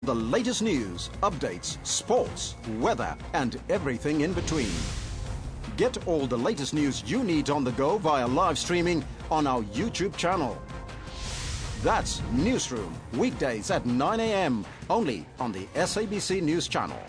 The latest news, updates, sports, weather, and everything in between. Get all the latest news you need on the go via live streaming on our YouTube channel. That's Newsroom, weekdays at 9 a.m. only on the SABC News Channel.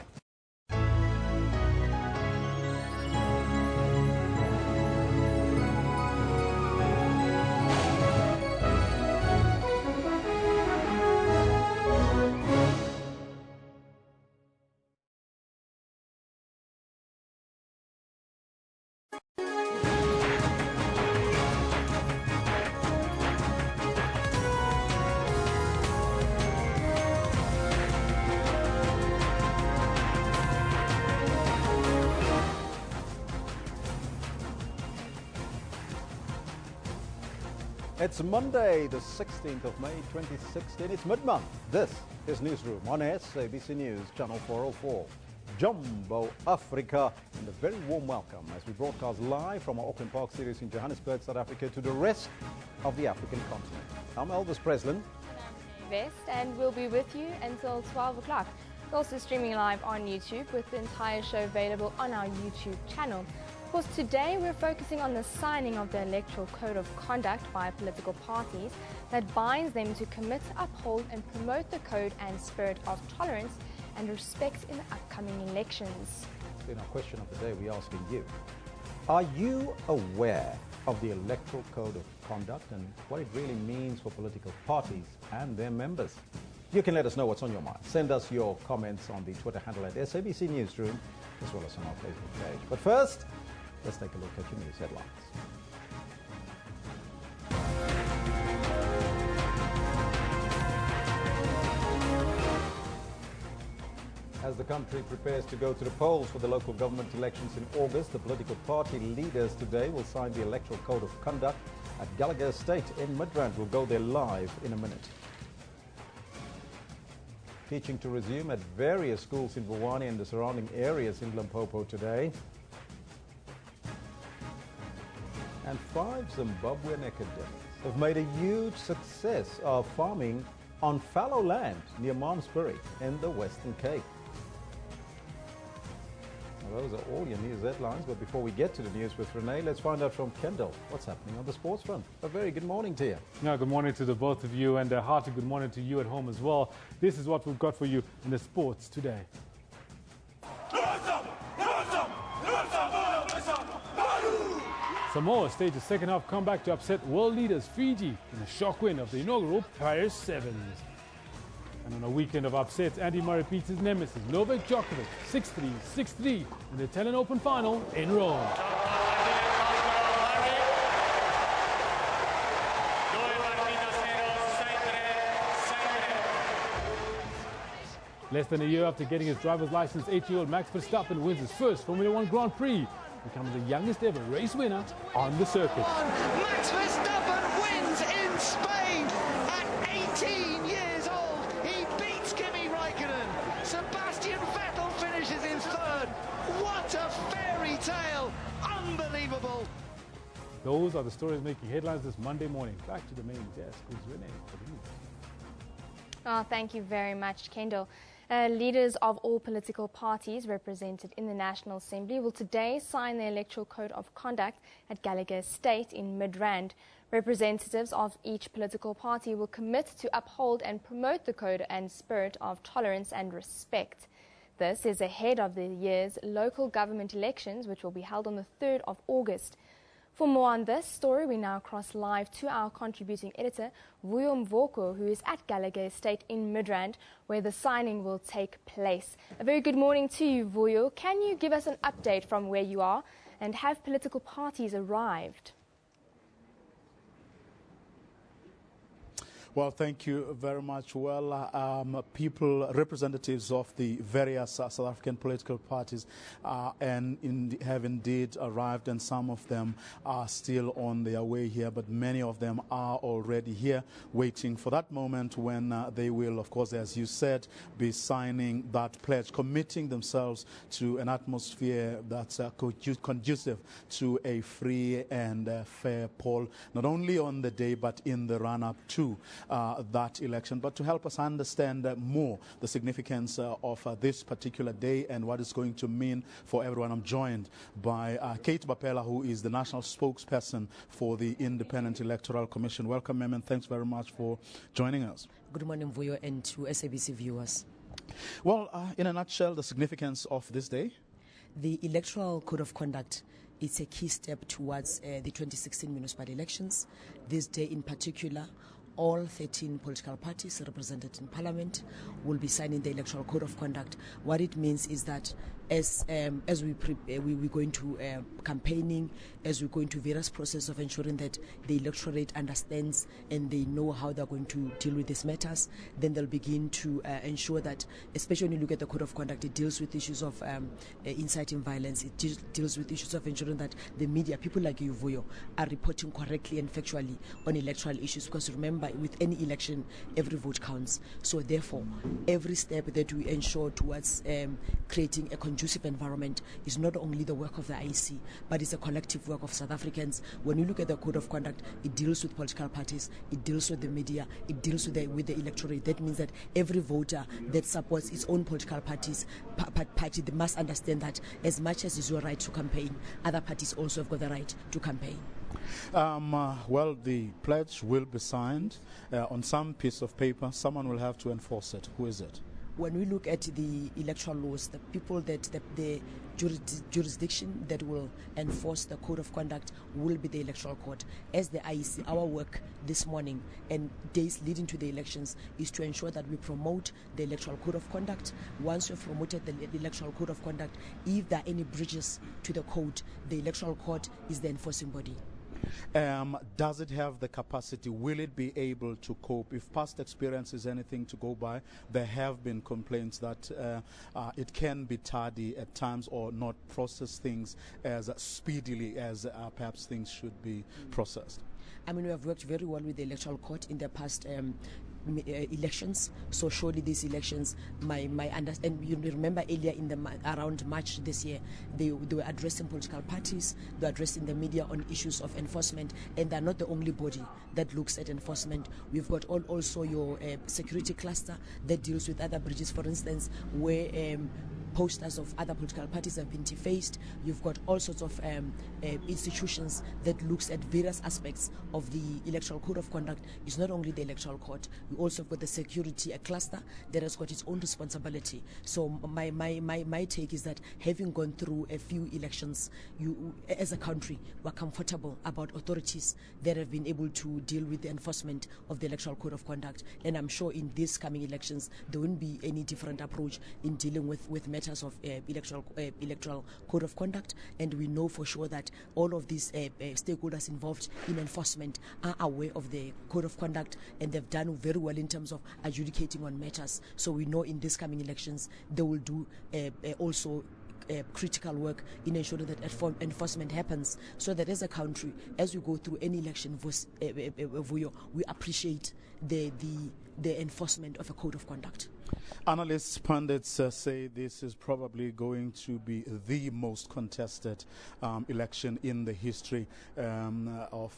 It's Monday, the 16th of May, 2016. It's mid-month. This is Newsroom on SABC News, Channel 404. Jumbo Africa, and a very warm welcome as we broadcast live from our Auckland Park series in Johannesburg, South Africa, to the rest of the African continent. I'm Elvis Preslin. Best, and we'll be with you until 12 o'clock. We're also streaming live on YouTube with the entire show available on our YouTube channel. Of course, today we're focusing on the signing of the Electoral Code of Conduct by political parties that binds them to commit, uphold and promote the code and spirit of tolerance and respect in the upcoming elections. In our question of the day, we're asking you, are you aware of the Electoral Code of Conduct and what it really means for political parties and their members? You can let us know what's on your mind. Send us your comments on the Twitter handle at SABC Newsroom, as well as on our Facebook page. But first, let's take a look at your news headlines. As the country prepares to go to the polls for the local government elections in August, the political party leaders today will sign the Electoral Code of Conduct at Gallagher Estate in Midrand. We'll go there live in a minute. Teaching to resume at various schools in Bhuwani and the surrounding areas in Limpopo today. And 5 Zimbabwean academics have made a huge success of farming on fallow land near Malmesbury in the Western Cape. Now, those are all your news headlines, but before we get to the news with Renee, let's find out from Kendall what's happening on the sports front. A very good morning to you. No, good morning to the both of you, and a hearty good morning to you at home as well. This is what we've got for you in the sports today. Samoa staged a second-half comeback to upset world leaders Fiji in a shock win of the inaugural Paris Sevens. And on a weekend of upsets, Andy Murray beats his nemesis Novak Djokovic 6-3, 6-3 in the Italian Open final in Rome. Less than a year after getting his driver's license, 8-year-old Max Verstappen wins his first Formula One Grand Prix, becoming the youngest ever race winner on the circuit. Max Verstappen wins in Spain at 18 years old. He beats Kimi Raikkonen. Sebastian Vettel finishes in third. What a fairy tale! Unbelievable. Those are the stories making headlines this Monday morning. Back to the main desk with Renee for the news. Oh, thank you very much, Kendall. Leaders of all political parties represented in the National Assembly will today sign the Electoral Code of Conduct at Gallagher Estate in Midrand. Representatives of each political party will commit to uphold and promote the code and spirit of tolerance and respect. This is ahead of the year's local government elections, which will be held on the 3rd of August. For more on this story, we now cross live to our contributing editor, Vuyo Mvoko, who is at Gallagher Estate in Midrand, where the signing will take place. A very good morning to you, Vuyo. Can you give us an update from where you are, and have political parties arrived? Well, thank you very much. Well, representatives of the various South African political parties have indeed arrived, and some of them are still on their way here, but many of them are already here waiting for that moment when they will, of course, as you said, be signing that pledge, committing themselves to an atmosphere that's conducive to a free and fair poll, not only on the day but in the run-up too. that election. But to help us understand more the significance of this particular day and what it's going to mean for everyone, I'm joined by Kate Bapela, who is the national spokesperson for the Independent Electoral Commission. Welcome, ma'am, and thanks very much for joining us. Good morning, Vuyo, and to SABC viewers. Well, in a nutshell, the significance of this day? The Electoral Code of Conduct is a key step towards the 2016 municipal elections. This day in particular, all 13 political parties represented in Parliament will be signing the Electoral Code of Conduct. What it means is that as we're going to campaigning, as we're going to various process of ensuring that the electorate understands and they know how they're going to deal with these matters, then they'll begin to ensure that, especially when you look at the Code of Conduct, it deals with issues of inciting violence. It deals with issues of ensuring that the media, people like you, Vuyo, are reporting correctly and factually on electoral issues, because remember, with any election, every vote counts. So therefore, every step that we ensure towards creating a conducive environment is not only the work of the IEC, but it's a collective work of South Africans. When you look at the Code of Conduct, it deals with political parties, it deals with the media, it deals with the electorate. That means that every voter that supports its own political party, they must understand that as much as it's your right to campaign, other parties also have got the right to campaign. Well, the pledge will be signed on some piece of paper. Someone will have to enforce it. Who is it? When we look at the electoral laws, the people that the jurisdiction that will enforce the Code of Conduct will be the Electoral Court. As the IEC, our work this morning and days leading to the elections is to ensure that we promote the Electoral Code of Conduct. Once we've promoted the Electoral Code of Conduct, if there are any breaches to the code, the Electoral Court is the enforcing body. Does it have the capacity? Will it be able to cope? If past experience is anything to go by, there have been complaints that it can be tardy at times or not process things as speedily as perhaps things should be processed. I mean, we have worked very well with the Electoral Court in the past elections. So surely these elections, my understanding, you remember earlier around March this year, they were addressing political parties, they were addressing the media on issues of enforcement, and they're not the only body that looks at enforcement. We've got also your security cluster that deals with other breaches, for instance, where posters of other political parties have been defaced. You've got all sorts of institutions that looks at various aspects of the Electoral Code of Conduct. It's not only the Electoral Court. We also have got the security, a cluster that has got its own responsibility. So my take is that having gone through a few elections, you as a country were comfortable about authorities that have been able to deal with the enforcement of the Electoral Code of Conduct. And I'm sure in these coming elections, there won't be any different approach in dealing with matters of electoral code of conduct, and we know for sure that all of these stakeholders involved in enforcement are aware of the code of conduct, and they've done very well in terms of adjudicating on matters. So we know in these coming elections they will do also critical work in ensuring that enforcement happens, so that as a country, as we go through any election, we appreciate the enforcement of a code of conduct. Analysts, pundits say this is probably going to be the most contested election in the history of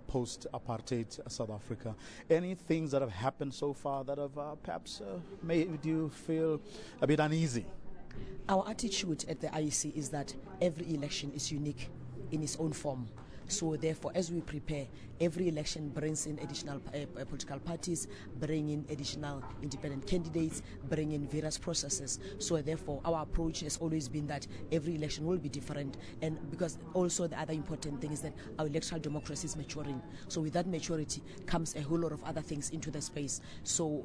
post-apartheid South Africa. Any things that have happened so far that have perhaps made you feel a bit uneasy? Our attitude at the IEC is that every election is unique in its own form. So therefore, as we prepare, every election brings in additional political parties, bring in additional independent candidates, bring in various processes. So therefore, our approach has always been that every election will be different. And because also the other important thing is that our electoral democracy is maturing. So with that maturity comes a whole lot of other things into the space. So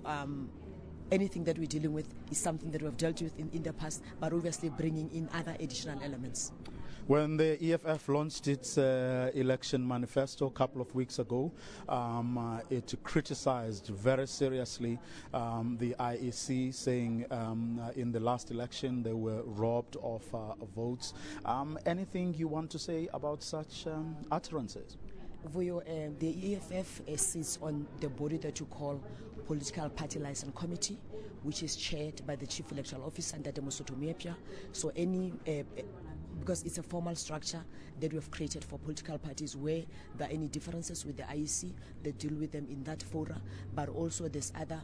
anything that we're dealing with is something that we've dealt with in the past, but obviously bringing in other additional elements. When the EFF launched its election manifesto a couple of weeks ago, it criticized very seriously the IEC, saying in the last election they were robbed of votes. Anything you want to say about such utterances? The EFF sits on the body that you call Political Party License Committee, which is chaired by the Chief Electoral Officer, Ndate Mosotho Miepia. So any because it's a formal structure that we have created for political parties where there are any differences with the IEC, they deal with them in that fora, but also there's other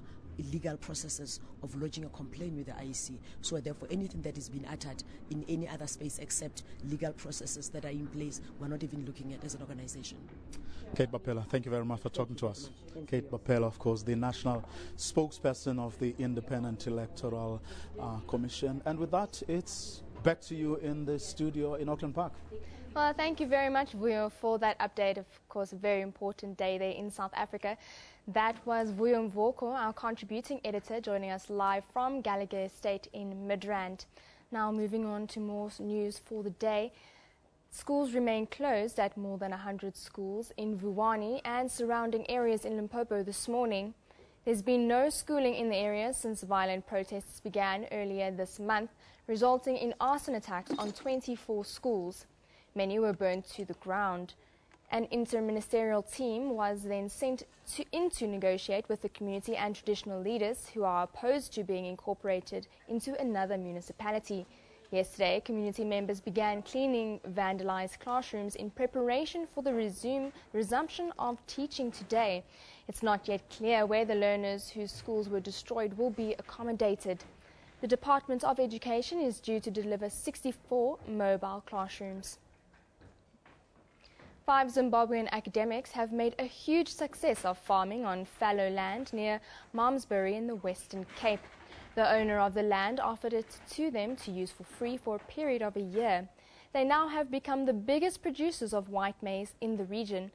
legal processes of lodging a complaint with the IEC. So therefore, anything that is being uttered in any other space except legal processes that are in place, we're not even looking at as an organization. Kate Bapela, thank you very much for talking to us. Kate Bapela, of course, the national spokesperson of the Independent Electoral Commission. And with that, it's back to you in the studio in Auckland Park. Well, thank you very much, Vuyo, for that update. Of course, a very important day there in South Africa. That was Vuyo Mvoko, our contributing editor, joining us live from Gallagher Estate in Midrand. Now moving on to more news for the day. Schools remain closed at more than 100 schools in Vuwani and surrounding areas in Limpopo this morning. There's been no schooling in the area since violent protests began earlier this month, resulting in arson attacks on 24 schools. Many were burnt to the ground. An interministerial team was then sent in to negotiate with the community and traditional leaders who are opposed to being incorporated into another municipality. Yesterday, community members began cleaning vandalized classrooms in preparation for the resumption of teaching today. It's not yet clear where the learners whose schools were destroyed will be accommodated. The Department of Education is due to deliver 64 mobile classrooms. 5 Zimbabwean academics have made a huge success of farming on fallow land near Malmesbury in the Western Cape. The owner of the land offered it to them to use for free for a period of a year. They now have become the biggest producers of white maize in the region,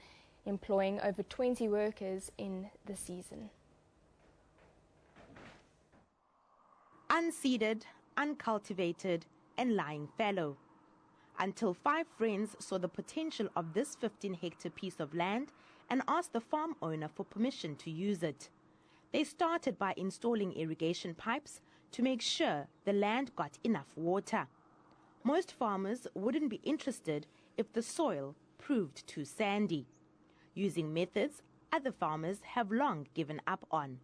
employing over 20 workers in the season. Unseeded, uncultivated, and lying fallow. Until 5 friends saw the potential of this 15-hectare piece of land and asked the farm owner for permission to use it. They started by installing irrigation pipes to make sure the land got enough water. Most farmers wouldn't be interested if the soil proved too sandy. Using methods other farmers have long given up on,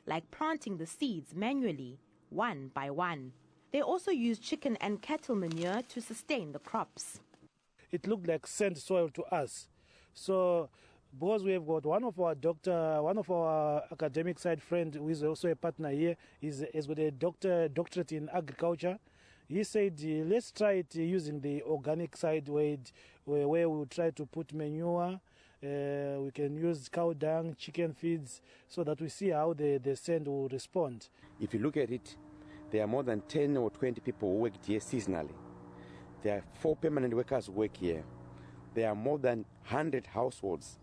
like planting the seeds manually, one by one. They also use chicken and cattle manure to sustain the crops. It looked like sand soil to us. So, because we have got one of our academic side friend who is also a partner here, has got a doctorate in agriculture. He said, let's try it using the organic side where we will try to put manure. We can use cow dung, chicken feeds, so that we see how the sand will respond. If you look at it, there are more than 10 or 20 people who work here seasonally. There are 4 permanent workers who work here. There are more than 100 households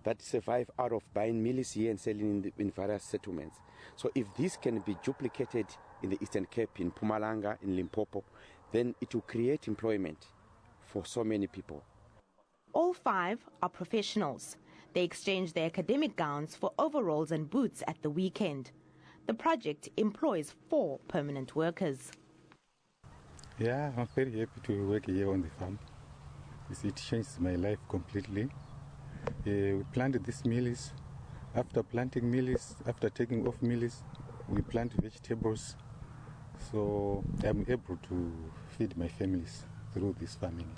that survive out of buying mealies here and selling in various settlements. So if this can be duplicated in the Eastern Cape, in Mpumalanga, in Limpopo, then it will create employment for so many people. All 5 are professionals. They exchange their academic gowns for overalls and boots at the weekend. The project employs 4 permanent workers. Yeah, I'm very happy to work here on the farm. It changed my life completely. We planted these mealies. After planting mealies, after taking off mealies, we plant vegetables. So I'm able to feed my families through this farming.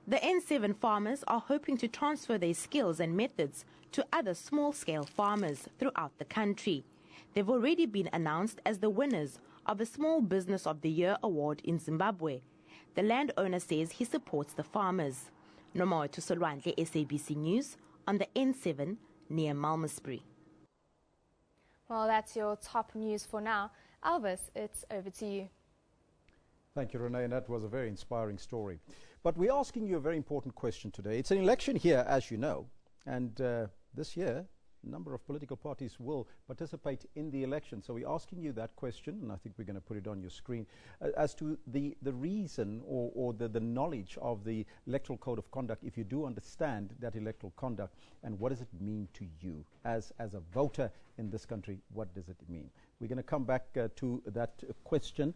The N7 farmers are hoping to transfer their skills and methods to other small-scale farmers throughout the country. They've already been announced as the winners of a Small Business of the Year award in Zimbabwe. The landowner says he supports the farmers. Nomoetu Solwandle, SABC News, on the N7 near Malmesbury. Well, that's your top news for now. Elvis, it's over to you. Thank you, Renee, and that was a very inspiring story. But we're asking you a very important question today. It's an election here, as you know, and this year, a number of political parties will participate in the election. So we're asking you that question, and I think we're going to put it on your screen, as to the reason or the knowledge of the Electoral Code of Conduct, if you do understand that electoral conduct, and what does it mean to you as a voter in this country? What does it mean? We're going to come back to that question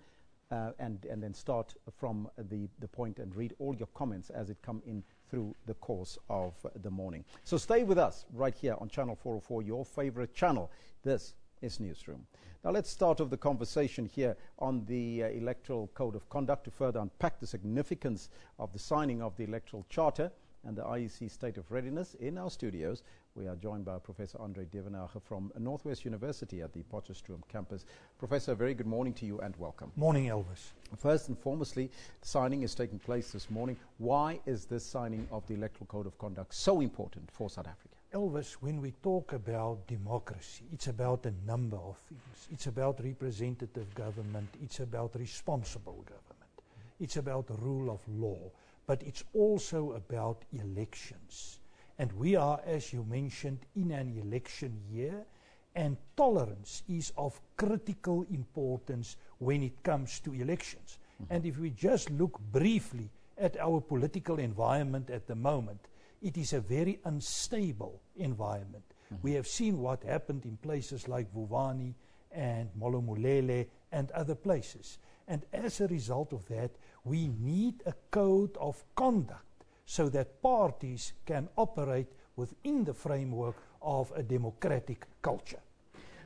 and then start from the point and read all your comments as it come in through the course of the morning. So stay with us right here on Channel 404, your favorite channel. This is Newsroom. Now let's start off the conversation here on the Electoral Code of Conduct to further unpack the significance of the signing of the Electoral Charter and the IEC State of Readiness. In our studios, we are joined by Professor Andre Devenager from Northwest University at the Potchefstroom campus. Professor, very good morning to you and welcome. Morning, Elvis. First and foremostly, signing is taking place this morning. Why is this signing of the Electoral Code of Conduct so important for South Africa? Elvis, when we talk about democracy, it's about a number of things. It's about representative government, it's about responsible government, it's about the rule of law, but it's also about elections. And we are, as you mentioned, in an election year, and tolerance is of critical importance when it comes to elections. And if we just look briefly at our political environment at the moment, it is a very unstable environment. We have seen what happened in places like Vuvani and Molomulele and other places. And as a result of that, we need a code of conduct so that parties can operate within the framework of a democratic culture.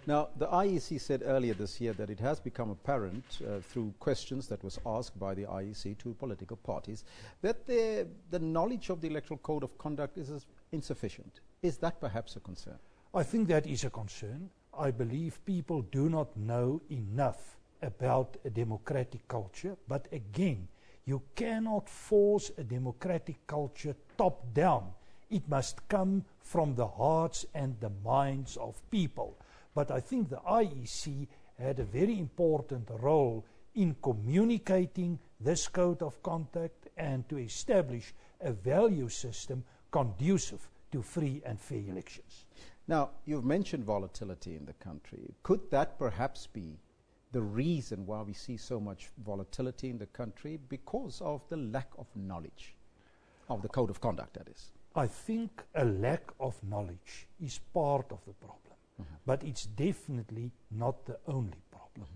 Now, the IEC said earlier this year that it has become apparent through questions that was asked by the IEC to political parties that the knowledge of the Electoral Code of Conduct is insufficient. Is that perhaps a concern? I think that is a concern. I believe people do not know enough about a democratic culture, but again, you cannot force a democratic culture top down. It must come from the hearts and the minds of people. But I think the IEC had a very important role in communicating this code of conduct and to establish a value system conducive to free and fair elections. Now, you've mentioned volatility in the country. Could that perhaps be the reason why we see so much volatility in the country? Because of the lack of knowledge of the code of conduct, that is. I think a lack of knowledge is part of the problem. But it's definitely not the only problem.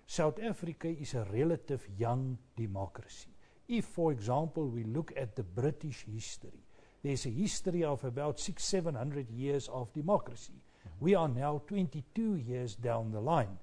South Africa is a relative young democracy. If, for example, we look at the British history, there's a history of about 600-700 years of democracy. We are now 22 years down the line.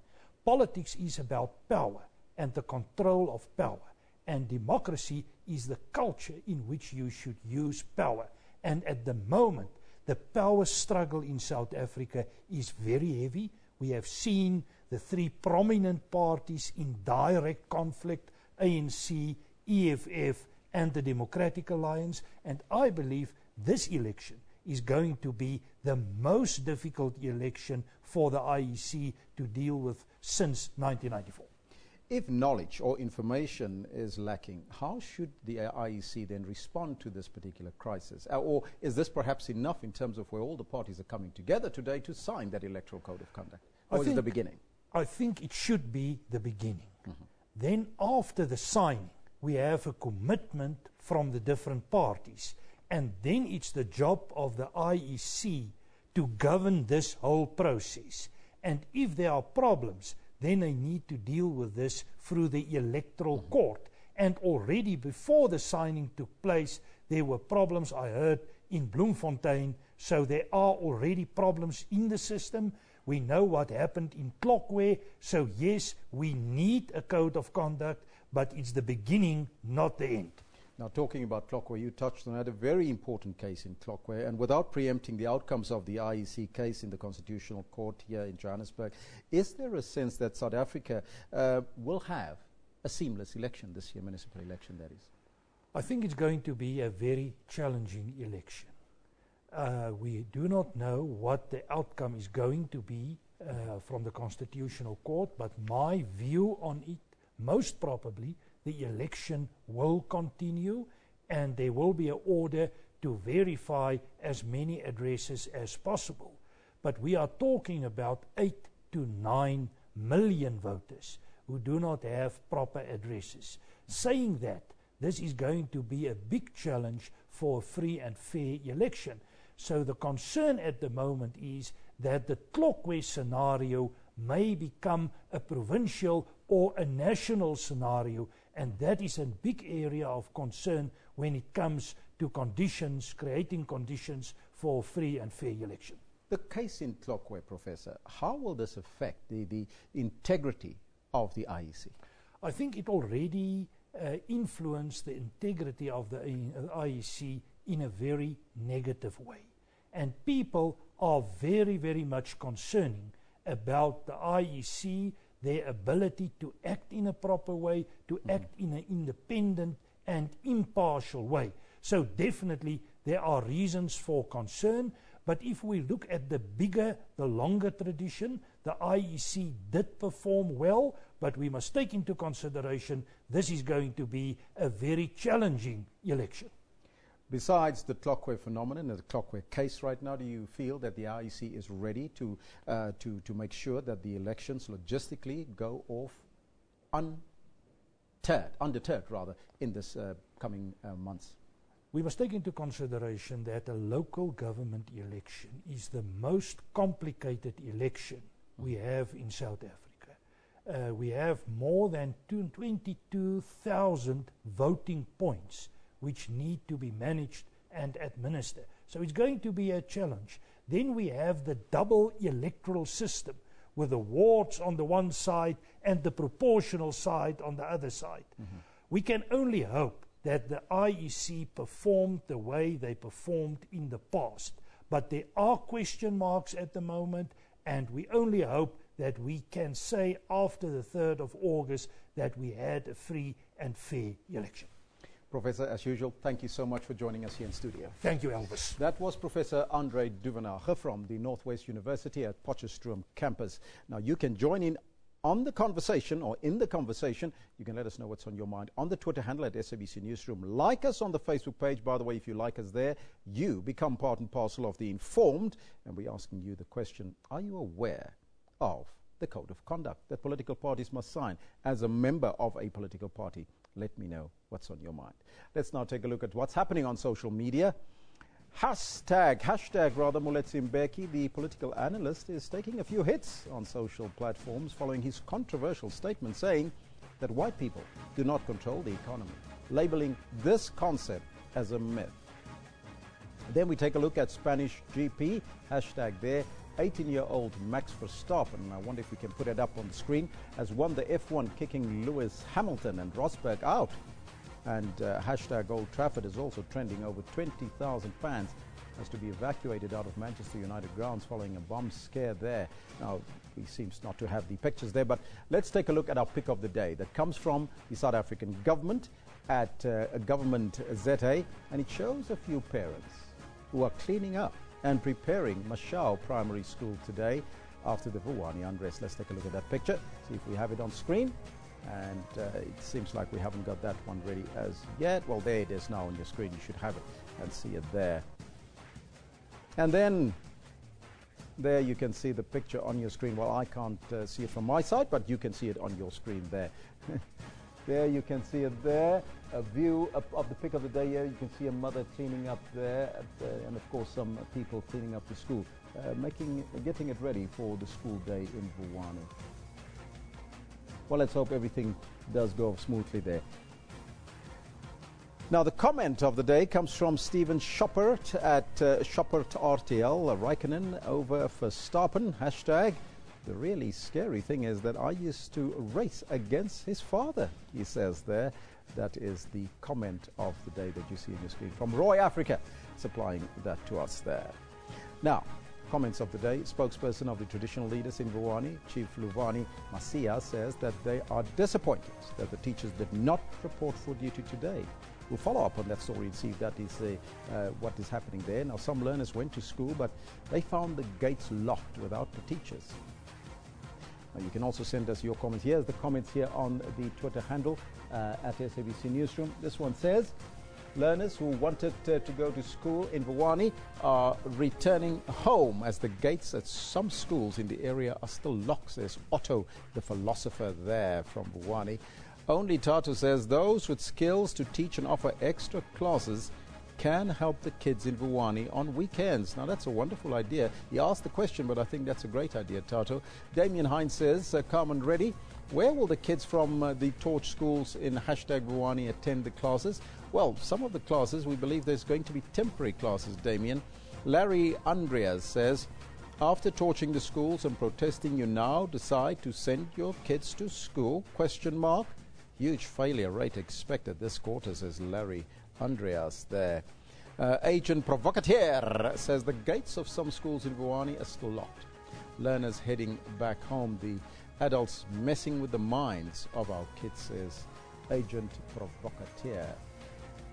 Politics is about power and the control of power. And democracy is the culture in which you should use power. And at the moment, the power struggle in South Africa is very heavy. We have seen the three prominent parties in direct conflict, ANC, EFF, and the Democratic Alliance. And I believe this election is going to be the most difficult election for the IEC to deal with since 1994. If knowledge or information is lacking, how should the IEC then respond to this particular crisis? Or is this perhaps enough in terms of where all the parties are coming together today to sign that Electoral Code of Conduct? Or is it the beginning? I think it should be the beginning. Then after the signing, we have a commitment from the different parties. And then it's the job of the IEC to govern this whole process. And if there are problems, then they need to deal with this through the Electoral Court. And already before the signing took place, there were problems, I heard, in Bloemfontein. So there are already problems in the system. We know what happened in Clockway. So yes, we need a code of conduct, but it's the beginning, not the end. Now, talking about Clockway, you touched on that, a very important case in Clockway, and without preempting the outcomes of the IEC case in the Constitutional Court here in Johannesburg, is there a sense that South Africa will have a seamless election this year, municipal election, that is? I think it's going to be a very challenging election. We do not know what the outcome is going to be from the Constitutional Court, but my view on it, most probably, the election will continue and there will be an order to verify as many addresses as possible. But we are talking about 8 to 9 million voters who do not have proper addresses. Saying that, this is going to be a big challenge for a free and fair election. So the concern at the moment is that the Clockway scenario may become a provincial or a national scenario, and that is a big area of concern when it comes to conditions, creating conditions for free and fair election. The case in Tlokwe, Professor, how will this affect the integrity of the IEC? I think it already influenced the integrity of the IEC in a very negative way. And people are very, very much concerning about the IEC, their ability to act in a proper way, to act in an independent and impartial way. So definitely there are reasons for concern, but if we look at the bigger, the longer tradition, the IEC did perform well, but we must take into consideration this is going to be a very challenging election. Besides the Tlokwe phenomenon and the Tlokwe case right now, do you feel that the IEC is ready to make sure that the elections logistically go off undeterred rather, in this coming months? We must take into consideration that a local government election is the most complicated election we have in South Africa. We have more than 22,000 voting points which need to be managed and administered. So it's going to be a challenge. Then we have the double electoral system with the wards on the one side and the proportional side on the other side. We can only hope that the IEC performed the way they performed in the past. But there are question marks at the moment, and we only hope that we can say after the 3rd of August that we had a free and fair election. Professor, as usual, thank you so much for joining us here in studio. Thank you, Elvis. That was Professor Andre Duvenage from the Northwest University at Potchefstroom campus. Now, you can join in on the conversation, or in the conversation. You can let us know what's on your mind on the Twitter handle at SABC Newsroom. Like us on the Facebook page. By the way, if you like us there, you become part and parcel of the informed. And we're asking you the question, are you aware of the code of conduct that political parties must sign as a member of a political party? Let me know what's on your mind. Let's now take a look at what's happening on social media. Hashtag Moletsi Mbeki, the political analyst, is taking a few hits on social platforms following his controversial statement saying that white people do not control the economy, labeling this concept as a myth. Then we take a look at Spanish GP, hashtag there, 18-year-old Max Verstappen, and I wonder if we can put it up on the screen, has won the F1, kicking Lewis Hamilton and Rosberg out. And hashtag Old Trafford is also trending. Over 20,000 fans has to be evacuated out of Manchester United grounds following a bomb scare there. Now, he seems not to have the pictures there, but let's take a look at our pick of the day that comes from the South African government at Government ZA, and it shows a few parents who are cleaning up and preparing Mashao Primary School today after the Vuwani unrest. Let's take a look at that picture, see if we have it on screen. And it seems like we haven't got that one ready as yet. Well, there it is now on your screen. You should have it and see it there. And then there you can see the picture on your screen. Well, I can't see it from my side, but you can see it on your screen there. There you can see it there. A view of the pick of the day here. You can see a mother cleaning up there, and of course some people cleaning up the school, getting it ready for the school day in Vuwani. Well, let's hope everything does go smoothly there. Now, the comment of the day comes from Stephen Shoppert at Shoppert RTL, Raikkonen over Verstappen, hashtag. The really scary thing is that I used to race against his father, he says there. That is the comment of the day that you see on your screen from Roy Africa, supplying that to us there. Now, comments of the day. Spokesperson of the traditional leaders in Vuwani, Chief Luvani Masia, says that they are disappointed that the teachers did not report for duty today. We'll follow up on that story and see if that is what is happening there. Now, some learners went to school, but they found the gates locked without the teachers. Now, you can also send us your comments. Here's the comments here on the Twitter handle at SABC Newsroom. This one says, learners who wanted to go to school in Vuwani are returning home as the gates at some schools in the area are still locked, says Otto, the philosopher there from Vuwani. Only Tato says those with skills to teach and offer extra classes can help the kids in Vuwani on weekends. Now, that's a wonderful idea. He asked the question, but I think that's a great idea, Tato. Damien Hines says, Carmen Reddy, where will the kids from the Torch schools in hashtag Vuwani attend the classes? Well, some of the classes, we believe there's going to be temporary classes, Damien. Larry Andreas says, After torching the schools and protesting, you now decide to send your kids to school? Question mark. Huge failure rate expected this quarter, says Larry Andreas there. Agent Provocateur says the gates of some schools in Vuwani are still locked. Learners heading back home. The adults messing with the minds of our kids, says Agent Provocateur.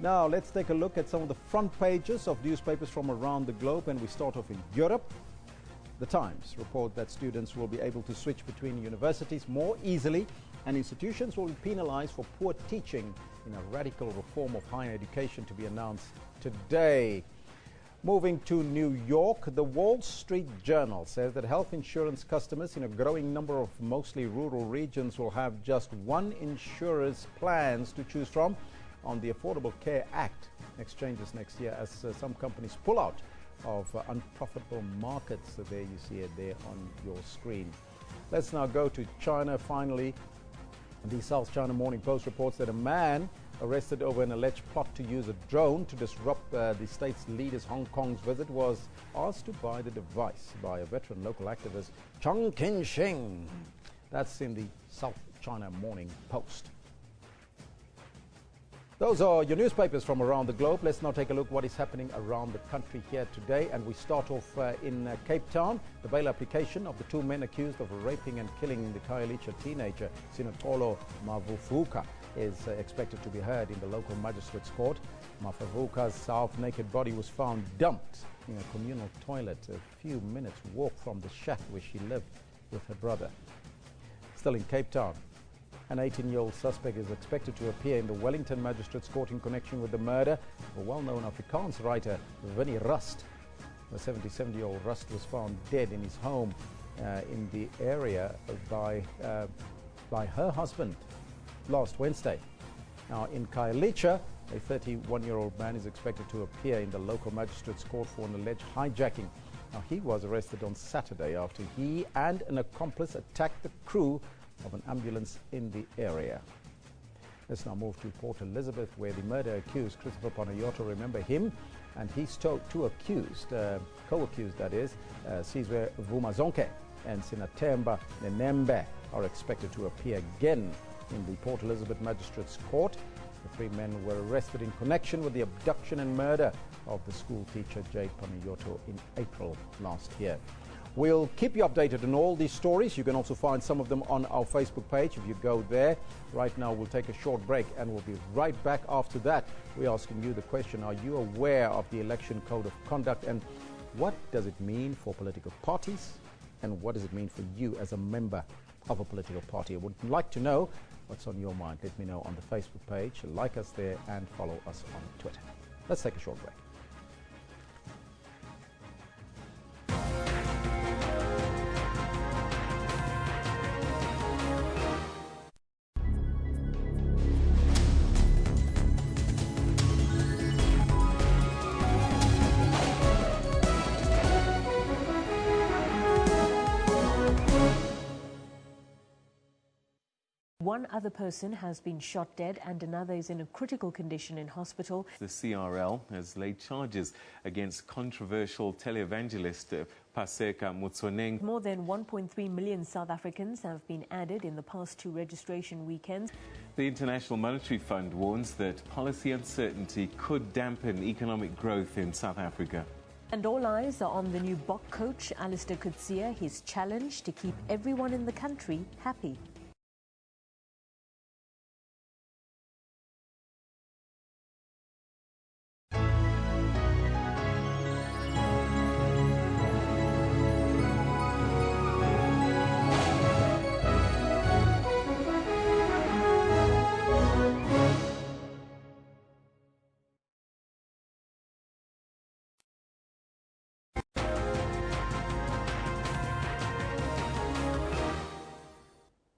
Now let's take a look at some of the front pages of newspapers from around the globe, and we start off in Europe. The Times report that students will be able to switch between universities more easily, and institutions will be penalized for poor teaching in a radical reform of higher education to be announced today. Moving to New York, the Wall Street Journal says that health insurance customers in a growing number of mostly rural regions will have just one insurer's plans to choose from on the Affordable Care Act exchanges next year, as some companies pull out of unprofitable markets. So there you see it there on your screen. Let's now go to China. Finally, the South China Morning Post reports that a man arrested over an alleged plot to use a drone to disrupt the state's leader's Hong Kong's visit was asked to buy the device by a veteran local activist, Chong Kin-shing. That's in the South China Morning Post. Those are your newspapers from around the globe. Let's now take a look what is happening around the country here today. And we start off in Cape Town. The bail application of the two men accused of raping and killing the Khayelitsha teenager, Sinatolo Mavufuka, is expected to be heard in the local magistrate's court. Mavufuka's half-naked body was found dumped in a communal toilet a few minutes' walk from the shack where she lived with her brother. Still in Cape Town, an 18-year-old suspect is expected to appear in the Wellington Magistrates Court in connection with the murder of a well-known Afrikaans writer, Winnie Rust. The 77-year-old Rust was found dead in his home in the area by her husband last Wednesday. Now, in Khayelitsha, a 31-year-old man is expected to appear in the local magistrates court for an alleged hijacking. Now, he was arrested on Saturday after he and an accomplice attacked the crew of an ambulance in the area. Let's now move to Port Elizabeth, where the murder accused, Christopher Panayoto, remember him, and he's two accused, co-accused that is, Sizwe Vumazonke and Sinatemba Nenembe, are expected to appear again in the Port Elizabeth Magistrates Court. The three men were arrested in connection with the abduction and murder of the school teacher Jade Panayoto in April last year. We'll keep you updated on all these stories. You can also find some of them on our Facebook page if you go there. Right now, we'll take a short break and we'll be right back after that. We're asking you the question, are you aware of the Election Code of Conduct, and what does it mean for political parties, and what does it mean for you as a member of a political party? I would like to know what's on your mind. Let me know on the Facebook page. Like us there and follow us on Twitter. Let's take a short break. One other person has been shot dead and another is in a critical condition in hospital. The CRL has laid charges against controversial televangelist Paseka Mutsoneng. More than 1.3 million South Africans have been added in the past two registration weekends. The International Monetary Fund warns that policy uncertainty could dampen economic growth in South Africa. And all eyes are on the new Bok coach, Alistair Coetzee, his challenge to keep everyone in the country happy.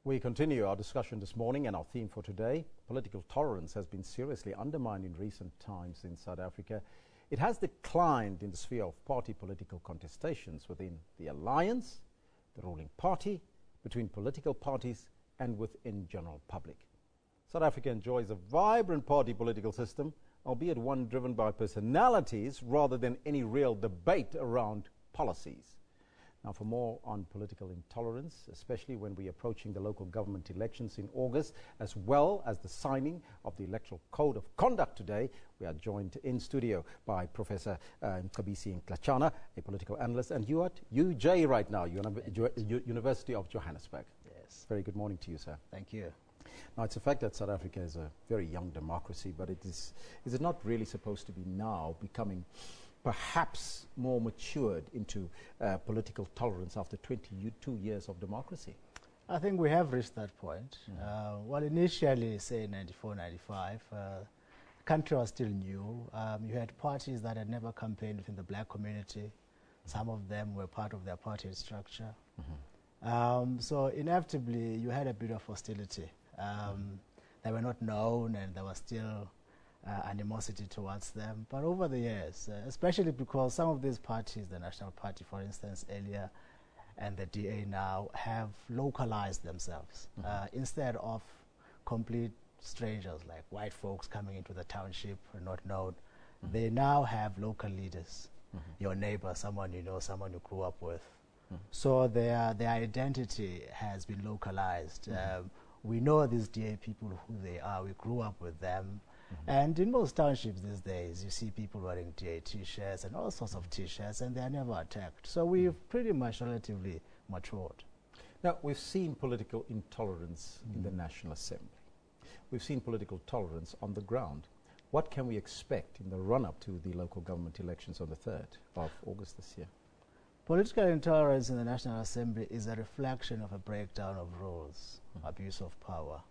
We continue our discussion this morning, and our theme for today, political tolerance, has been seriously undermined in recent times in South Africa. It has declined in the sphere of party political contestations within the alliance, the ruling party, between political parties, and within general public. South Africa enjoys a vibrant party political system, albeit one driven by personalities rather than any real debate around policies. Now, for more on political intolerance, especially when we're approaching the local government elections in August, as well as the signing of the Electoral Code of Conduct today, we are joined in studio by Professor SABC Nklachana, a political analyst, and you at UJ right now, University of Johannesburg. Yes. Very good morning to you, sir. Thank you. Now, it's a fact that South Africa is a very young democracy, but is it not really supposed to be now becoming perhaps more matured into political tolerance after 22 years of democracy? I think we have reached that point. Well, initially, say 94, 95, the country was still new. You had parties that had never campaigned within the black community. Some of them were part of their party structure. So inevitably, you had a bit of hostility. They were not known, and there was still animosity towards them. But over the years, especially because some of these parties, the National Party, for instance, earlier, and the DA now, have localized themselves. Instead of complete strangers, like white folks coming into the township and not known, they now have local leaders, your neighbor, someone you know, someone you grew up with. So their identity has been localized. We know these DA people, who they are. We grew up with them. And in most townships these days, you see people wearing DA T-shirts and all sorts of T-shirts, and they are never attacked. So we've pretty much relatively matured. Now, we've seen political intolerance in the National Assembly. We've seen political tolerance on the ground. What can we expect in the run-up to the local government elections on the 3rd of August this year? Political intolerance in the National Assembly is a reflection of a breakdown of rules, abuse of power.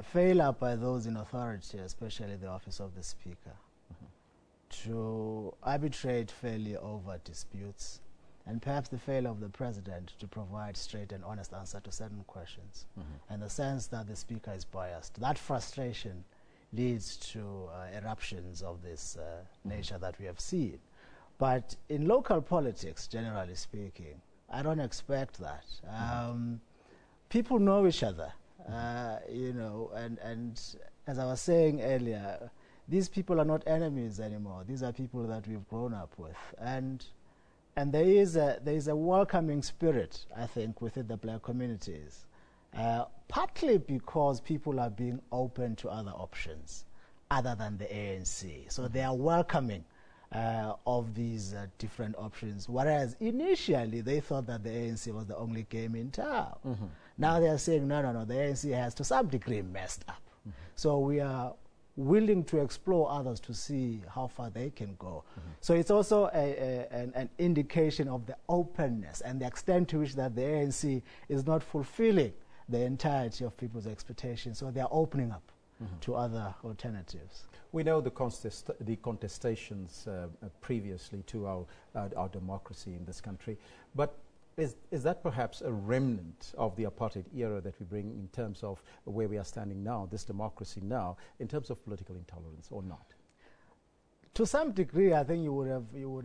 Failure by those in authority, especially the office of the Speaker, to arbitrate fairly over disputes, and perhaps the failure of the President to provide straight and honest answer to certain questions, and the sense that the Speaker is biased. That frustration leads to eruptions of this nature that we have seen. But in local politics, generally speaking, I don't expect that. People know each other. You know, and as I was saying earlier, these people are not enemies anymore. These are people that we've grown up with, and there is a welcoming spirit, I think, within the black communities, partly because people are being open to other options other than the ANC. So they are welcoming of these different options, whereas initially they thought that the ANC was the only game in town. Now they are saying, no, the ANC has to some degree messed up. So we are willing to explore others to see how far they can go. So it's also an indication of the openness and the extent to which that the ANC is not fulfilling the entirety of people's expectations. So they are opening up to other alternatives. We know the contestations previously to our democracy in this country, but is that perhaps a remnant of the apartheid era that we bring in terms of where we are standing now, this democracy now, in terms of political intolerance, or not? To some degree, I think you would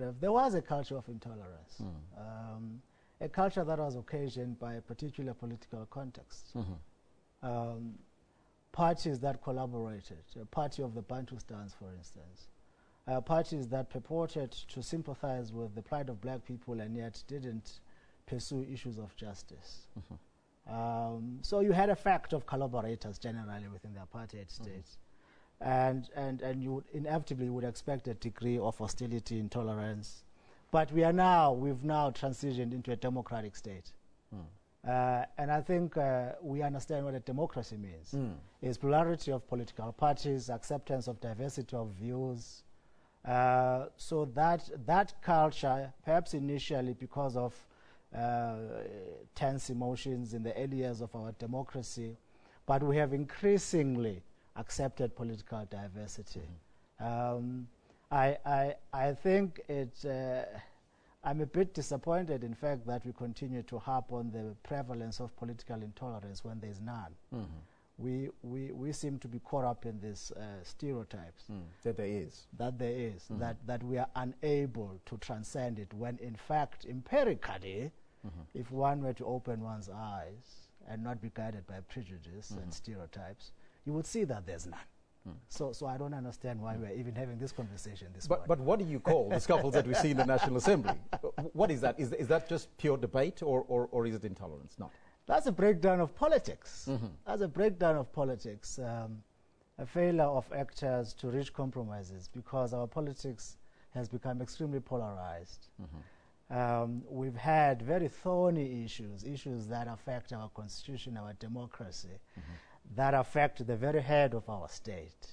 have. There was a culture of intolerance, a culture that was occasioned by a particular political context. Parties that collaborated, a party of the Bantustans, for instance, parties that purported to sympathize with the plight of black people and yet didn't pursue issues of justice. So you had a fact of collaborators generally within the apartheid states, and you inevitably would expect a degree of hostility, intolerance, but we've now transitioned into a democratic state. And I think we understand what a democracy means. It's plurality of political parties, acceptance of diversity of views. So that culture, perhaps initially because of tense emotions in the early years of our democracy, but we have increasingly accepted political diversity. I think I'm a bit disappointed, in fact, that we continue to harp on the prevalence of political intolerance when there's none. We seem to be caught up in these stereotypes. That there is. That we are unable to transcend it, when in fact, empirically, if one were to open one's eyes and not be guided by prejudice and stereotypes, you would see that there's none. So I don't understand why we're even having this conversation this morning. But what do you call the scuffles that we see in the National Assembly? What is that? Is that just pure debate or is it intolerance? Not. That's a breakdown of politics. That's a breakdown of politics. A failure of actors to reach compromises because our politics has become extremely polarized. We've had very thorny issues that affect our constitution, our democracy, that affect the very head of our state.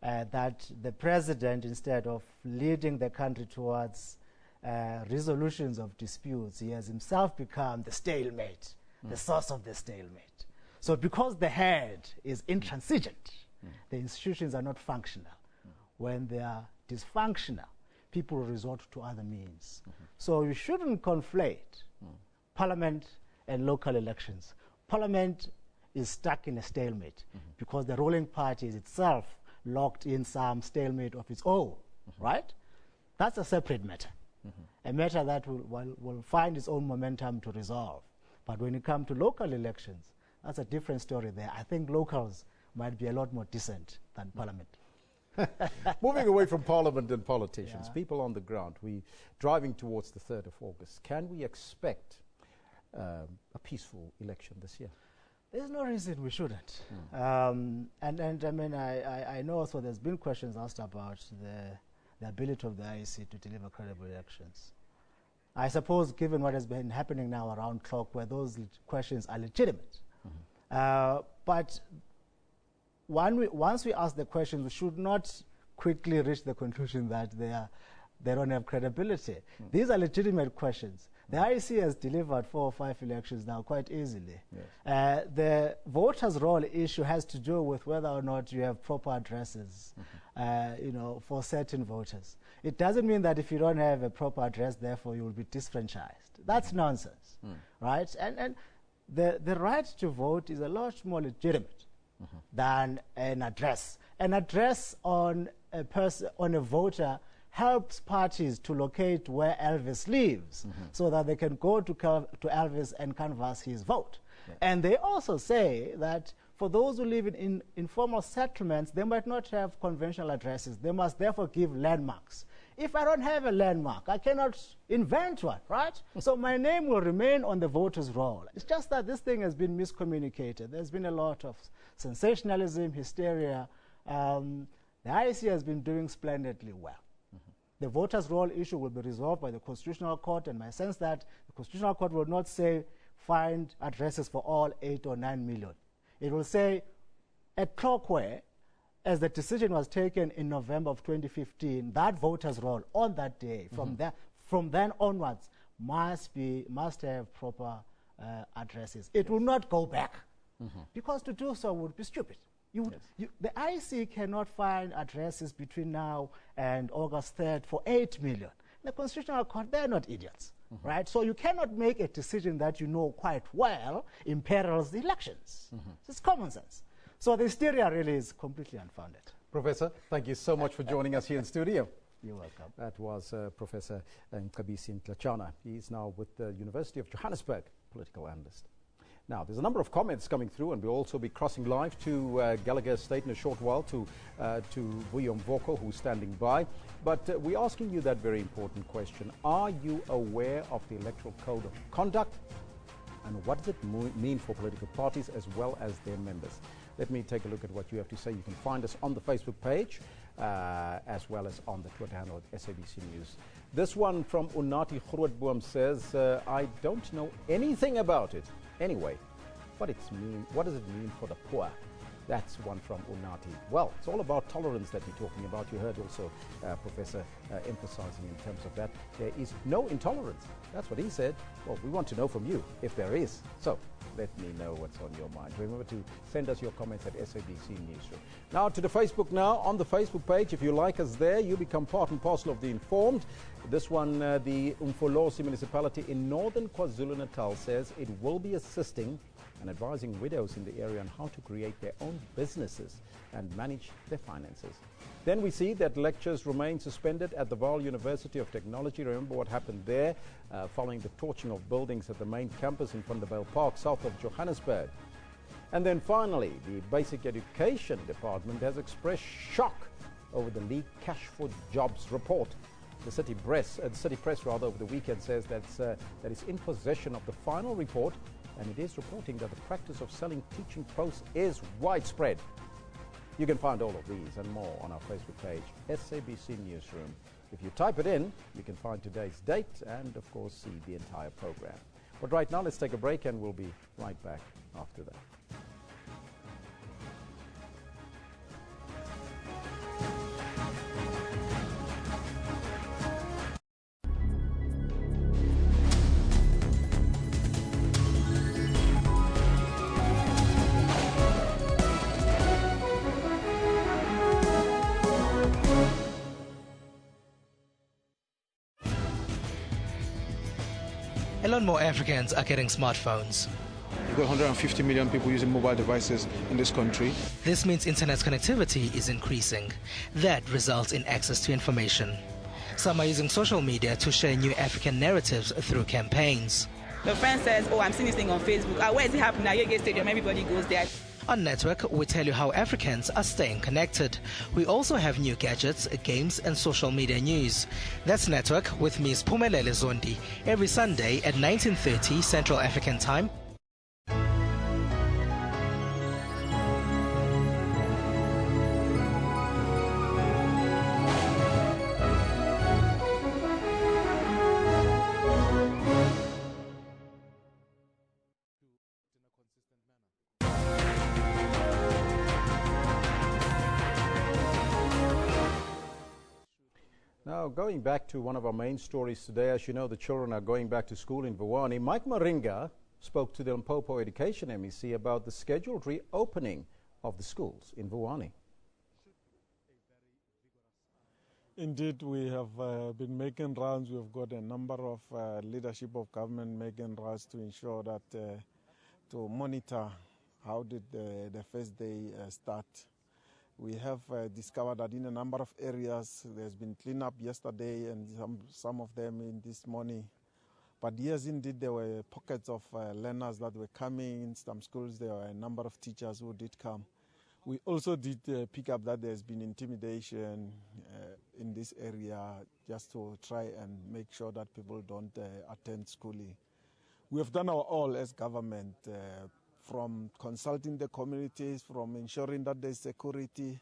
That the president, instead of leading the country towards resolutions of disputes, he has himself become the stalemate, the source of the stalemate. So because the head is intransigent, the institutions are not functional. When they are dysfunctional, people resort to other means. So you shouldn't conflate parliament and local elections. Parliament is stuck in a stalemate because the ruling party is itself locked in some stalemate of its own, right? That's a separate matter, a matter that will find its own momentum to resolve. But when it comes to local elections, that's a different story there. I think locals might be a lot more decent than parliament. Moving away from parliament and politicians, people on the ground, we're driving towards the 3rd of August. Can we expect a peaceful election this year? There's no reason we shouldn't. And I mean, I know also there's been questions asked about the ability of the IEC to deliver credible elections. I suppose, given what has been happening now around clock, where those questions are legitimate. But once we ask the questions, we should not quickly reach the conclusion that they don't have credibility. These are legitimate questions. The IEC has delivered 4 or 5 elections now quite easily. The voters' roll issue has to do with whether or not you have proper addresses, for certain voters. It doesn't mean that if you don't have a proper address, therefore you will be disfranchised. That's nonsense, right? And the right to vote is a lot more legitimate than an address. An address on a voter helps parties to locate where Elvis lives so that they can go to Elvis and canvass his vote. And they also say that for those who live in informal settlements, they might not have conventional addresses. They must therefore give landmarks. If I don't have a landmark, I cannot invent one, right? So my name will remain on the voter's roll. It's just that this thing has been miscommunicated. There's been a lot of sensationalism, hysteria. The IEC has been doing splendidly well. The voters' roll issue will be resolved by the Constitutional Court, and my sense that the Constitutional Court will not say find addresses for all 8 or 9 million. It will say at clockware, as the decision was taken in November of 2015, that voters' roll on that day, from then onwards, must have proper addresses. It will not go back, because to do so would be stupid. The IEC cannot find addresses between now and August 3rd for 8 million. The Constitutional Court, they're not idiots, right? So you cannot make a decision that you know quite well imperils the elections. It's common sense. So the hysteria really is completely unfounded. Professor, thank you so much for joining us here in studio. You're welcome. That was Professor Nkabisi Ntlachana. He's now with the University of Johannesburg, political analyst. Now, there's a number of comments coming through, and we'll also be crossing live to Gallagher Estate in a short while to Vuyo Mvoko, who's standing by. But we're asking you that very important question. Are you aware of the Electoral Code of Conduct? And what does it mean for political parties as well as their members? Let me take a look at what you have to say. You can find us on the Facebook page as well as on the Twitter handle at SABC News. This one from Unati Grootboom says, I don't know anything about it. Anyway, what does it mean for the poor? That's one from Unati. Well, it's all about tolerance that we're talking about. You heard also Professor emphasizing in terms of that. There is no intolerance. That's what he said. Well, we want to know from you if there is. So let me know what's on your mind. Remember to send us your comments at SABC Newsroom. Now to the Facebook now. On the Facebook page, if you like us there, you become part and parcel of the Informed. This one, the Umfolosi municipality in northern KwaZulu-Natal says it will be assisting and advising widows in the area on how to create their own businesses and manage their finances. Then we see that lectures remain suspended at the Vaal University of Technology. Remember what happened there following the torching of buildings at the main campus in Vanderbijl Park, south of Johannesburg. And then finally, the Basic Education Department has expressed shock over the leaked Cash for Jobs report. The City Press over the weekend says that it's in possession of the final report, and it is reporting that the practice of selling teaching posts is widespread. You can find all of these and more on our Facebook page, SABC Newsroom. If you type it in, you can find today's date and, of course, see the entire program. But right now, let's take a break, and we'll be right back after that. A lot more Africans are getting smartphones. We've got 150 million people using mobile devices in this country. This means internet connectivity is increasing. That results in access to information. Some are using social media to share new African narratives through campaigns. The friend says, oh, I'm seeing this thing on Facebook. Where is it happening? At Yege Stadium, everybody goes there. On Network, we tell you how Africans are staying connected. We also have new gadgets, games and social media news. That's Network with Ms. Phumelele Zondi every Sunday at 19:30 Central African Time. Now, going back to one of our main stories today, as you know, the children are going back to school in Vuwani. Mike Maringa spoke to the Limpopo Education MEC about the scheduled reopening of the schools in Vuwani. Indeed, we have been making rounds. We've got a number of leadership of government making rounds to ensure that, to monitor how did the first day start. We have discovered that in a number of areas there's been cleanup yesterday and some of them in this morning. But yes, indeed, there were pockets of learners that were coming. In some schools, there were a number of teachers who did come. We also did pick up that there's been intimidation in this area just to try and make sure that people don't attend schooling. We have done our all as government, from consulting the communities, from ensuring that there's security,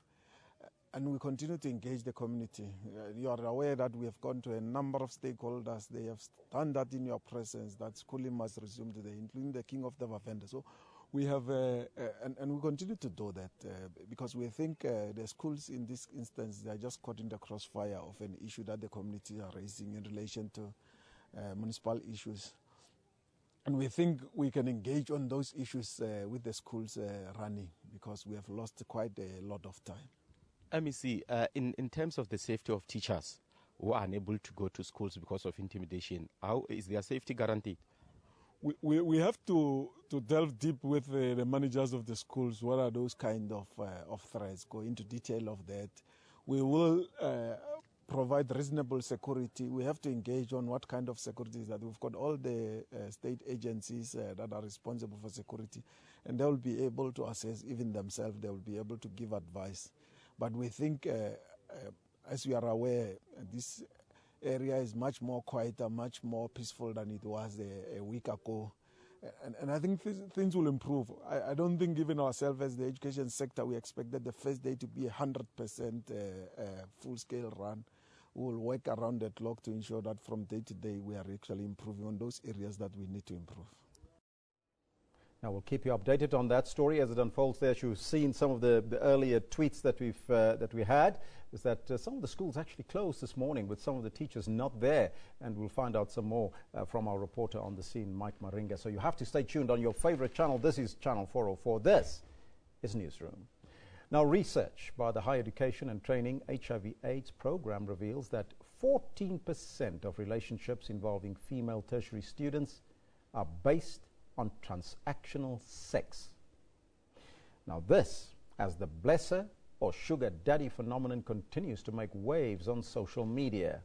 and we continue to engage the community. You are aware that we have gone to a number of stakeholders. They have done that in your presence, that schooling must resume today, including the King of the Vavenda. So we have, and we continue to do that because we think the schools in this instance, they are just caught in the crossfire of an issue that the community are raising in relation to municipal issues. And we think we can engage on those issues with the schools running because we have lost quite a lot of time. MEC, in terms of the safety of teachers who are unable to go to schools because of intimidation, how is their safety guaranteed? We have to delve deep with the managers of the schools. What are those kind of threats? Go into detail of that. We will provide reasonable security. We have to engage on what kind of security is that. We've got all the state agencies that are responsible for security, and they will be able to assess even themselves. They will be able to give advice. But we think, as we are aware, this area is much more quieter, much more peaceful than it was a week ago. And I think things will improve. I don't think even ourselves as the education sector, we expected the first day to be 100% full-scale run. We will work around the clock to ensure that from day to day we are actually improving on those areas that we need to improve. Now, we'll keep you updated on that story as it unfolds there. As you've seen some of the earlier tweets that we had, is that some of the schools actually closed this morning with some of the teachers not there. And we'll find out some more from our reporter on the scene, Mike Maringa. So you have to stay tuned on your favorite channel. This is Channel 404. This is Newsroom. Now, research by the Higher Education and Training HIV/AIDS program reveals that 14% of relationships involving female tertiary students are based on transactional sex. Now, this, as the blesser or sugar daddy phenomenon continues to make waves on social media.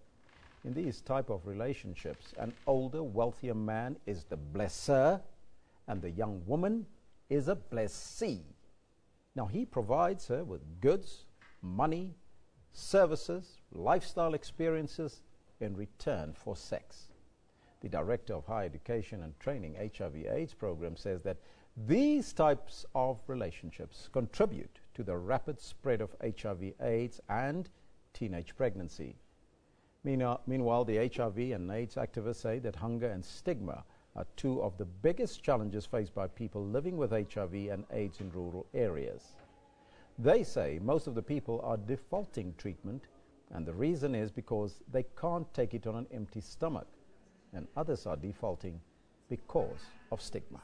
In these type of relationships, an older, wealthier man is the blesser, and the young woman is a blessee. Now, he provides her with goods, money, services, lifestyle experiences in return for sex. The Director of Higher Education and Training HIV/AIDS program says that these types of relationships contribute to the rapid spread of HIV/AIDS and teenage pregnancy. Meanwhile, the HIV and AIDS activists say that hunger and stigma are two of the biggest challenges faced by people living with HIV and AIDS in rural areas. They say most of the people are defaulting treatment, and the reason is because they can't take it on an empty stomach, and others are defaulting because of stigma.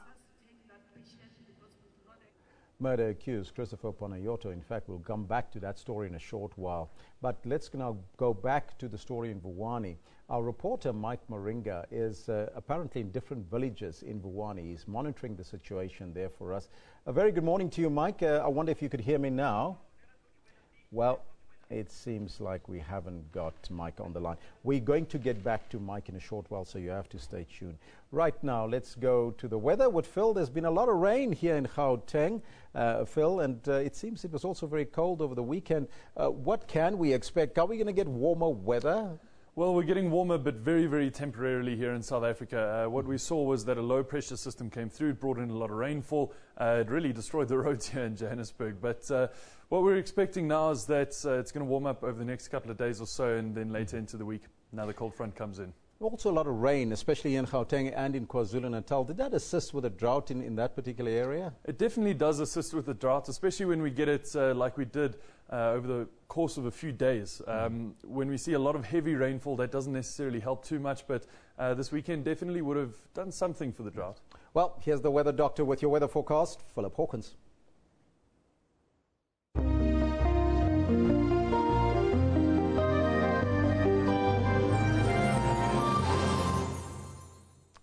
Murder accused Christopher Panayoto, in fact, we'll come back to that story in a short while. But let's now go back to the story in Vuwani. Our reporter, Mike Moringa, is apparently in different villages in Vuwani. He's monitoring the situation there for us. A very good morning to you, Mike. I wonder if you could hear me now. Well, it seems like we haven't got Mike on the line. We're going to get back to Mike in a short while, so you have to stay tuned. Right now, let's go to the weather with Phil. There's been a lot of rain here in Gauteng, Phil, and it seems it was also very cold over the weekend. What can we expect? Are we going to get warmer weather? Well, we're getting warmer, but very, very temporarily here in South Africa. What we saw was that a low-pressure system came through. It brought in a lot of rainfall. It really destroyed the roads here in Johannesburg. But what we're expecting now is that it's going to warm up over the next couple of days or so, and then later into the week, now the cold front comes in. Also a lot of rain, especially in Gauteng and in KwaZulu-Natal. Did that assist with the drought in that particular area? It definitely does assist with the drought, especially when we get it like we did over the course of a few days. When we see a lot of heavy rainfall, that doesn't necessarily help too much, but this weekend definitely would have done something for the drought. Well, here's the weather doctor with your weather forecast, Philip Hawkins.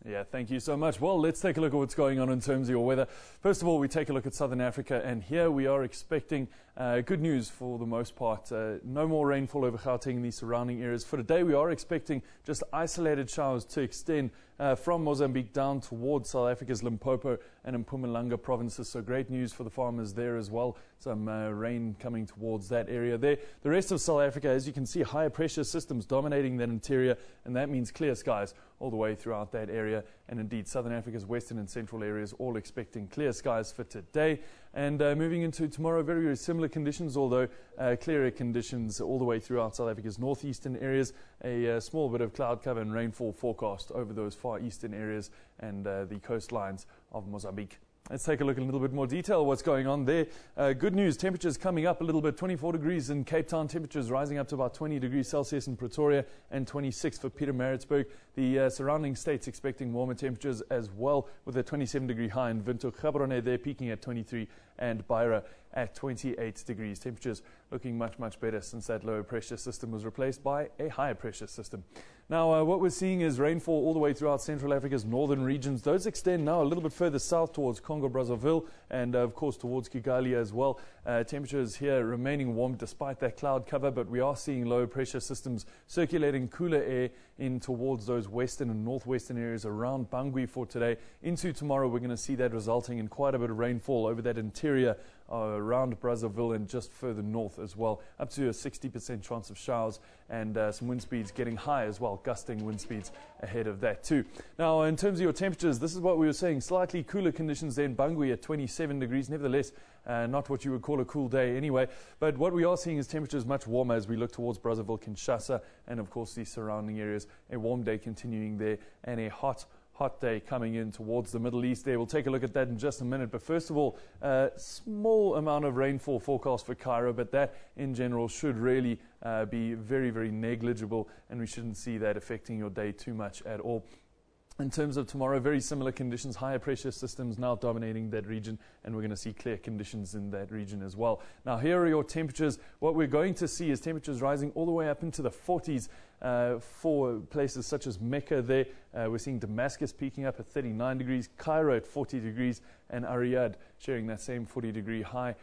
Yeah, thank you so much. Well, let's take a look at what's going on in terms of your weather. First of all, we take a look at Southern Africa, and here we are expecting good news for the most part. No more rainfall over Gauteng and the surrounding areas. For today, we are expecting just isolated showers to extend from Mozambique down towards South Africa's Limpopo and Mpumalanga provinces. So great news for the farmers there as well. Some rain coming towards that area there. The rest of South Africa, as you can see, higher pressure systems dominating that interior, and that means clear skies all the way throughout that area. And indeed, Southern Africa's western and central areas all expecting clear skies for today. And moving into tomorrow, very, very similar conditions, although clearer conditions all the way throughout South Africa's northeastern areas. A small bit of cloud cover and rainfall forecast over those far eastern areas and the coastlines of Mozambique. Let's take a look in a little bit more detail what's going on there. Good news, temperatures coming up a little bit. 24 degrees in Cape Town, temperatures rising up to about 20 degrees Celsius in Pretoria and 26 for Pietermaritzburg. The surrounding states expecting warmer temperatures as well, with a 27-degree high in Windhoek. Gaborone there peaking at 23 and Beira at 28 degrees. Temperatures looking much, much better since that lower pressure system was replaced by a higher pressure system. Now, what we're seeing is rainfall all the way throughout Central Africa's northern regions. Those extend now a little bit further south towards Congo-Brazzaville and, of course, towards Kigali as well. Temperatures here remaining warm despite that cloud cover, but we are seeing low pressure systems circulating cooler air in towards those western and northwestern areas around Bangui for today. Into tomorrow, we're going to see that resulting in quite a bit of rainfall over that interior around Brazzaville and just further north as well, up to a 60% chance of showers and some wind speeds getting high as well, gusting wind speeds ahead of that too. Now, in terms of your temperatures, this is what we were saying, slightly cooler conditions there in Bangui at 27 degrees, nevertheless, not what you would call a cool day anyway, but what we are seeing is temperatures much warmer as we look towards Brazzaville, Kinshasa, and of course the surrounding areas. A warm day continuing there and a hot day coming in towards the Middle East there. We'll take a look at that in just a minute. But first of all, small amount of rainfall forecast for Cairo, but that in general should really be very, very negligible, and we shouldn't see that affecting your day too much at all. In terms of tomorrow, very similar conditions, higher pressure systems now dominating that region, and we're going to see clear conditions in that region as well. Now, here are your temperatures. What we're going to see is temperatures rising all the way up into the 40s for places such as Mecca there. We're seeing Damascus peaking up at 39 degrees, Cairo at 40 degrees, and Riyadh sharing that same 40-degree high.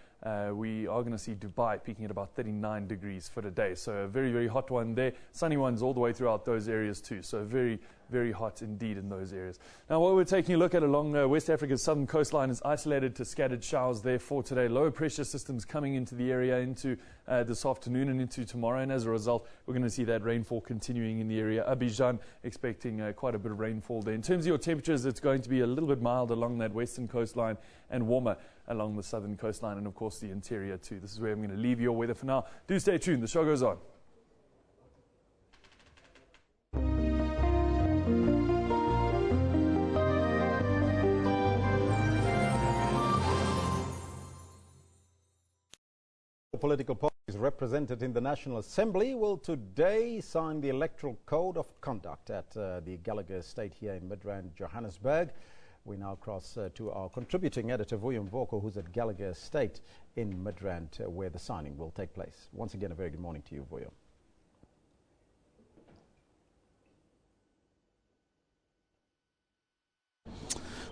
We are going to see Dubai peaking at about 39 degrees for today. So a very, very hot one there. Sunny ones all the way throughout those areas too. So very, very hot indeed in those areas. Now, what we're taking a look at along West Africa's southern coastline is isolated to scattered showers there for today. Lower pressure systems coming into the area into this afternoon and into tomorrow. And as a result, we're going to see that rainfall continuing in the area. Abidjan expecting quite a bit of rainfall there. In terms of your temperatures, it's going to be a little bit mild along that western coastline and warmer along the southern coastline and, of course, the interior too. This is where I'm going to leave your weather for now. Do stay tuned. The show goes on. Political parties represented in the National Assembly will today sign the Electoral Code of Conduct at the Gallagher Estate here in Midrand, Johannesburg. We now cross to our contributing editor, Vuyo Mvoko, who's at Gallagher Estate in Midrand, where the signing will take place. Once again, a very good morning to you, Vuyo.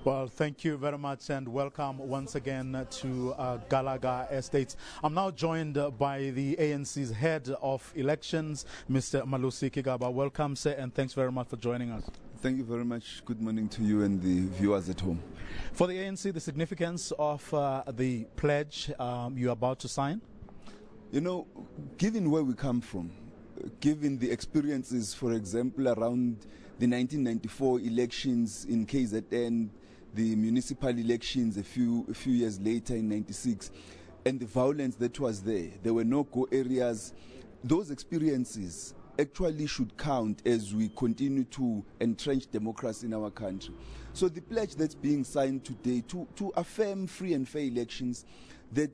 Well, thank you very much and welcome once again to Gallagher Estates. I'm now joined by the ANC's head of elections, Mr. Malusi Kigaba. Welcome, sir, and thanks very much for joining us. Thank you very much. Good morning to you and the viewers at home. For the ANC, the significance of the pledge you're about to sign? You know, given where we come from, given the experiences, for example, around the 1994 elections in KZN, the municipal elections a few years later in 96, and the violence that was there were no-go areas. Those experiences actually should count as we continue to entrench democracy in our country. So the pledge that's being signed today to affirm free and fair elections, that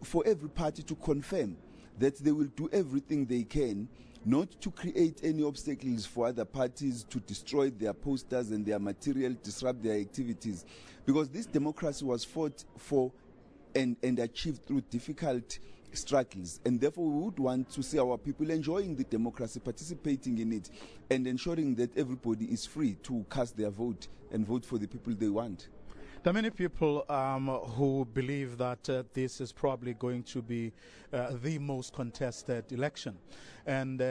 for every party to confirm that they will do everything they can not to create any obstacles for other parties to destroy their posters and their material, disrupt their activities. Because this democracy was fought for and achieved through difficult struggles. And therefore, we would want to see our people enjoying the democracy, participating in it, and ensuring that everybody is free to cast their vote and vote for the people they want. There are many people who believe that this is probably going to be the most contested election. And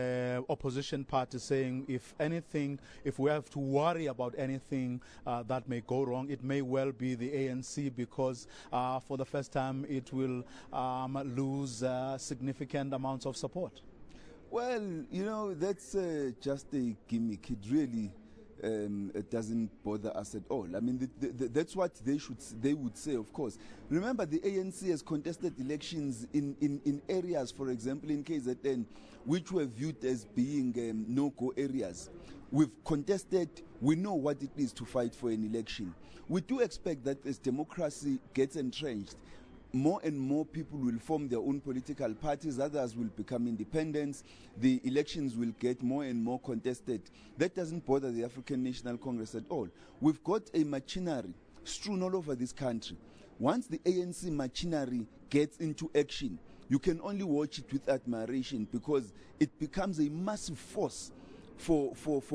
opposition parties saying, if anything, if we have to worry about anything that may go wrong, it may well be the ANC, because for the first time it will lose significant amounts of support. Well, you know, that's just a gimmick. It really it doesn't bother us at all. I mean, that's what they would say, of course. Remember, the ANC has contested elections in areas, for example, in KZN, which were viewed as being no-go areas. We've contested, we know what it is to fight for an election. We do expect that as democracy gets entrenched, more and more people will form their own political parties, others will become independents, the elections will get more and more contested. That doesn't bother the African National Congress at all. We've got a machinery strewn all over this country. Once the ANC machinery gets into action, you can only watch it with admiration, because it becomes a massive force for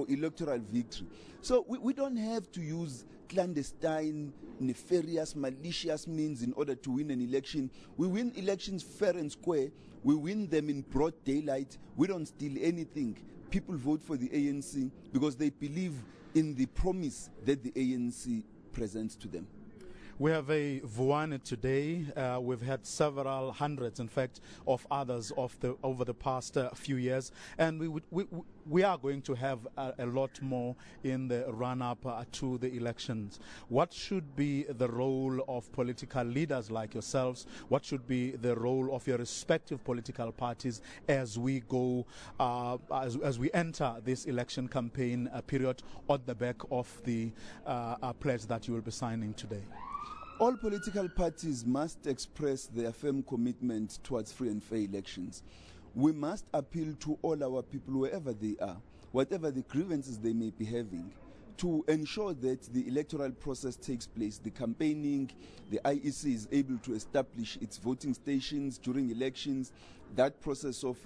electoral victory. So we don't have to use clandestine, nefarious, malicious means in order to win an election. We win elections fair and square. We win them in broad daylight. We don't steal anything. People vote for the ANC because they believe in the promise that the ANC presents to them. We have a Vuane today. We've had several hundreds, in fact, of others over the past few years, and we are going to have a lot more in the run-up to the elections. What should be the role of political leaders like yourselves? What should be the role of your respective political parties as we go, as we enter this election campaign period on the back of the pledge that you will be signing today? All political parties must express their firm commitment towards free and fair elections. We must appeal to all our people, wherever they are, whatever the grievances they may be having, to ensure that the electoral process takes place, the campaigning, the IEC is able to establish its voting stations during elections, that process of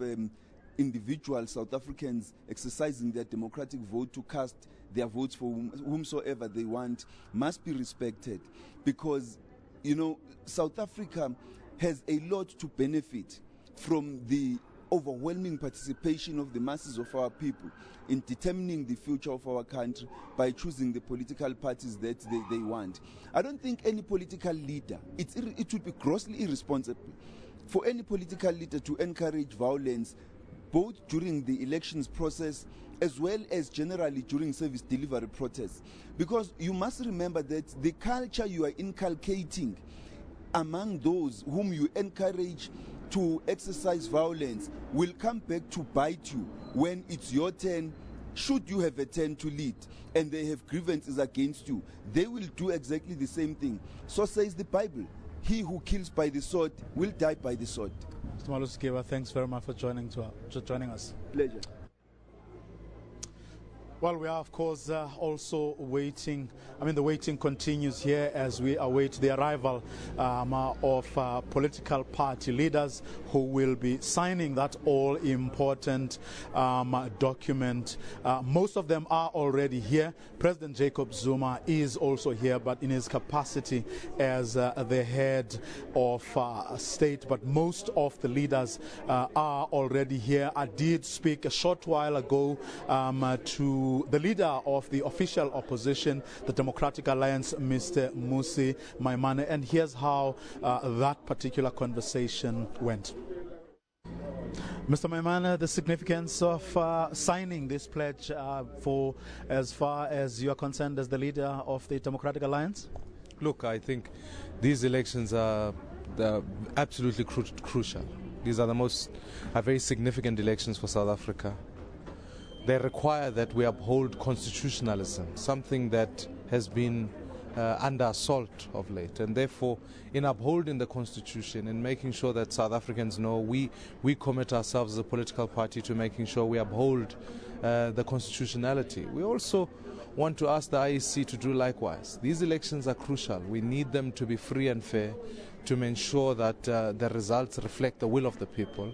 individual South Africans exercising their democratic vote to cast their votes for whomsoever they want must be respected, because, you know, South Africa has a lot to benefit from the overwhelming participation of the masses of our people in determining the future of our country by choosing the political parties that they want. I don't think any political leader, it would be grossly irresponsible for any political leader to encourage violence both during the elections process as well as generally during service delivery protests. Because you must remember that the culture you are inculcating among those whom you encourage to exercise violence will come back to bite you when it's your turn. Should you have a turn to lead and they have grievances against you, they will do exactly the same thing. So says the Bible, he who kills by the sword will die by the sword. Mr. Malusikiwa, thanks very much for joining us. Pleasure. Well, we are, of course, also waiting. I mean, the waiting continues here as we await the arrival of political party leaders who will be signing that all-important document. Most of them are already here. President Jacob Zuma is also here, but in his capacity as the head of state. But most of the leaders are already here. I did speak a short while ago to the leader of the official opposition, the Democratic Alliance, Mr. Musi Maimane, and here's how that particular conversation went. Mr. Maimane, the significance of signing this pledge for as far as you are concerned as the leader of the Democratic Alliance? Look, I think these elections are absolutely crucial. These are very significant elections for South Africa. They require that we uphold constitutionalism, something that has been under assault of late. And therefore, in upholding the Constitution and making sure that South Africans know we commit ourselves as a political party to making sure we uphold the constitutionality. We also want to ask the IEC to do likewise. These elections are crucial. We need them to be free and fair to ensure that the results reflect the will of the people.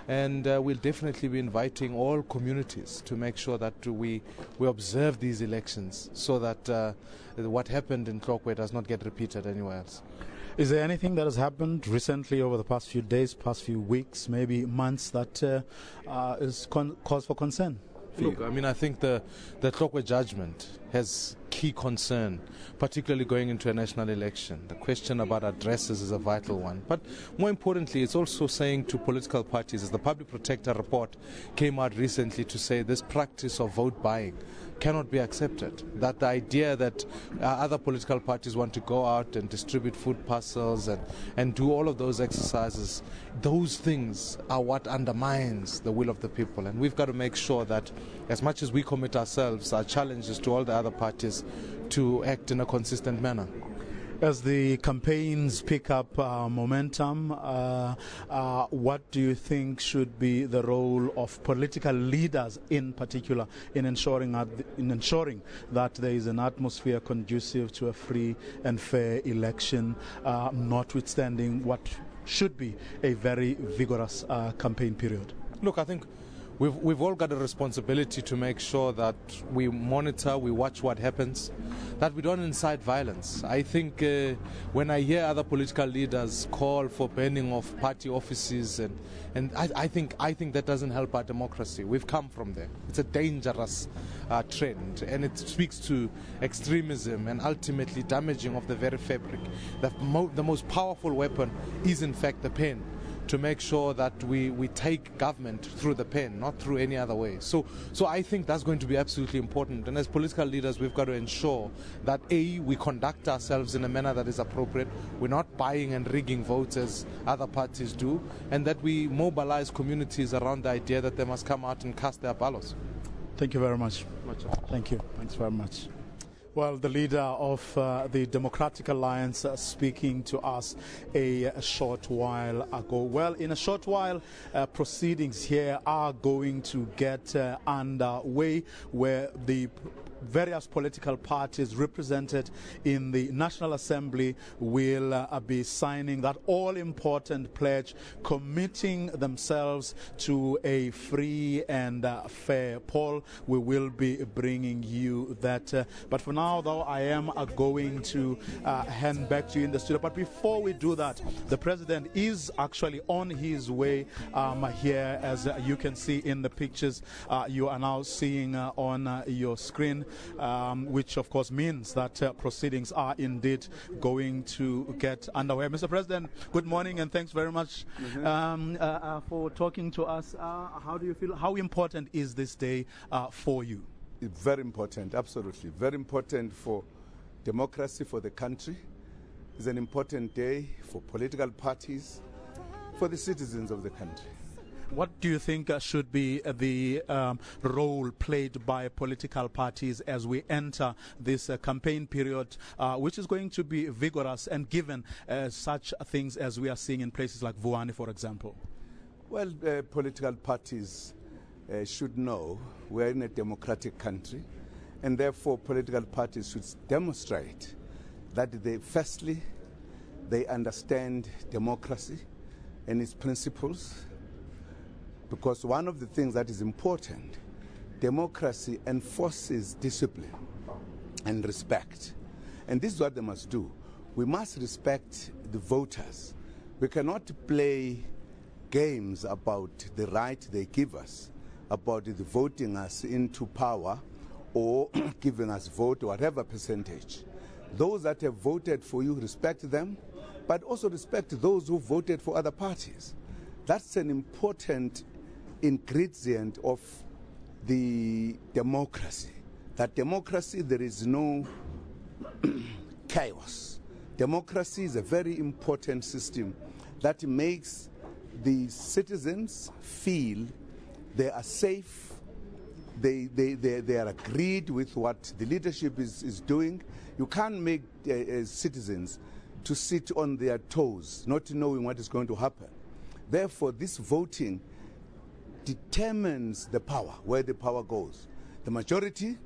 And we'll definitely be inviting all communities to make sure that we observe these elections so that what happened in Tlokwe does not get repeated anywhere else. Is there anything that has happened recently over the past few days, past few weeks, maybe months that is cause for concern? Look, I mean, I think the Tlokwe judgment has key concern, particularly going into a national election. The question about addresses is a vital one. But more importantly, it's also saying to political parties, as the Public Protector report came out recently to say this practice of vote buying cannot be accepted. That the idea that other political parties want to go out and distribute food parcels and do all of those exercises, those things are what undermines the will of the people. And we've got to make sure that as much as we commit ourselves, our challenge is to all the other parties to act in a consistent manner. As the campaigns pick up momentum, what do you think should be the role of political leaders in particular in ensuring that there is an atmosphere conducive to a free and fair election, notwithstanding what should be a very vigorous campaign period? Look, I think we've all got a responsibility to make sure that we monitor, we watch what happens, that we don't incite violence. I think when I hear other political leaders call for burning of party offices, and I think that doesn't help our democracy. We've come from there. It's a dangerous trend, and it speaks to extremism and ultimately damaging of the very fabric. The most powerful weapon is in fact the pen, to make sure that we take government through the pen, not through any other way. So I think that's going to be absolutely important. And as political leaders, we've got to ensure that we conduct ourselves in a manner that is appropriate. We're not buying and rigging votes as other parties do, and that we mobilize communities around the idea that they must come out and cast their ballots. Thank you very much. Thank you. Thanks very much. Well, the leader of the Democratic Alliance speaking to us a short while ago. Well, in a short while, proceedings here are going to get underway, where the various political parties represented in the National Assembly will be signing that all-important pledge, committing themselves to a free and fair poll. We will be bringing you that. But for now, though, I am going to hand back to you in the studio. But before we do that, the President is actually on his way here, as you can see in the pictures you are now seeing on your screen, which of course means that proceedings are indeed going to get underway. Mr. President, good morning and thanks very much for talking to us. How do you feel? How important is this day for you? It's very important, absolutely. Very important for democracy, for the country. It's an important day for political parties, for the citizens of the country. What do you think should be the role played by political parties as we enter this campaign period, which is going to be vigorous and given such things as we are seeing in places like Vuane, for example? Well, political parties should know we're in a democratic country, and therefore political parties should demonstrate that firstly, they understand democracy and its principles. Because one of the things that is important, democracy enforces discipline and respect. And this is what they must do. We must respect the voters. We cannot play games about the right they give us, about the voting us into power or giving us vote, whatever percentage. Those that have voted for you, respect them, but also respect those who voted for other parties. That's an important ingredient of the democracy. That democracy, there is no chaos. Democracy is a very important system that makes the citizens feel they are safe, they are agreed with what the leadership is doing. You can't make citizens to sit on their toes, not knowing what is going to happen. Therefore, this voting determines the power, where the power goes. The majority,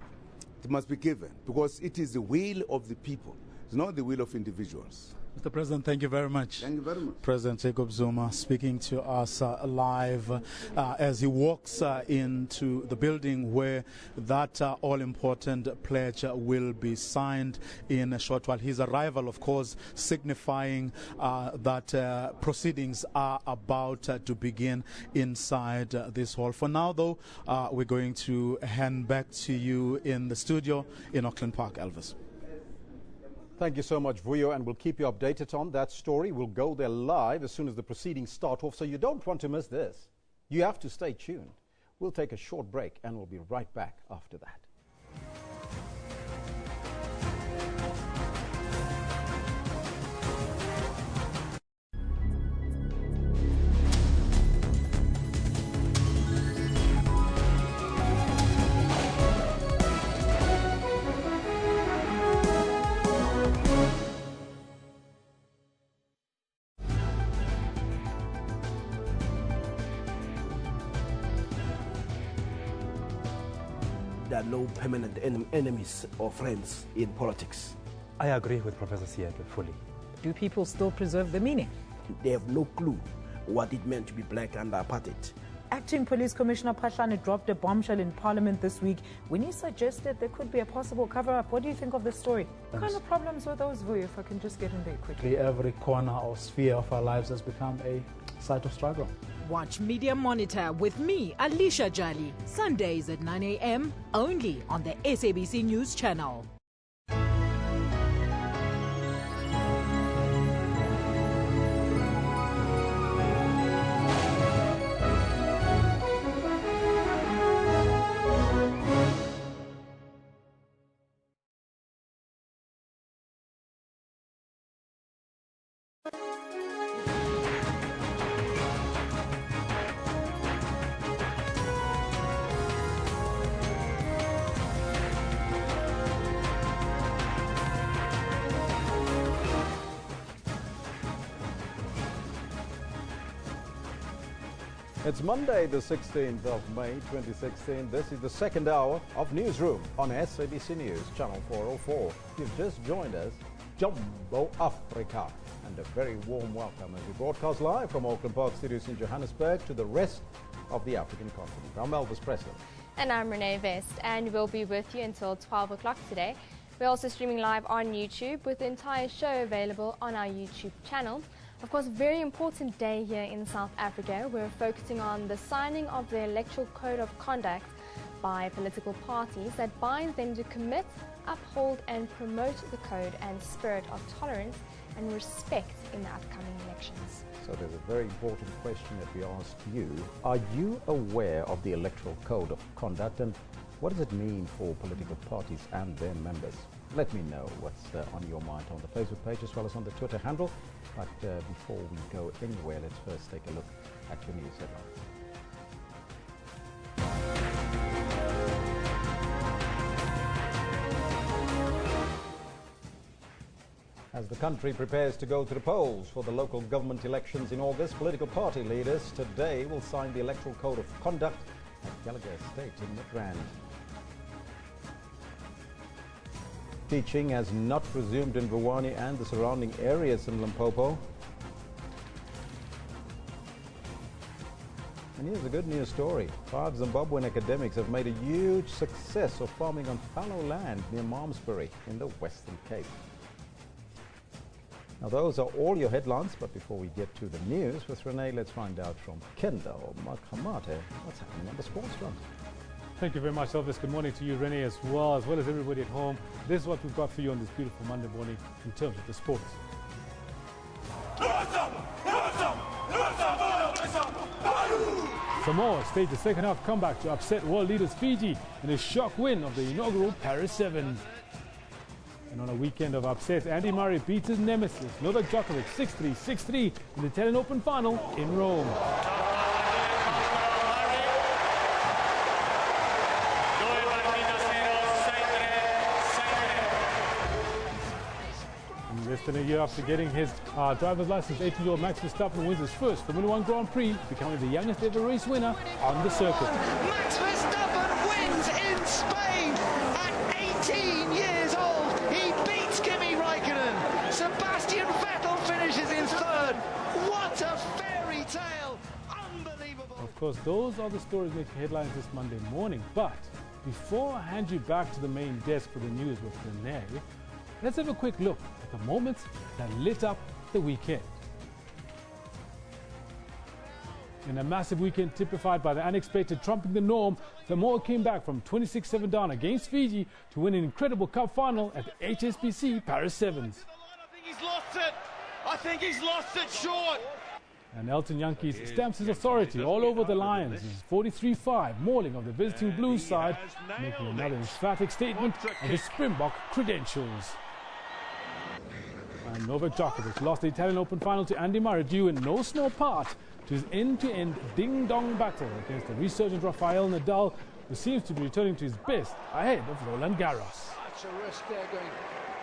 it must be given, because it is the will of the people. It's not the will of individuals. Mr. President, thank you very much. Thank you very much. President Jacob Zuma speaking to us live as he walks into the building where that all-important pledge will be signed in a short while. His arrival, of course, signifying that proceedings are about to begin inside this hall. For now, though, we're going to hand back to you in the studio in Auckland Park, Elvis. Thank you so much, Vuyo, and we'll keep you updated on that story. We'll go there live as soon as the proceedings start off, so you don't want to miss this. You have to stay tuned. We'll take a short break, and we'll be right back after that. There are no permanent enemies or friends in politics. I agree with Professor Siete fully. Do people still preserve the meaning? They have no clue what it meant to be black under apartheid. Acting Police Commissioner Phahlane dropped a bombshell in Parliament this week when he suggested there could be a possible cover-up. What do you think of this story? What kind of problems were those, Vuyo, if I can just get in there quickly? Every corner or sphere of our lives has become a site of struggle. Watch Media Monitor with me, Alicia Jali, Sundays at 9 a.m. only on the SABC News channel. It's Monday, the 16th of May, 2016. This is the second hour of Newsroom on SABC News, Channel 404. You've just joined us, Jumbo Africa. And a very warm welcome as we broadcast live from Auckland Park Studios in Johannesburg to the rest of the African continent. I'm Elvis Presley. And I'm Renee Vest, and we'll be with you until 12 o'clock today. We're also streaming live on YouTube with the entire show available on our YouTube channel. Of course, a very important day here in South Africa. We're focusing on the signing of the Electoral Code of Conduct by political parties that binds them to commit, uphold and promote the code and spirit of tolerance and respect in the upcoming elections. So there's a very important question that we ask you. Are you aware of the Electoral Code of Conduct, and what does it mean for political parties and their members? Let me know what's on your mind on the Facebook page as well as on the Twitter handle. But before we go anywhere, let's first take a look at your news headlines. As the country prepares to go to the polls for the local government elections in August, political party leaders today will sign the Electoral Code of Conduct at Gallagher Estate in Midrand. Teaching has not resumed in Vuwani and the surrounding areas in Limpopo. And here's a good news story. 5 Zimbabwean academics have made a huge success of farming on fallow land near Malmesbury in the Western Cape. Now those are all your headlines, but before we get to the news with Renee, let's find out from Kendall Makhamate what's happening on the sports front. Thank you very much, Elvis. Good morning to you, Renee, as well as everybody at home. This is what we've got for you on this beautiful Monday morning in terms of the sports. Samoa staged a second-half comeback to upset world leaders Fiji in a shock win of the inaugural Paris Sevens. And on a weekend of upsets, Andy Murray beat his nemesis, Novak Djokovic, 6-3, 6-3 in the Italian Open final in Rome. Less than a year after getting his driver's license, 18-year-old Max Verstappen wins his first Formula One Grand Prix, becoming the youngest ever race winner on the circuit. Max Verstappen wins in Spain at 18 years old. He beats Kimi Raikkonen. Sebastian Vettel finishes in third. What a fairy tale! Unbelievable. Of course, those are the stories making headlines this Monday morning. But before I hand you back to the main desk for the news with Renee, let's have a quick look at the moments that lit up the weekend. In a massive weekend typified by the unexpected trumping the norm, Samoa came back from 26-7 down against Fiji to win an incredible cup final at the HSBC Paris Sevens. I think he's lost it. I think he's lost it short. And Elton Yankees stamps his authority all over the Lions. His 43-5 mauling of the visiting Blues side, making another emphatic statement of his Springbok credentials. And Novak Djokovic lost the Italian Open final to Andy Murray due in no small part to his end-to-end ding-dong battle against the resurgent Rafael Nadal, who seems to be returning to his best ahead of Roland Garros. That's a risk there going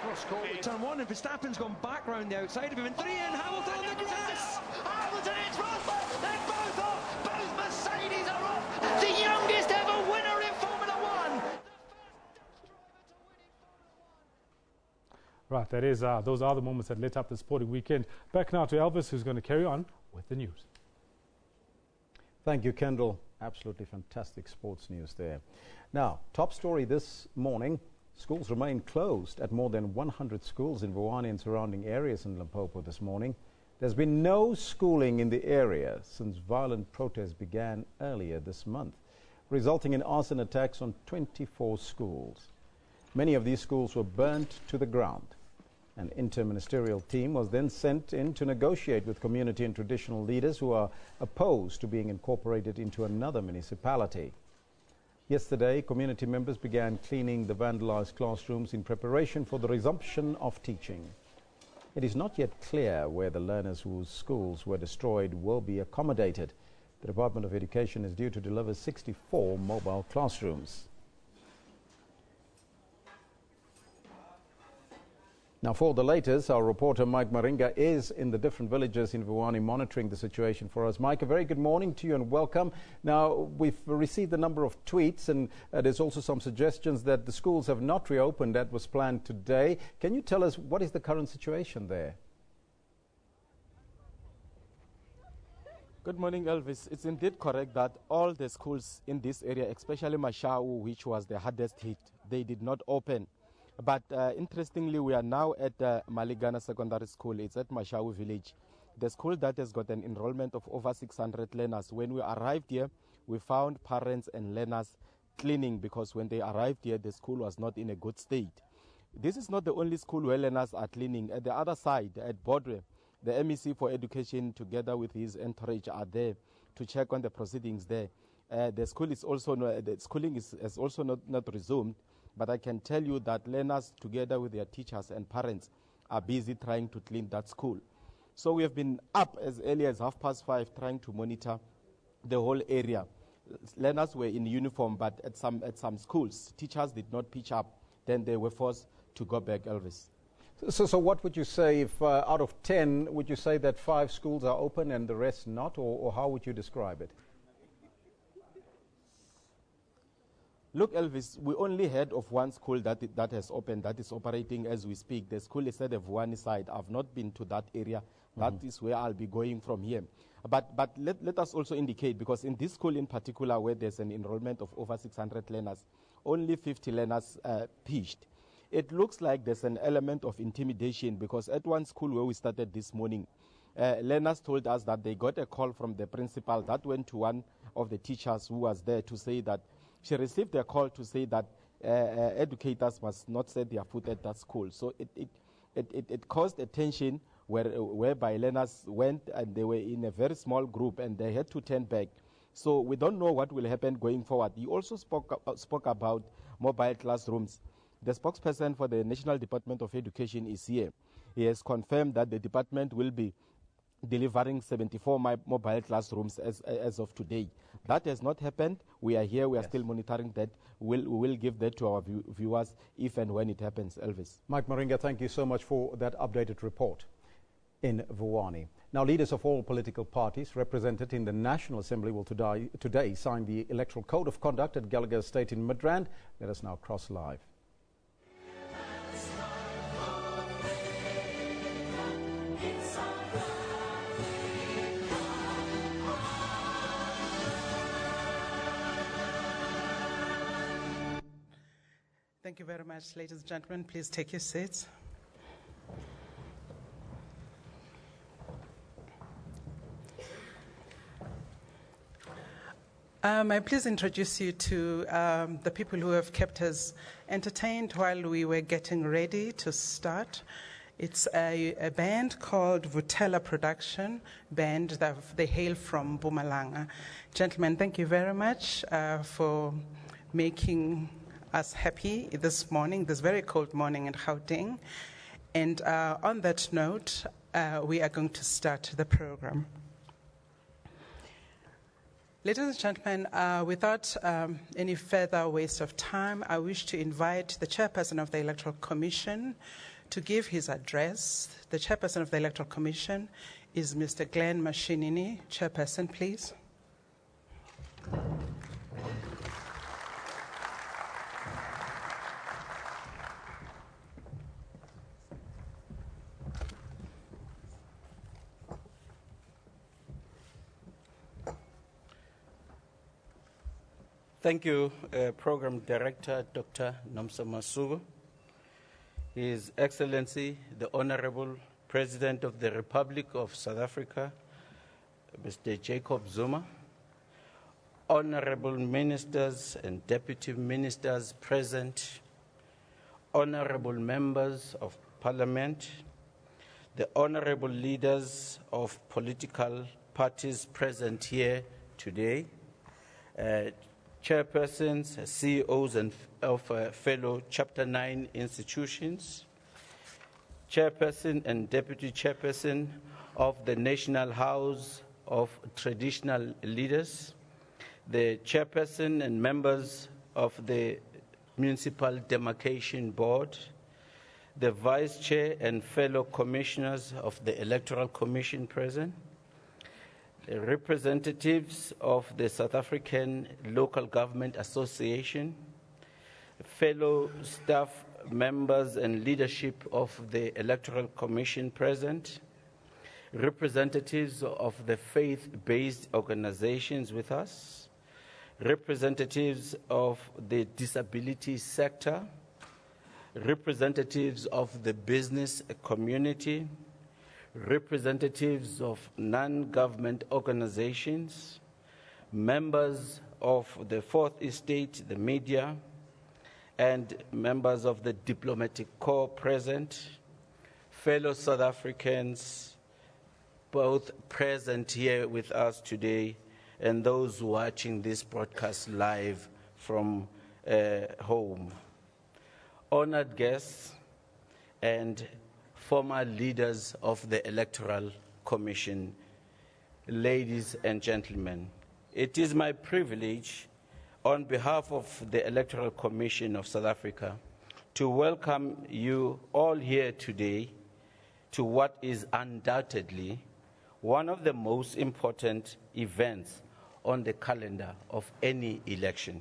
cross-court. Turn one and Verstappen's gone back round the outside of him. And 3 in Hamilton on the grass. Hamilton, it's Rosberg. They're both off. Both Mercedes are off. The youngest ever winner in Formula One. Right, that is, those are the moments that lit up the sporting weekend. Back now to Elvis, who's going to carry on with the news. Thank you, Kendall. Absolutely fantastic sports news there. Now, top story this morning. Schools remain closed at more than 100 schools in Vuwani and surrounding areas in Limpopo this morning. There's been no schooling in the area since violent protests began earlier this month, resulting in arson attacks on 24 schools. Many of these schools were burnt to the ground. An interministerial team was then sent in to negotiate with community and traditional leaders who are opposed to being incorporated into another municipality. Yesterday, community members began cleaning the vandalized classrooms in preparation for the resumption of teaching. It is not yet clear where the learners whose schools were destroyed will be accommodated. The Department of Education is due to deliver 64 mobile classrooms. Now, for the latest, our reporter Mike Maringa is in the different villages in Vuwani monitoring the situation for us. Mike, a very good morning to you and welcome. Now, we've received a number of tweets and there's also some suggestions that the schools have not reopened that was planned today. Can you tell us what is the current situation there? Good morning, Elvis. It's indeed correct that all the schools in this area, especially Mashau, which was the hardest hit, they did not open. But interestingly, we are now at Maligana Secondary School. It's at Mashau village. The school that has got an enrollment of over 600 learners. When we arrived here, we found parents and learners cleaning because when they arrived here, the school was not in a good state. This is not the only school where learners are cleaning. At the other side, at Bodwe, the MEC for Education, together with his entourage, are there to check on the proceedings there. The school is also the schooling has also not resumed. But I can tell you that learners, together with their teachers and parents, are busy trying to clean that school. So we have been up as early as 5:30 trying to monitor the whole area. Learners were in uniform, but at some schools, teachers did not pitch up. Then they were forced to go back, Elvis. So what would you say if out of 10, would you say that 5 schools are open and the rest not, or how would you describe it? Look, Elvis, we only heard of one school that has opened, that is operating as we speak. The school is at the Vuwani side. I've not been to that area. That is where I'll be going from here. But let us also indicate, because in this school in particular, where there's an enrollment of over 600 learners, only 50 learners pitched. It looks like there's an element of intimidation, because at one school where we started this morning, learners told us that they got a call from the principal that went to one of the teachers who was there to say that she received a call to say that educators must not set their foot at that school. So it caused a tension whereby learners went and they were in a very small group and they had to turn back. So we don't know what will happen going forward. He also spoke about mobile classrooms. The spokesperson for the National Department of Education is here. He has confirmed that the department will be delivering 74 mobile classrooms as of today. That has not happened. We are here. We are still monitoring that. We will give that to our viewers if and when it happens, Elvis. Mike Maringa, thank you so much for that updated report in Vuwani. Now, leaders of all political parties represented in the National Assembly will today sign the Electoral Code of Conduct at Gallagher Estate in Midrand. Let us now cross live. Thank you very much, ladies and gentlemen. Please take your seats. May I please introduce you to the people who have kept us entertained while we were getting ready to start. It's a band called Vutela Production Band. They hail from Mpumalanga. Gentlemen, thank you very much for making us happy this morning, this very cold morning in Gauteng. And on that note, we are going to start the program. Ladies and gentlemen, without any further waste of time, I wish to invite the chairperson of the Electoral Commission to give his address. The chairperson of the Electoral Commission is Mr. Glenn Mashinini. Chairperson, please. Thank you, Program Director Dr. Nomsa Masuku, His Excellency, the Honorable President of the Republic of South Africa, Mr. Jacob Zuma, Honorable Ministers and Deputy Ministers present, Honorable Members of Parliament, the Honorable Leaders of political parties present here today, chairpersons, CEOs of fellow Chapter 9 institutions, chairperson and deputy chairperson of the National House of Traditional Leaders, the chairperson and members of the Municipal Demarcation Board, the Vice Chair and fellow commissioners of the Electoral Commission present, the representatives of the South African Local Government Association, fellow staff members and leadership of the Electoral Commission present, representatives of the faith-based organizations with us, representatives of the disability sector, representatives of the business community, representatives of non-government organizations, members of the Fourth Estate, the media, and members of the diplomatic corps present, fellow South Africans, both present here with us today, and those watching this broadcast live from home. Honored guests and former leaders of the Electoral Commission, ladies and gentlemen, it is my privilege on behalf of the Electoral Commission of South Africa to welcome you all here today to what is undoubtedly one of the most important events on the calendar of any election.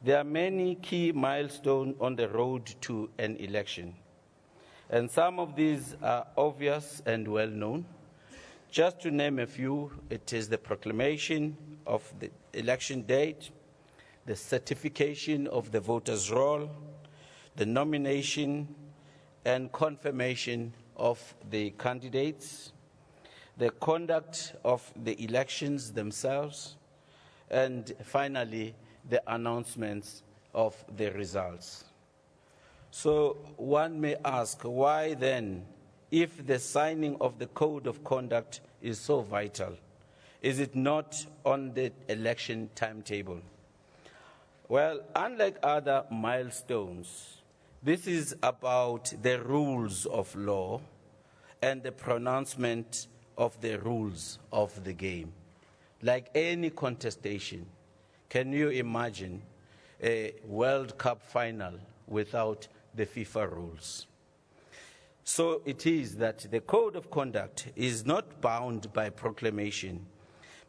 There are many key milestones on the road to an election, and some of these are obvious and well known. Just to name a few, it is the proclamation of the election date, the certification of the voters' roll, the nomination and confirmation of the candidates, the conduct of the elections themselves, and finally, the announcements of the results. So one may ask, why then, if the signing of the Code of Conduct is so vital, is it not on the election timetable? Well, unlike other milestones, this is about the rules of law and the pronouncement of the rules of the game. Like any contestation, can you imagine a World Cup final without the FIFA rules? So it is that the Code of Conduct is not bound by proclamation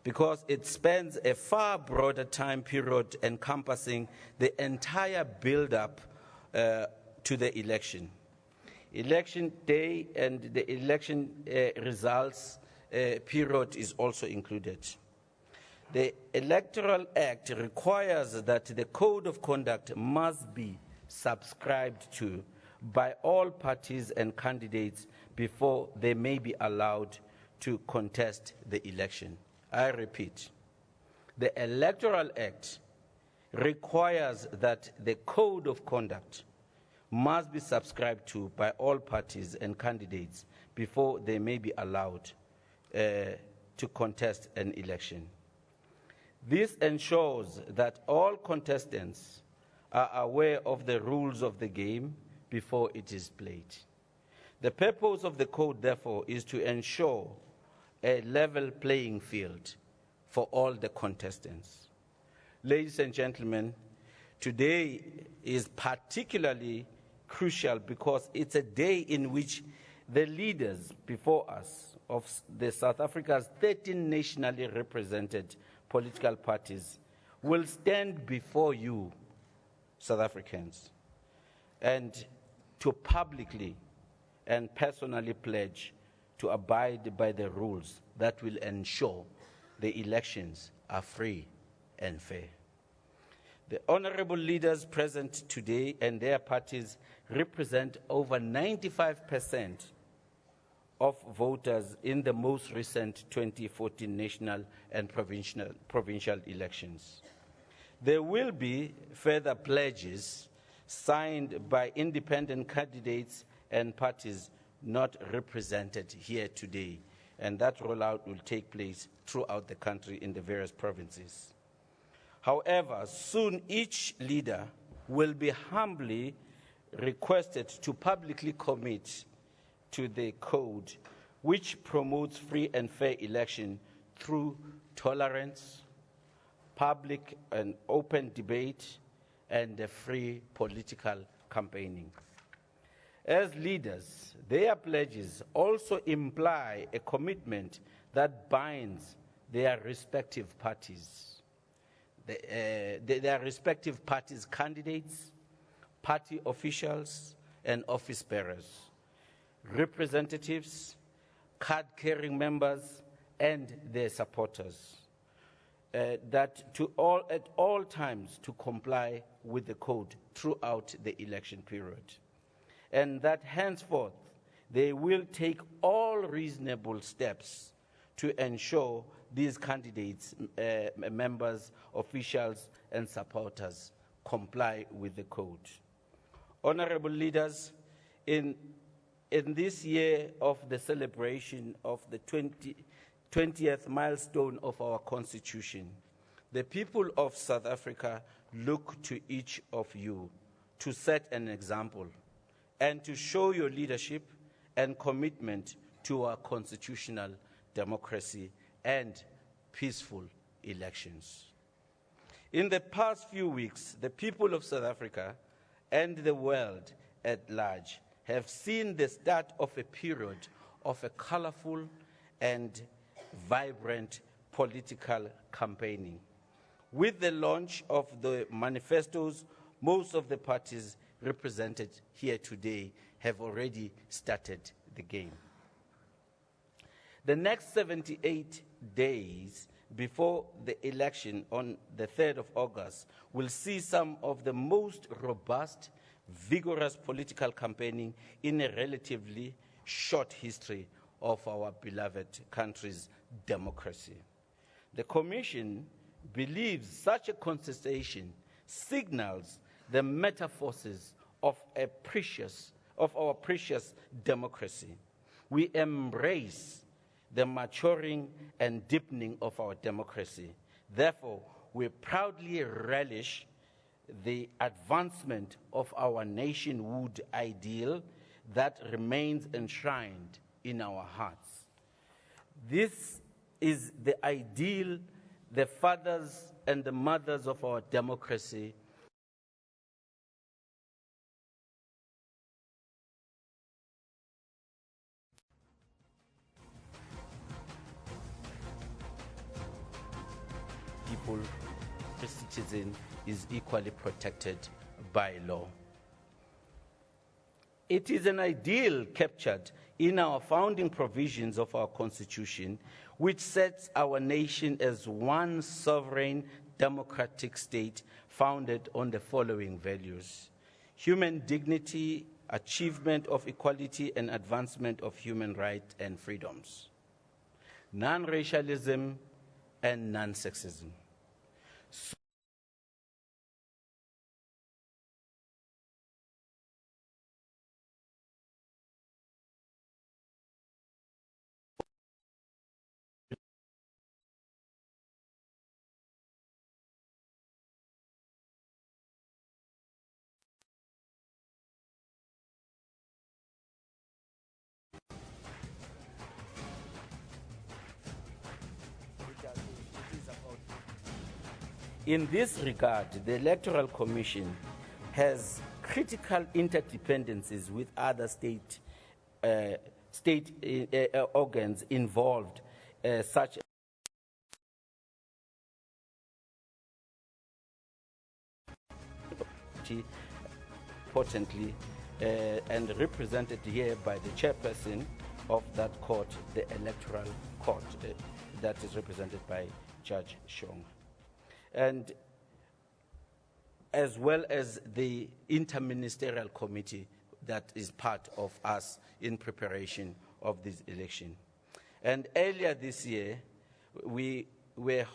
because it spans a far broader time period encompassing the entire build-up to the election. Election day and the election results period is also included. The Electoral Act requires that the Code of Conduct must be subscribed to by all parties and candidates before they may be allowed to contest the election. I repeat, the Electoral Act requires that the Code of Conduct must be subscribed to by all parties and candidates before they may be allowed to contest an election. This ensures that all contestants are aware of the rules of the game before it is played. The purpose of the code, therefore, is to ensure a level playing field for all the contestants. Ladies and gentlemen, today is particularly crucial because it's a day in which the leaders before us of the South Africa's 13 nationally represented political parties will stand before you, South Africans, and to publicly and personally pledge to abide by the rules that will ensure the elections are free and fair. The honorable leaders present today and their parties represent over 95% of voters in the most recent 2014 national and provincial elections. There will be further pledges signed by independent candidates and parties not represented here today, and that rollout will take place throughout the country in the various provinces. However, soon each leader will be humbly requested to publicly commit to the code, which promotes free and fair election through tolerance, public and open debate, and free political campaigning. As leaders, their pledges also imply a commitment that binds their respective parties, their respective parties' candidates, party officials, and office bearers, representatives, card-carrying members, and their supporters, that at all times to comply with the code throughout the election period, and that henceforth they will take all reasonable steps to ensure these candidates, members, officials, and supporters comply with the code. Honorable leaders, in this year of the celebration of the 20th milestone of our Constitution, the people of South Africa look to each of you to set an example and to show your leadership and commitment to our constitutional democracy and peaceful elections. In the past few weeks, the people of South Africa and the world at large have seen the start of a period of a colorful and vibrant political campaigning. With the launch of the manifestos, most of the parties represented here today have already started the game. The next 78 days before the election on the 3rd of August will see some of the most robust, vigorous political campaigning in a relatively short history of our beloved country's democracy. The Commission believes such a contestation signals the metaphors of our precious democracy. We embrace the maturing and deepening of our democracy. Therefore, we proudly relish the advancement of our nationhood ideal that remains enshrined in our hearts. This is the ideal the fathers and the mothers of our democracy the citizen is equally protected by law. It is an ideal captured in our founding provisions of our Constitution, which sets our nation as one sovereign democratic state founded on the following values: human dignity, achievement of equality and advancement of human rights and freedoms, non-racialism and non-sexism. In this regard, the Electoral Commission has critical interdependencies with other state organs involved, such as importantly and represented here by the chairperson of that court, the Electoral Court, that is represented by Judge Shong, and as well as the interministerial committee that is part of us in preparation of this election. And earlier this year, we were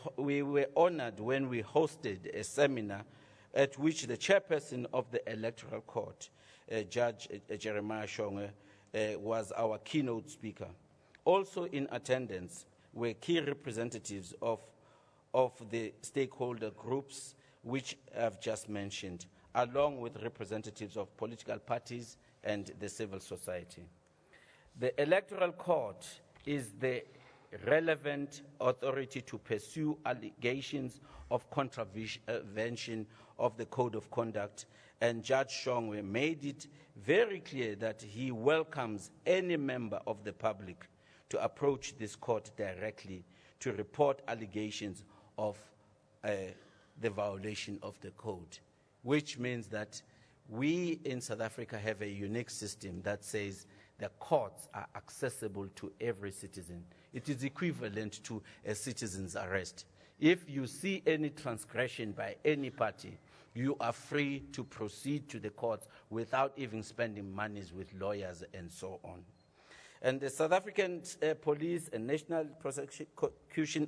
honored when we hosted a seminar at which the chairperson of the Electoral Court, Judge Jeremiah Shonge, was our keynote speaker. Also in attendance were key representatives of the stakeholder groups which I've just mentioned, along with representatives of political parties and the civil society. The Electoral Court is the relevant authority to pursue allegations of contravention of the Code of Conduct, and Judge Shongwe made it very clear that he welcomes any member of the public to approach this court directly to report allegations of the violation of the code, which means that we in South Africa have a unique system that says the courts are accessible to every citizen. It is equivalent to a citizen's arrest. If you see any transgression by any party, you are free to proceed to the courts without even spending monies with lawyers and so on. And the South African Police and National Prosecution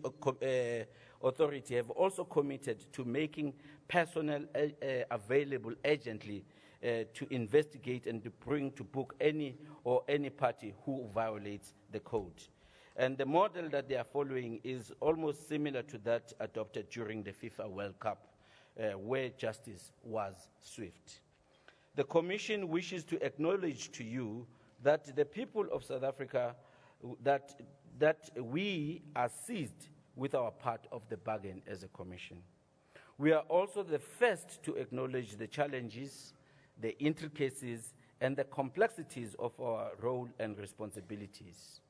Authority have also committed to making personnel available urgently to investigate and to bring to book any party who violates the code. And the model that they are following is almost similar to that adopted during the FIFA World Cup, where justice was swift. The Commission wishes to acknowledge to you that the people of South Africa, that we are seized with our part of the bargain as a Commission. We are also the first to acknowledge the challenges, the intricacies, and the complexities of our role and responsibilities.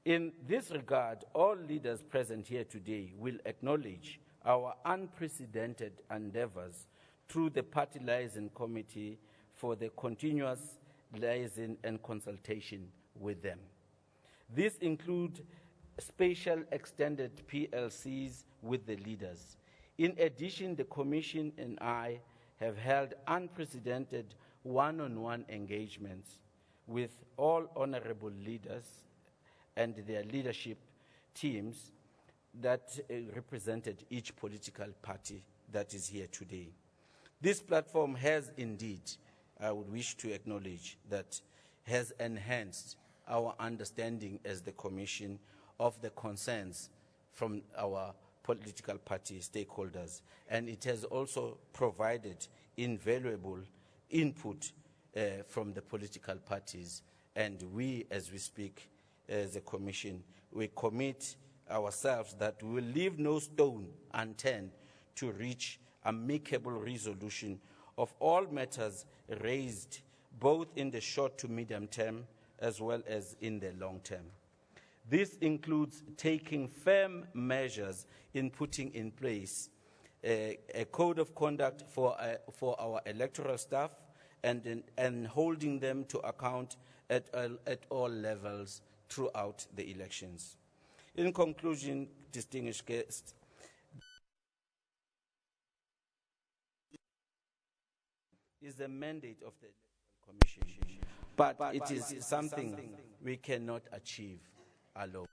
In this regard, all leaders present here today will acknowledge our unprecedented endeavors through the Party Liaison Committee for the continuous liaison and consultation with them. This includes special extended PLCs with the leaders. In addition, the Commission and I have held unprecedented one-on-one engagements with all honorable leaders and their leadership teams that represented each political party that is here today. This platform has indeed, I would wish to acknowledge, that has enhanced our understanding as the Commission of the concerns from our political party stakeholders, and it has also provided invaluable input from the political parties. And we, as we speak, as a Commission, we commit ourselves that we will leave no stone unturned to reach amicable resolution of all matters raised, both in the short to medium term as well as in the long term. This includes taking firm measures in putting in place a code of conduct for our electoral staff and holding them to account at all levels throughout the elections. In conclusion, distinguished guests, is the mandate of the Electoral Commission, but it is something we cannot achieve alone.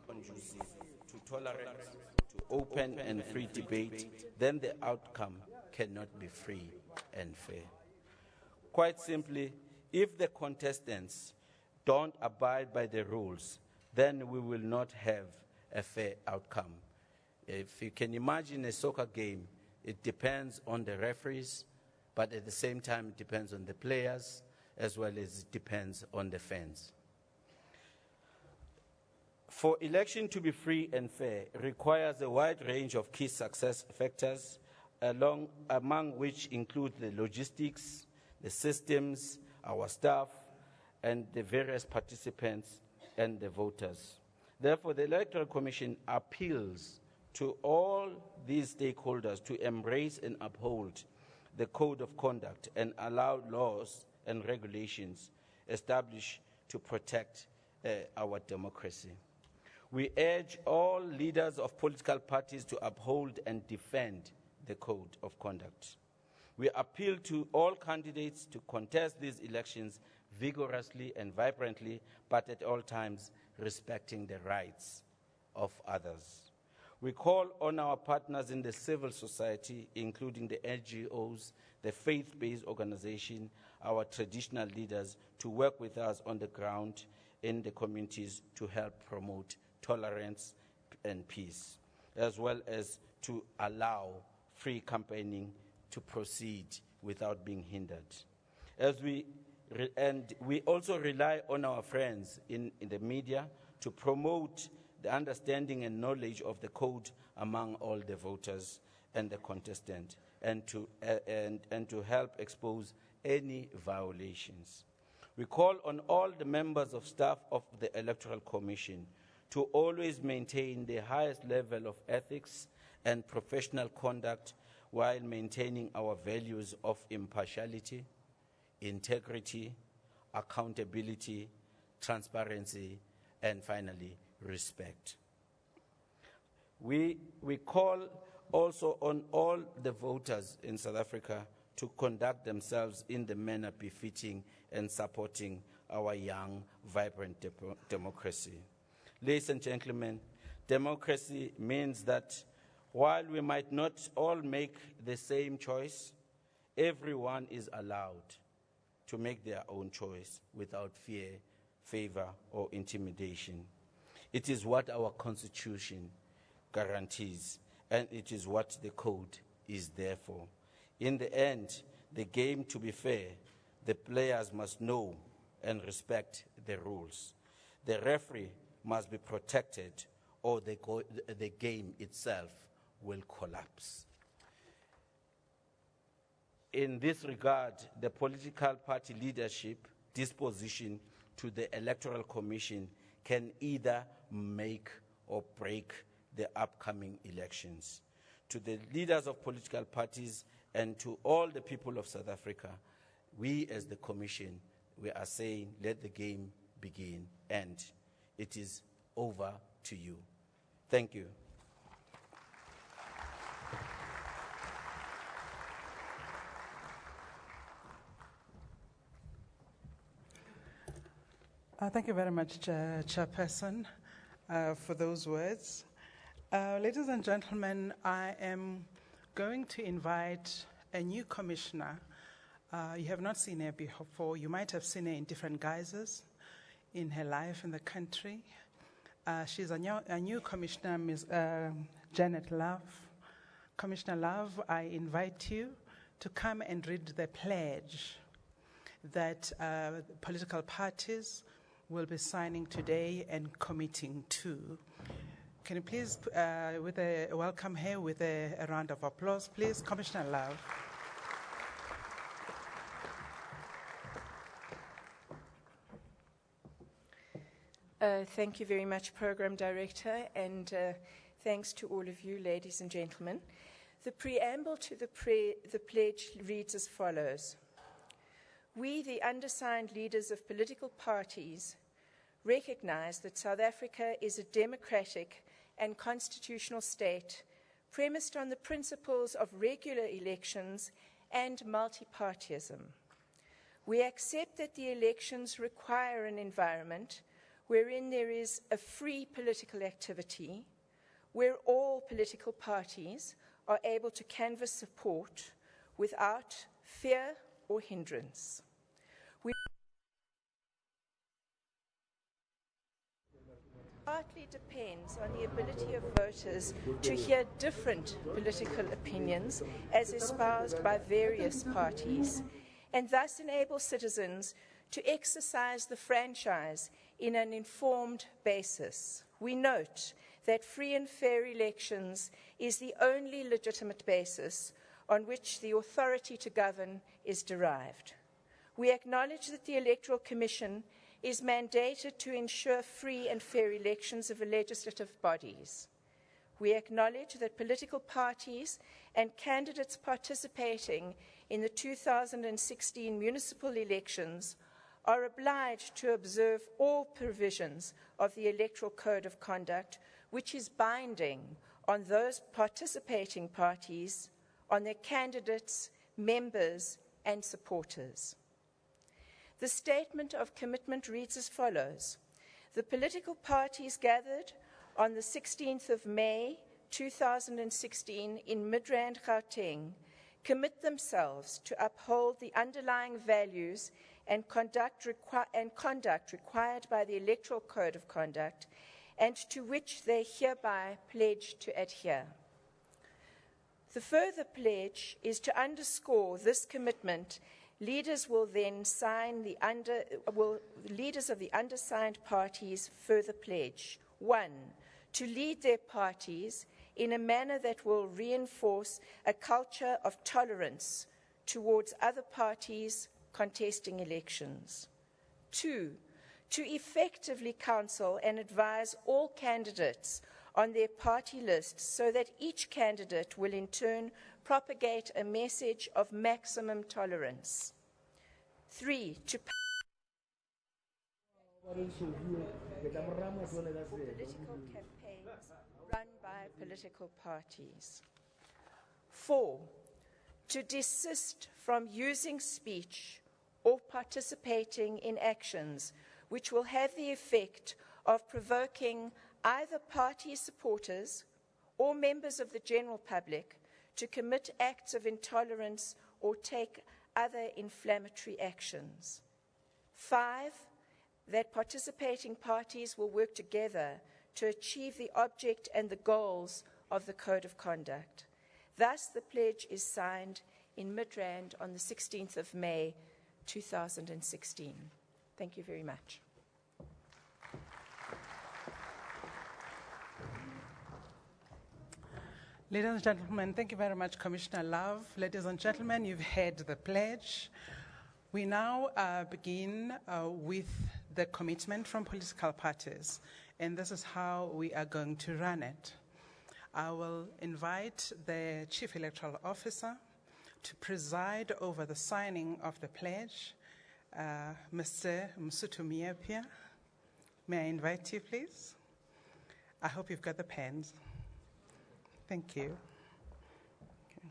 Conducive to tolerance, to open and free debate, then the outcome cannot be free and fair. Quite simply, if the contestants don't abide by the rules, then we will not have a fair outcome. If you can imagine a soccer game, it depends on the referees, but at the same time it depends on the players, as well as it depends on the fans. For election to be free and fair requires a wide range of key success factors, among which include the logistics, the systems, our staff, and the various participants and the voters. Therefore, the Electoral Commission appeals to all these stakeholders to embrace and uphold the Code of Conduct and allow laws and regulations established to protect our democracy. We urge all leaders of political parties to uphold and defend the Code of Conduct. We appeal to all candidates to contest these elections vigorously and vibrantly, but at all times respecting the rights of others. We call on our partners in the civil society, including the NGOs, the faith-based organization, our traditional leaders, to work with us on the ground in the communities to help promote tolerance and peace, as well as to allow free campaigning to proceed without being hindered. And we also rely on our friends in the media to promote the understanding and knowledge of the code among all the voters and the contestants, and to help expose any violations. We call on all the members of staff of the Electoral Commission to always maintain the highest level of ethics and professional conduct while maintaining our values of impartiality, integrity, accountability, transparency, and finally, respect. We call also on all the voters in South Africa to conduct themselves in the manner befitting and supporting our young, vibrant democracy. Ladies and gentlemen, democracy means that while we might not all make the same choice, everyone is allowed to make their own choice without fear, favor, or intimidation. It is what our Constitution guarantees, and it is what the code is there for. In the end, the game to be fair, the players must know and respect the rules. The referee must be protected, or the game itself will collapse. In this regard, the political party leadership disposition to the Electoral Commission can either make or break the upcoming elections. To the leaders of political parties and to all the people of South Africa, we as the Commission, we are saying, let the game begin, and it is over to you. Thank you. Thank you very much, Chairperson, for those words. Ladies and gentlemen, I am going to invite a new commissioner. You have not seen her before. You might have seen her in different guises in her life in the country. She's a new commissioner, Ms. Janet Love. Commissioner Love, I invite you to come and read the pledge that political parties will be signing today and committing to. Can you please welcome her with a round of applause, please? Commissioner Love. Thank you very much, Program Director, and thanks to all of you, ladies and gentlemen. The preamble to the pledge reads as follows. We, the undersigned leaders of political parties, recognize that South Africa is a democratic and constitutional state premised on the principles of regular elections and multi-partyism. We accept that the elections require an environment wherein there is a free political activity, where all political parties are able to canvass support without fear or hindrance. Partly depends on the ability of voters to hear different political opinions as espoused by various parties, and thus enable citizens to exercise the franchise in an informed basis. We note that free and fair elections is the only legitimate basis on which the authority to govern is derived. We acknowledge that the Electoral Commission is mandated to ensure free and fair elections of legislative bodies. We acknowledge that political parties and candidates participating in the 2016 municipal elections are obliged to observe all provisions of the Electoral Code of Conduct, which is binding on those participating parties, on their candidates, members, and supporters. The statement of commitment reads as follows. The political parties gathered on the 16th of May 2016 in Midrand, Gauteng, commit themselves to uphold the underlying values and conduct required by the Electoral Code of Conduct, and to which they hereby pledge to adhere. The further pledge is to underscore this commitment. Leaders will then sign leaders of the undersigned parties further pledge. 1, to lead their parties in a manner that will reinforce a culture of tolerance towards other parties contesting elections. 2, to effectively counsel and advise all candidates on their party lists so that each candidate will in turn propagate a message of maximum tolerance. 3, to political campaigns run by political parties. 4, to desist from using speech or participating in actions which will have the effect of provoking either party supporters or members of the general public to commit acts of intolerance or take other inflammatory actions. 5, that participating parties will work together to achieve the object and the goals of the Code of Conduct. Thus, the pledge is signed in Midrand on the 16th of May, 2016. Thank you very much. Ladies and gentlemen, thank you very much, Commissioner Love. Ladies and gentlemen, you've heard the pledge. We now begin with the commitment from political parties, and this is how we are going to run it. I will invite the Chief Electoral Officer to preside over the signing of the pledge. Mr. Msutu Miapia, may I invite you, please? I hope you've got the pens. Thank you. Okay.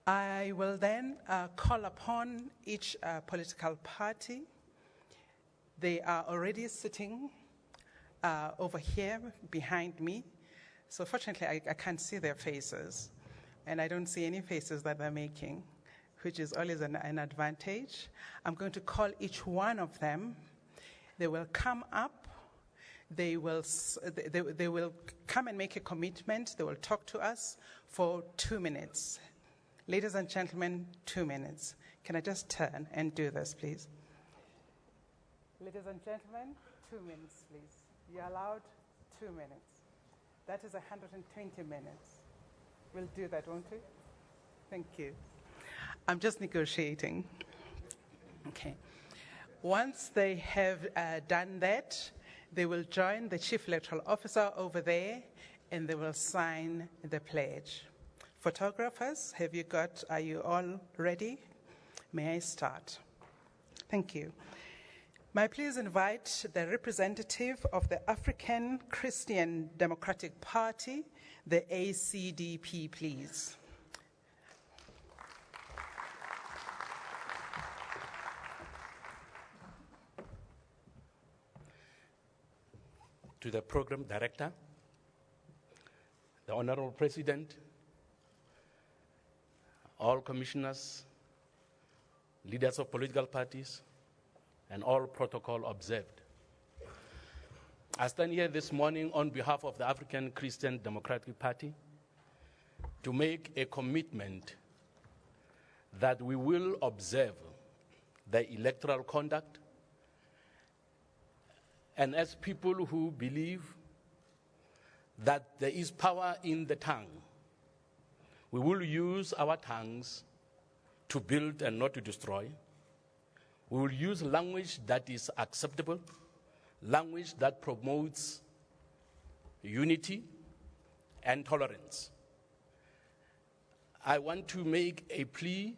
I will then call upon each political party. They are already sitting over here behind me. So fortunately, I can't see their faces, and I don't see any faces that they're making, which is always an advantage. I'm going to call each one of them. They will come up. They will come and make a commitment. They will talk to us for 2 minutes. Ladies and gentlemen, 2 minutes. Can I just turn and do this, please? Ladies and gentlemen, 2 minutes, please. You're allowed 2 minutes. That is 120 minutes. We'll do that, won't we? Thank you. I'm just negotiating. Okay. Once they have done that, they will join the Chief Electoral Officer over there, and they will sign the pledge. Photographers, are you all ready? May I start? Thank you. May I please invite the representative of the African Christian Democratic Party, the ACDP, please. To the Program Director, the Honorable President, all commissioners, leaders of political parties, and all protocol observed. I stand here this morning on behalf of the African Christian Democratic Party to make a commitment that we will observe the electoral conduct, and as people who believe that there is power in the tongue, we will use our tongues to build and not to destroy. We will use language that is acceptable, language that promotes unity and tolerance. I want to make a plea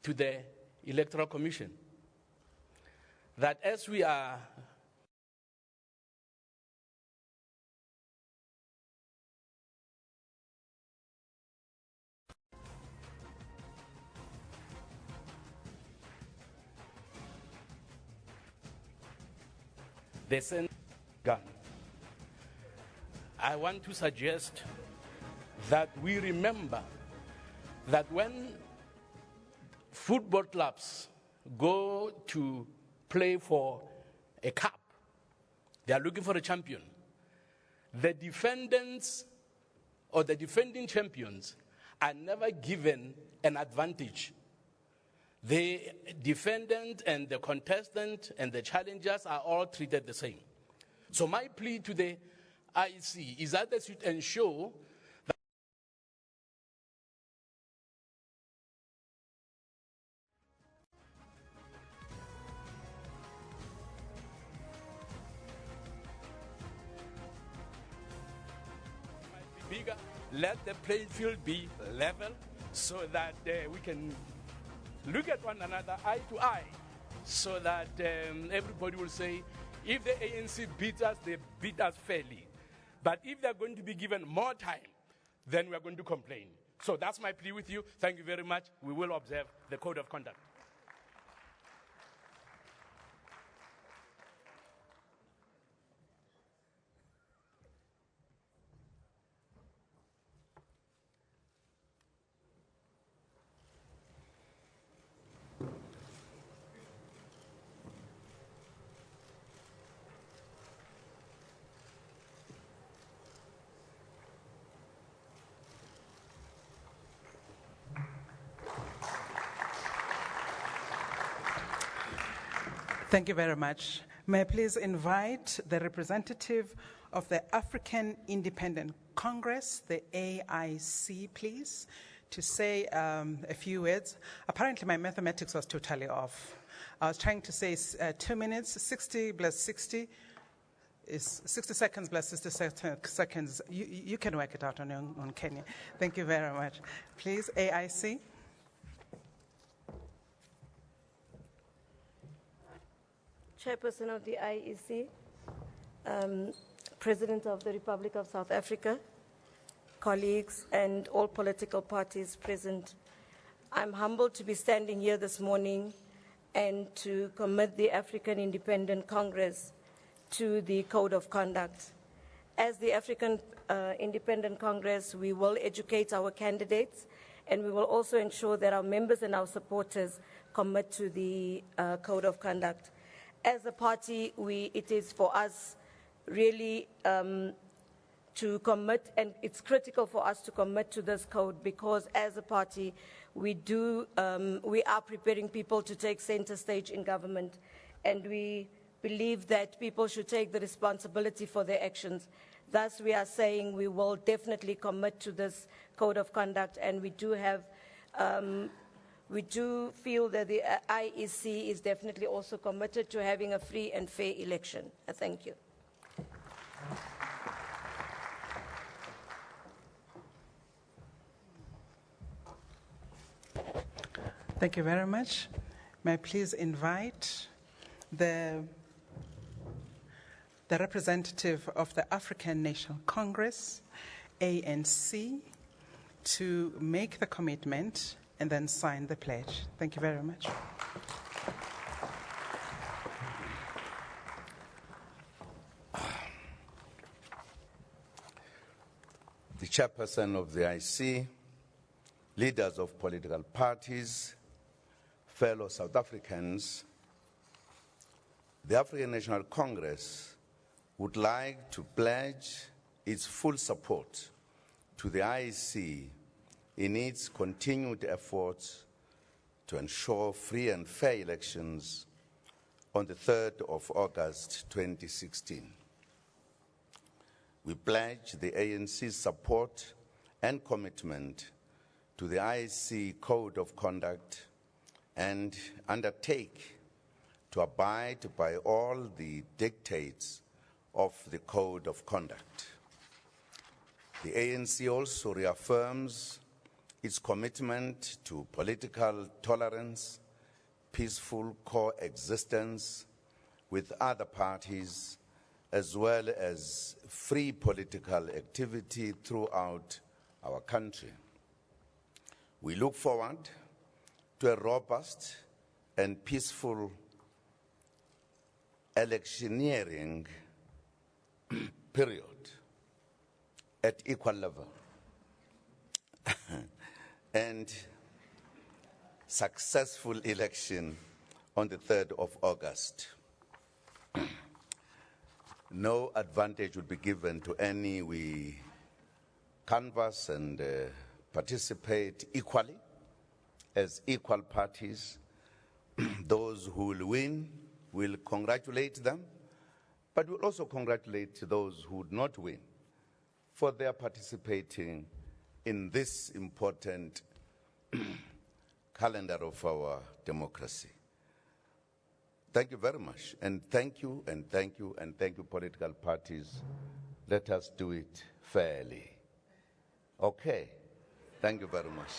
to the Electoral Commission that as we are gun. I want to suggest that we remember that when football clubs go to play for a cup, they are looking for a champion. the defendants or the defending champions are never given an advantage. The defendant and the contestant and the challengers are all treated the same. So my plea to the IEC is that they should ensure that bigger, let the playing field be level so that we can look at one another eye to eye, so that everybody will say, if the ANC beats us, they beat us fairly. But if they're going to be given more time, then we are going to complain. So that's my plea with you. Thank you very much. We will observe the code of conduct. Thank you very much. May I please invite the representative of the African Independent Congress, the AIC, please, to say a few words. Apparently my mathematics was totally off. I was trying to say 2 minutes, 60 plus 60 is 60 seconds plus 60 seconds. You can work it out on Kenya. Thank you very much. Please, AIC. Chairperson of the IEC, President of the Republic of South Africa, colleagues and all political parties present. I'm humbled to be standing here this morning and to commit the African Independent Congress to the Code of Conduct. As the African Independent Congress, we will educate our candidates and we will also ensure that our members and our supporters commit to the Code of Conduct. As a party, it is for us really to commit, and it's critical for us to commit to this code because as a party, we are preparing people to take center stage in government, and we believe that people should take the responsibility for their actions. Thus, we are saying we will definitely commit to this code of conduct, and we do feel that the IEC is definitely also committed to having a free and fair election. Thank you. Thank you very much. May I please invite the representative of the African National Congress, ANC, to make the commitment and then sign the pledge. Thank you very much. The chairperson of the IC, leaders of political parties, fellow South Africans, the African National Congress would like to pledge its full support to the IEC in its continued efforts to ensure free and fair elections on the 3rd of August 2016. We pledge the ANC's support and commitment to the IEC Code of Conduct and undertake to abide by all the dictates of the Code of Conduct. The ANC also reaffirms its commitment to political tolerance, peaceful coexistence with other parties, as well as free political activity throughout our country. We look forward to a robust and peaceful electioneering period at equal level and successful election on the 3rd of August. no advantage would be given to any. We canvass and participate equally as equal parties. Those who will win, will congratulate them, but we'll also congratulate those who would not win for their participating in this important calendar of our democracy. Thank you very much, and thank you, and thank you, and thank you, political parties. Let us do it fairly. Okay, thank you very much.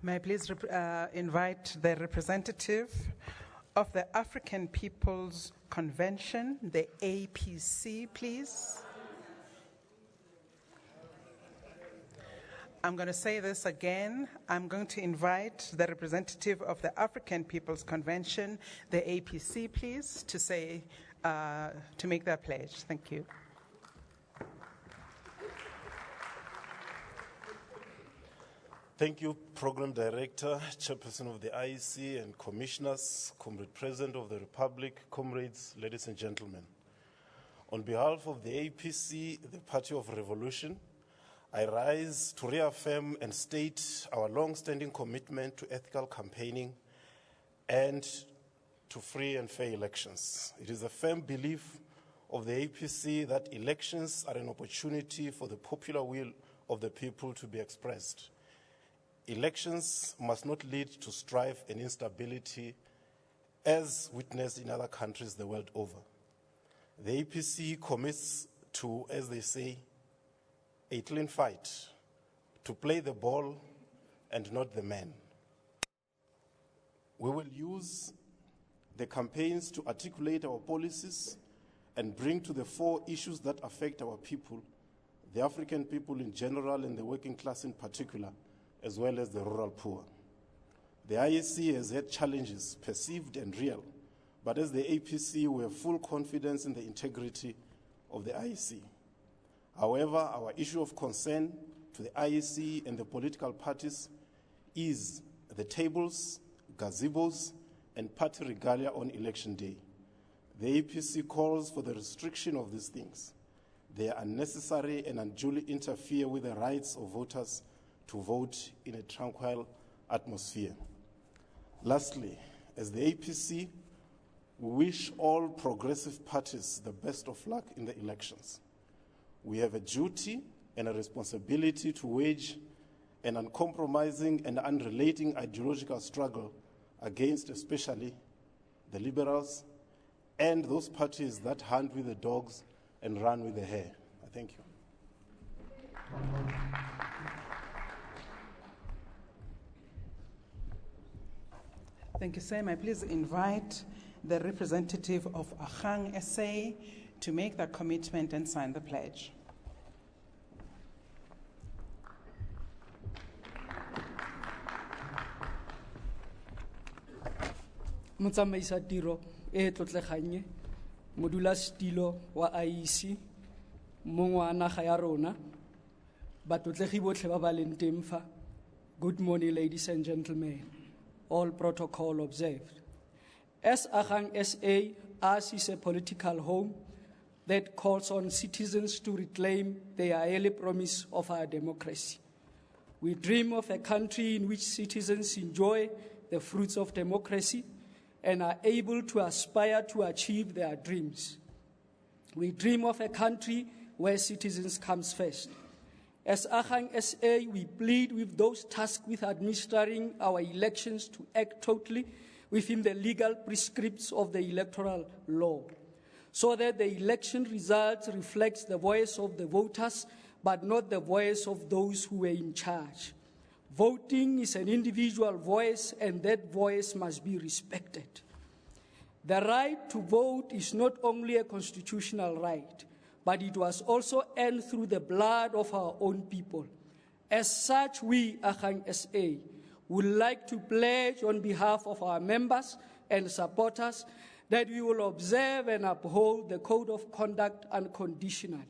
May I please invite the representative of the African People's Convention, the APC, please. I'm going to say this again. I'm going to invite the representative of the African People's Convention, the APC, please, to say, to make their pledge. Thank you. Thank you, Program Director, Chairperson of the IEC, and Commissioners, Comrade President of the Republic, comrades, ladies and gentlemen. On behalf of the APC, the Party of Revolution, I rise to reaffirm and state our long-standing commitment to ethical campaigning and to free and fair elections. It is a firm belief of the APC that elections are an opportunity for the popular will of the people to be expressed. Elections must not lead to strife and instability as witnessed in other countries the world over. The APC commits to, as they say, a clean fight, to play the ball and not the man. We will use the campaigns to articulate our policies and bring to the fore issues that affect our people, the African people in general and the working class in particular, as well as the rural poor. The IEC has had challenges, perceived and real, but as the APC, we have full confidence in the integrity of the IEC. However, our issue of concern to the IEC and the political parties is the tables, gazebos, and party regalia on election day. The APC calls for the restriction of these things. They are unnecessary and unduly interfere with the rights of voters to vote in a tranquil atmosphere. Lastly, as the APC, we wish all progressive parties the best of luck in the elections. We have a duty and a responsibility to wage an uncompromising and unrelenting ideological struggle against especially the liberals and those parties that hunt with the dogs and run with the hare. I thank you. Thank you, sir. May I please invite the representative of Agang SA to make that commitment and sign the pledge. Motsamaisa tiro e tlotleganye modulasetilo wa IEC mongwe wa naga ya rona batlotlegi botlhe ba ba leng teng fa. Good morning, ladies and gentlemen. All protocol observed. As Agang SA, ours is a political home that calls on citizens to reclaim their early promise of our democracy. We dream of a country in which citizens enjoy the fruits of democracy and are able to aspire to achieve their dreams. We dream of a country where citizens comes first. As Agang SA, we plead with those tasked with administering our elections to act totally within the legal prescripts of the electoral law, so that the election results reflects the voice of the voters, but not the voice of those who were in charge. Voting is an individual voice, and that voice must be respected. The right to vote is not only a constitutional right, but it was also earned through the blood of our own people. As such, we, Agang SA, would like to pledge on behalf of our members and supporters that we will observe and uphold the Code of Conduct unconditionally.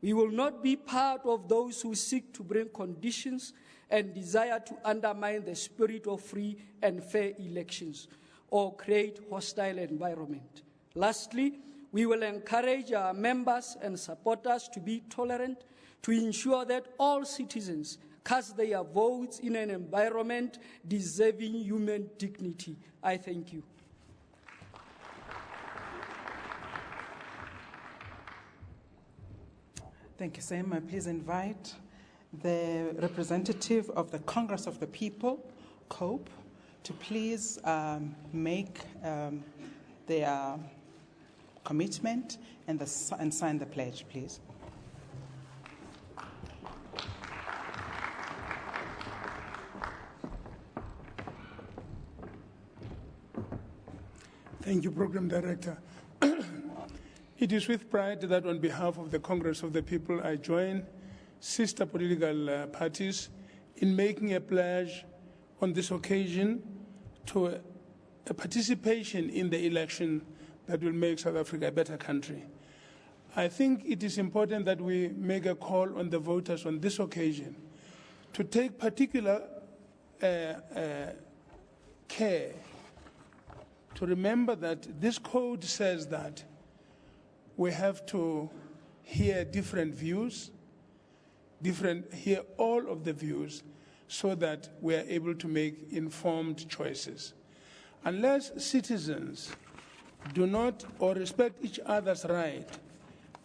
We will not be part of those who seek to bring conditions and desire to undermine the spirit of free and fair elections or create hostile environment. Lastly, we will encourage our members and supporters to be tolerant, to ensure that all citizens cast their votes in an environment deserving human dignity. I thank you. Thank you, Sam. Please invite the representative of the Congress of the People, COPE, to please make their commitment and sign the pledge, please. Thank you, Program Director. It is with pride that on behalf of the Congress of the People, I join sister political parties in making a pledge on this occasion to a participation in the election that will make South Africa a better country. I think it is important that we make a call on the voters on this occasion to take particular care to remember that this code says that we have to hear different views, hear all of the views, so that we are able to make informed choices. Unless citizens do not or respect each other's right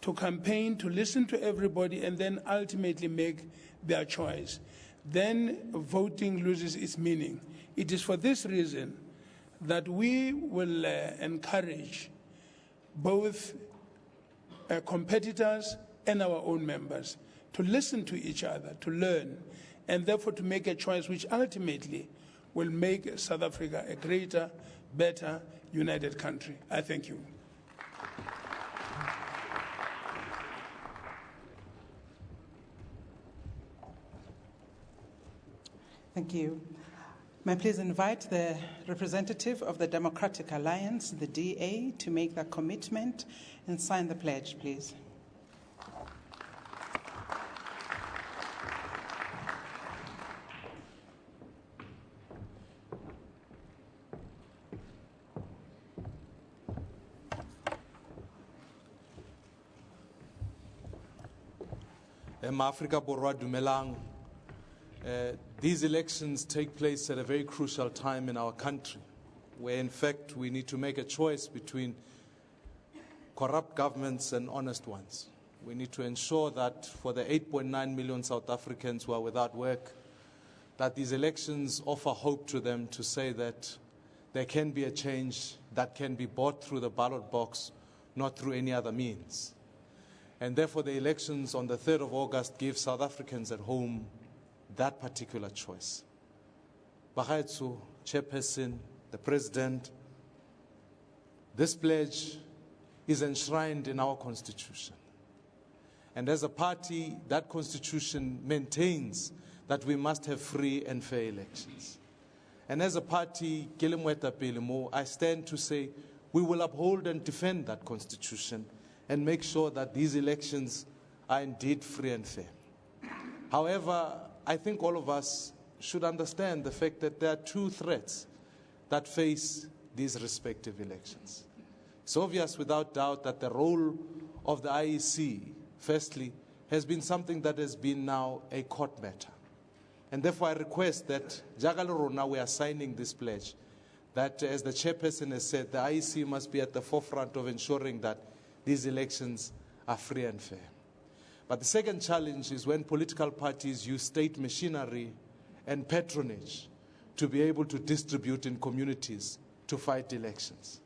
to campaign, to listen to everybody, and then ultimately make their choice, then voting loses its meaning. It is for this reason that we will encourage both competitors and our own members to listen to each other, to learn, and therefore to make a choice which ultimately will make South Africa a greater, better, united country. I thank you. Thank you. May I please invite the representative of the Democratic Alliance, the DA, to make that commitment and sign the pledge, please. Africa Borwa Dumelang. These elections take place at a very crucial time in our country, where in fact we need to make a choice between corrupt governments and honest ones. We need to ensure that for the 8.9 million South Africans who are without work, that these elections offer hope to them to say that there can be a change that can be bought through the ballot box, not through any other means. And therefore the elections on the 3rd of August give South Africans at home that particular choice. Bagaetso, Chairperson, the President, this pledge is enshrined in our Constitution. And as a party, that Constitution maintains that we must have free and fair elections. And as a party, I stand to say we will uphold and defend that Constitution and make sure that these elections are indeed free and fair. However, I think all of us should understand the fact that there are two threats that face these respective elections. It's obvious without doubt that the role of the IEC, firstly, has been something that has been now a court matter. And therefore I request that, now we are signing this pledge, that as the chairperson has said, the IEC must be at the forefront of ensuring that these elections are free and fair. But the second challenge is when political parties use state machinery and patronage to be able to distribute in communities to fight elections.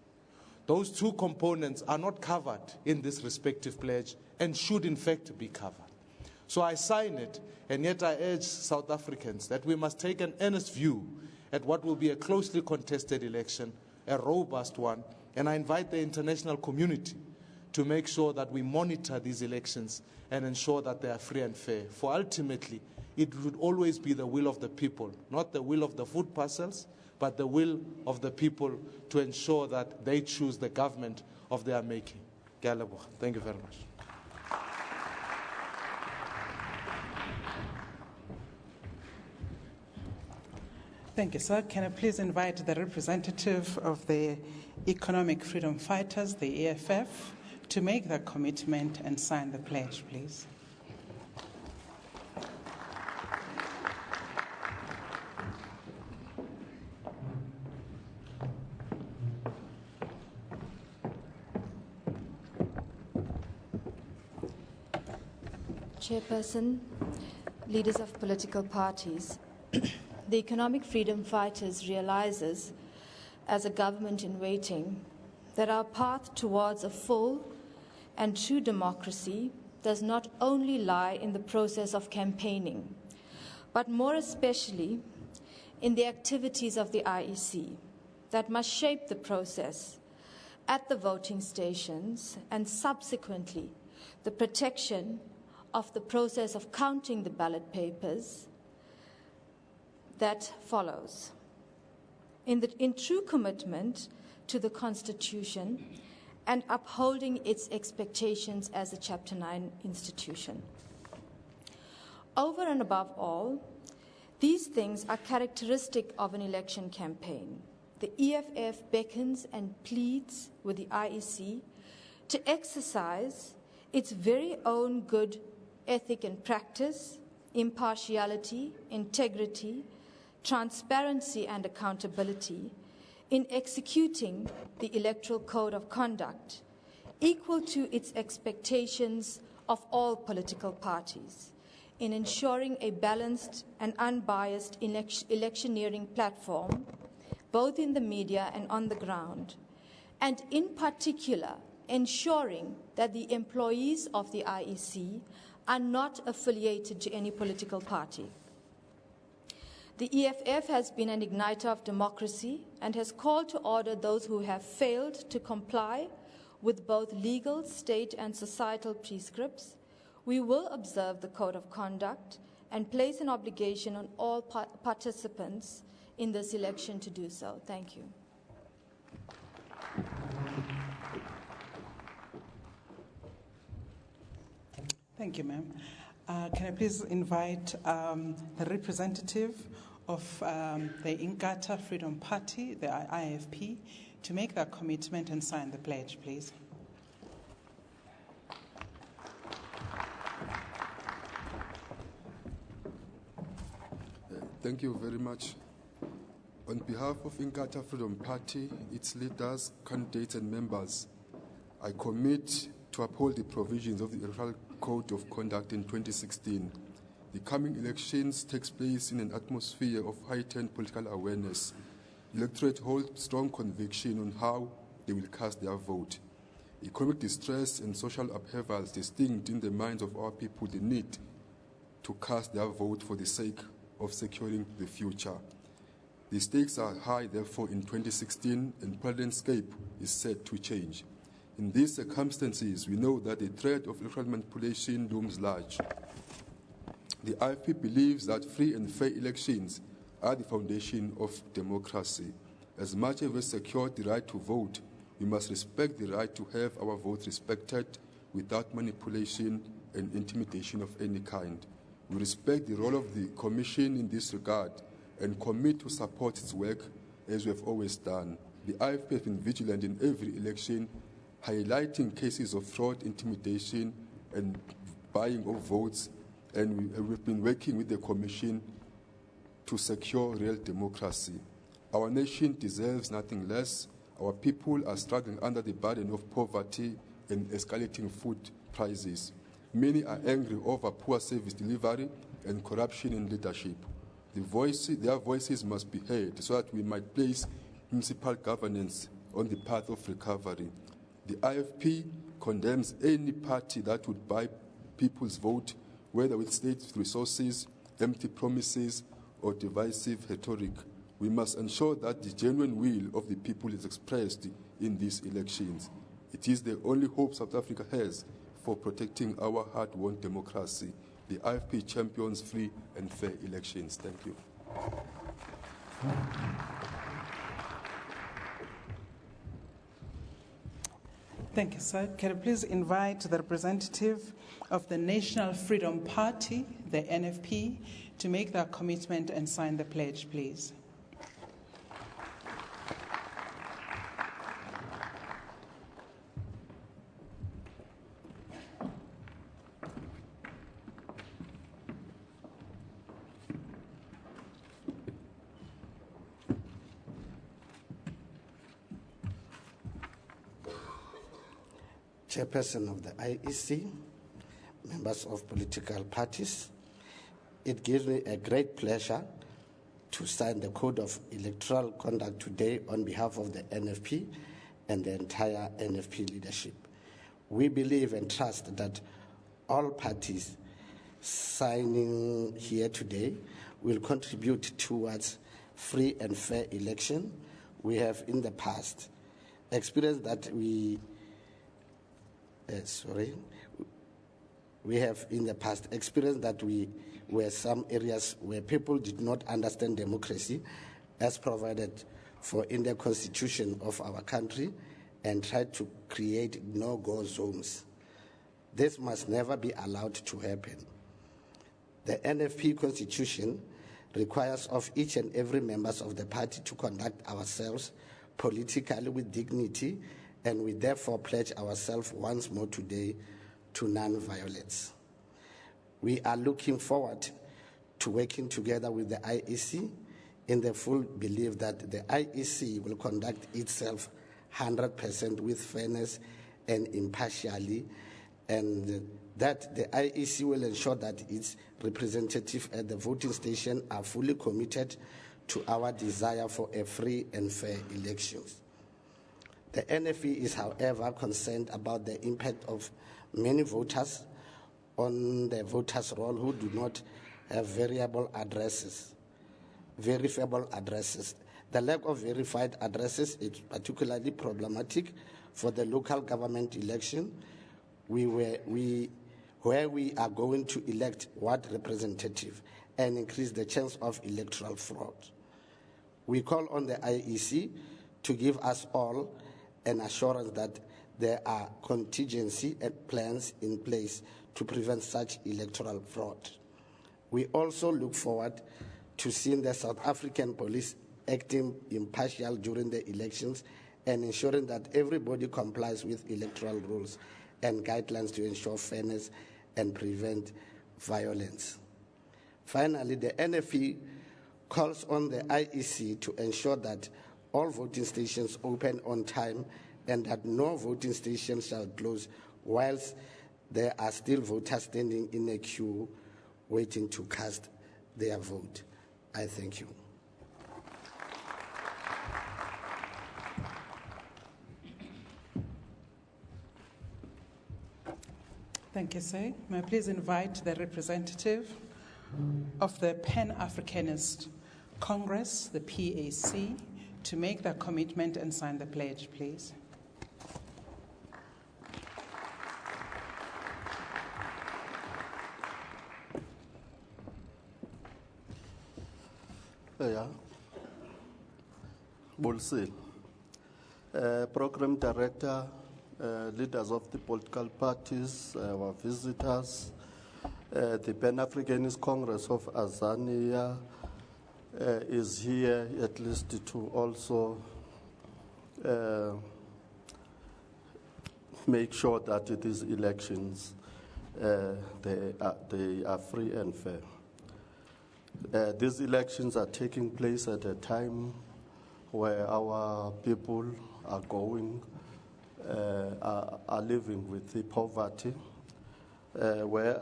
Those two components are not covered in this respective pledge and should in fact be covered. So I sign it, and yet I urge South Africans that we must take an earnest view at what will be a closely contested election, a robust one, and I invite the international community to make sure that we monitor these elections and ensure that they are free and fair. For ultimately, it would always be the will of the people, not the will of the food parcels, but the will of the people to ensure that they choose the government of their making. Thank you very much. Thank you, sir. Can I please invite the representative of the Economic Freedom Fighters, the EFF, to make their commitment and sign the pledge, please? Chairperson, leaders of political parties, the Economic Freedom Fighters realizes, as a government in waiting, that our path towards a full and true democracy does not only lie in the process of campaigning, but more especially in the activities of the IEC that must shape the process at the voting stations and subsequently the protection of the process of counting the ballot papers that follows. In true commitment to the Constitution and upholding its expectations as a Chapter 9 institution. Over and above all, these things are characteristic of an election campaign. The EFF beckons and pleads with the IEC to exercise its very own good ethic and practice, impartiality, integrity, transparency and accountability in executing the Electoral Code of Conduct, equal to its expectations of all political parties, in ensuring a balanced and unbiased electioneering platform, both in the media and on the ground, and in particular, ensuring that the employees of the IEC are not affiliated to any political party. The EFF has been an igniter of democracy and has called to order those who have failed to comply with both legal, state and societal prescripts. We will observe the Code of Conduct and place an obligation on all participants in this election to do so. Thank you. Thank you, ma'am. Can I please invite the representative of the Inkatha Freedom Party, the IFP, to make that commitment and sign the pledge, please? Thank you very much. On behalf of Inkatha Freedom Party, its leaders, candidates and members, I commit to uphold the provisions of the Electoral Code of Conduct in 2016. The coming elections takes place in an atmosphere of heightened political awareness. The electorate holds strong conviction on how they will cast their vote. Economic distress and social upheavals distinct in the minds of our people the need to cast their vote for the sake of securing the future. The stakes are high, therefore, in 2016, and the landscape is set to change. In these circumstances, we know that the threat of electoral manipulation looms large. The IFP believes that free and fair elections are the foundation of democracy. As much as we secure the right to vote, we must respect the right to have our vote respected without manipulation and intimidation of any kind. We respect the role of the Commission in this regard and commit to support its work as we have always done. The IFP has been vigilant in every election, highlighting cases of fraud, intimidation, and buying of votes, and we've been working with the Commission to secure real democracy. Our nation deserves nothing less. Our people are struggling under the burden of poverty and escalating food prices. Many are angry over poor service delivery and corruption in leadership. Their voices must be heard so that we might place municipal governance on the path of recovery. The IFP condemns any party that would buy people's vote, whether with state resources, empty promises, or divisive rhetoric. We must ensure that the genuine will of the people is expressed in these elections. It is the only hope South Africa has for protecting our hard-won democracy. The IFP champions free and fair elections. Thank you. Thank you, sir. Can I please invite the representative of the National Freedom Party, the NFP, to make their commitment and sign the pledge, please? chairperson of the IEC, members of political parties, it gives me a great pleasure to sign the Code of Electoral Conduct today on behalf of the NFP and the entire NFP leadership. We believe and trust that all parties signing here today will contribute towards free and fair election. We have in the past experienced that we have in the past experienced that we were some areas where people did not understand democracy as provided for in the constitution of our country and tried to create no-go zones. This must never be allowed to happen. The NFP constitution requires of each and every member of the party to conduct ourselves politically with dignity, and we therefore pledge ourselves once more today to non-violence. We are looking forward to working together with the IEC in the full belief that the IEC will conduct itself 100% with fairness and impartially, and that the IEC will ensure that its representatives at the voting station are fully committed to our desire for a free and fair elections. The NFE is, however, concerned about the impact of many voters on the voters' roll who do not have verifiable addresses. The lack of verified addresses is particularly problematic for the local government election, where we are going to elect ward representative and increase the chance of electoral fraud. We call on the IEC to give us all an assurance that there are contingency and plans in place to prevent such electoral fraud. We also look forward to seeing the South African police acting impartial during the elections and ensuring that everybody complies with electoral rules and guidelines to ensure fairness and prevent violence. Finally, the NFE calls on the IEC to ensure that all voting stations open on time and that no voting station shall close whilst there are still voters standing in a queue waiting to cast their vote. I thank you. Thank you, sir. May I please invite the representative of the Pan-Africanist Congress, the PAC, to make their commitment and sign the pledge, please. Yeah. Bolsil. Program Director, leaders of the political parties, our visitors, the Pan-Africanist Congress of Azania is here at least to also make sure that these elections they are free and fair. These elections are taking place at a time where our people are living with the poverty, where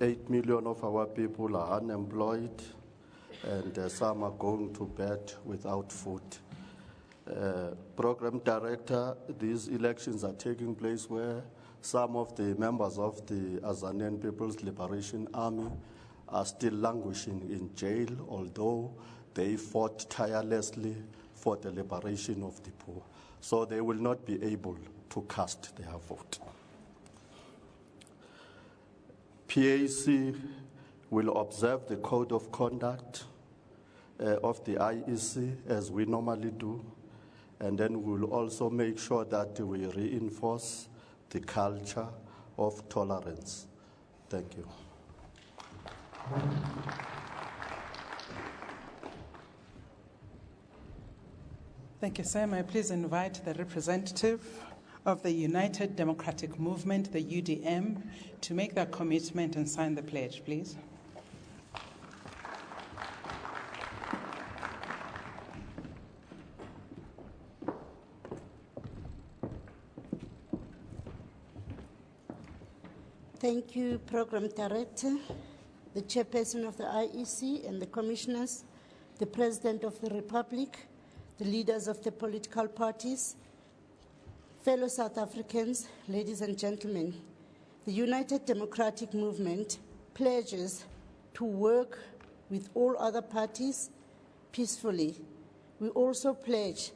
8 million of our people are unemployed, and some are going to bed without food. Program Director, these elections are taking place where some of the members of the Azanian People's Liberation Army are still languishing in jail, although they fought tirelessly for the liberation of the poor. So they will not be able to cast their vote. PAC will observe the code of conduct of the IEC as we normally do, and then we will also make sure that we reinforce the culture of tolerance. Thank you. Thank you, sir. May I please invite the representative of the United Democratic Movement, the UDM, to make their commitment and sign the pledge, please. Thank you, Program Director, the Chairperson of the IEC and the Commissioners, the President of the Republic, the leaders of the political parties, fellow South Africans, ladies and gentlemen. The United Democratic Movement pledges to work with all other parties peacefully. We also pledge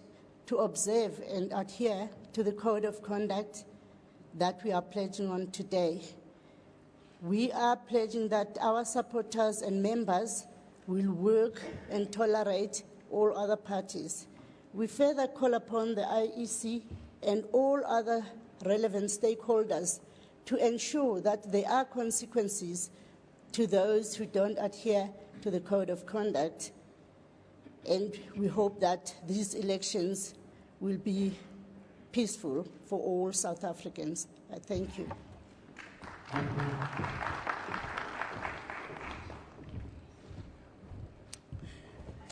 to observe and adhere to the Code of Conduct that we are pledging on today. We are pledging that our supporters and members will work and tolerate all other parties. We further call upon the IEC and all other relevant stakeholders to ensure that there are consequences to those who don't adhere to the Code of Conduct. And we hope that these elections will be peaceful for all South Africans. I thank you.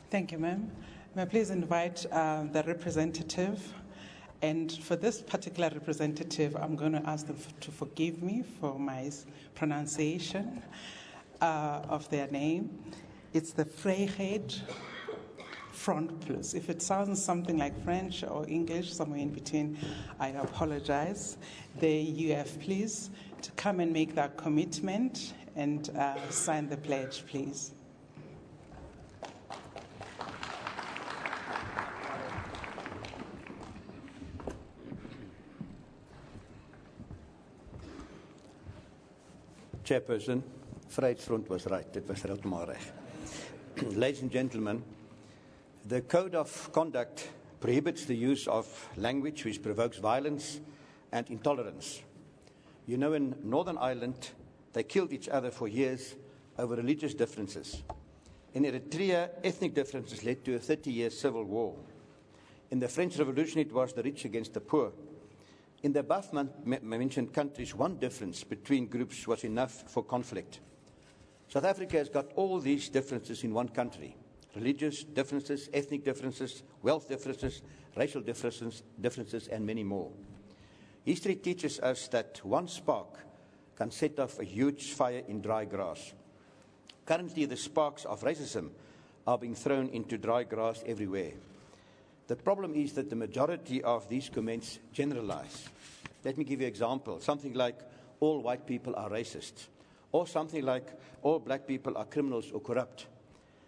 Thank you, ma'am. May I please invite the representative? And for this particular representative, I'm going to ask them to forgive me for my pronunciation of their name. It's the Vryheid Front Plus. If it sounds something like French or English, somewhere in between, I apologize. The UF, please, to come and make that commitment and sign the pledge, please. Chairperson, Vryheidsfront was right. It was heeltemal reg. Ladies and gentlemen, the Code of Conduct prohibits the use of language which provokes violence and intolerance. You know, in Northern Ireland, they killed each other for years over religious differences. In Eritrea, ethnic differences led to a 30-year civil war. In the French Revolution, it was the rich against the poor. In the above-mentioned countries, one difference between groups was enough for conflict. South Africa has got all these differences in one country: religious differences, ethnic differences, wealth differences, racial differences, and many more. History teaches us that one spark can set off a huge fire in dry grass. Currently, the sparks of racism are being thrown into dry grass everywhere. The problem is that the majority of these comments generalize. Let me give you an example. Something like, all white people are racist. Or something like, all black people are criminals or corrupt.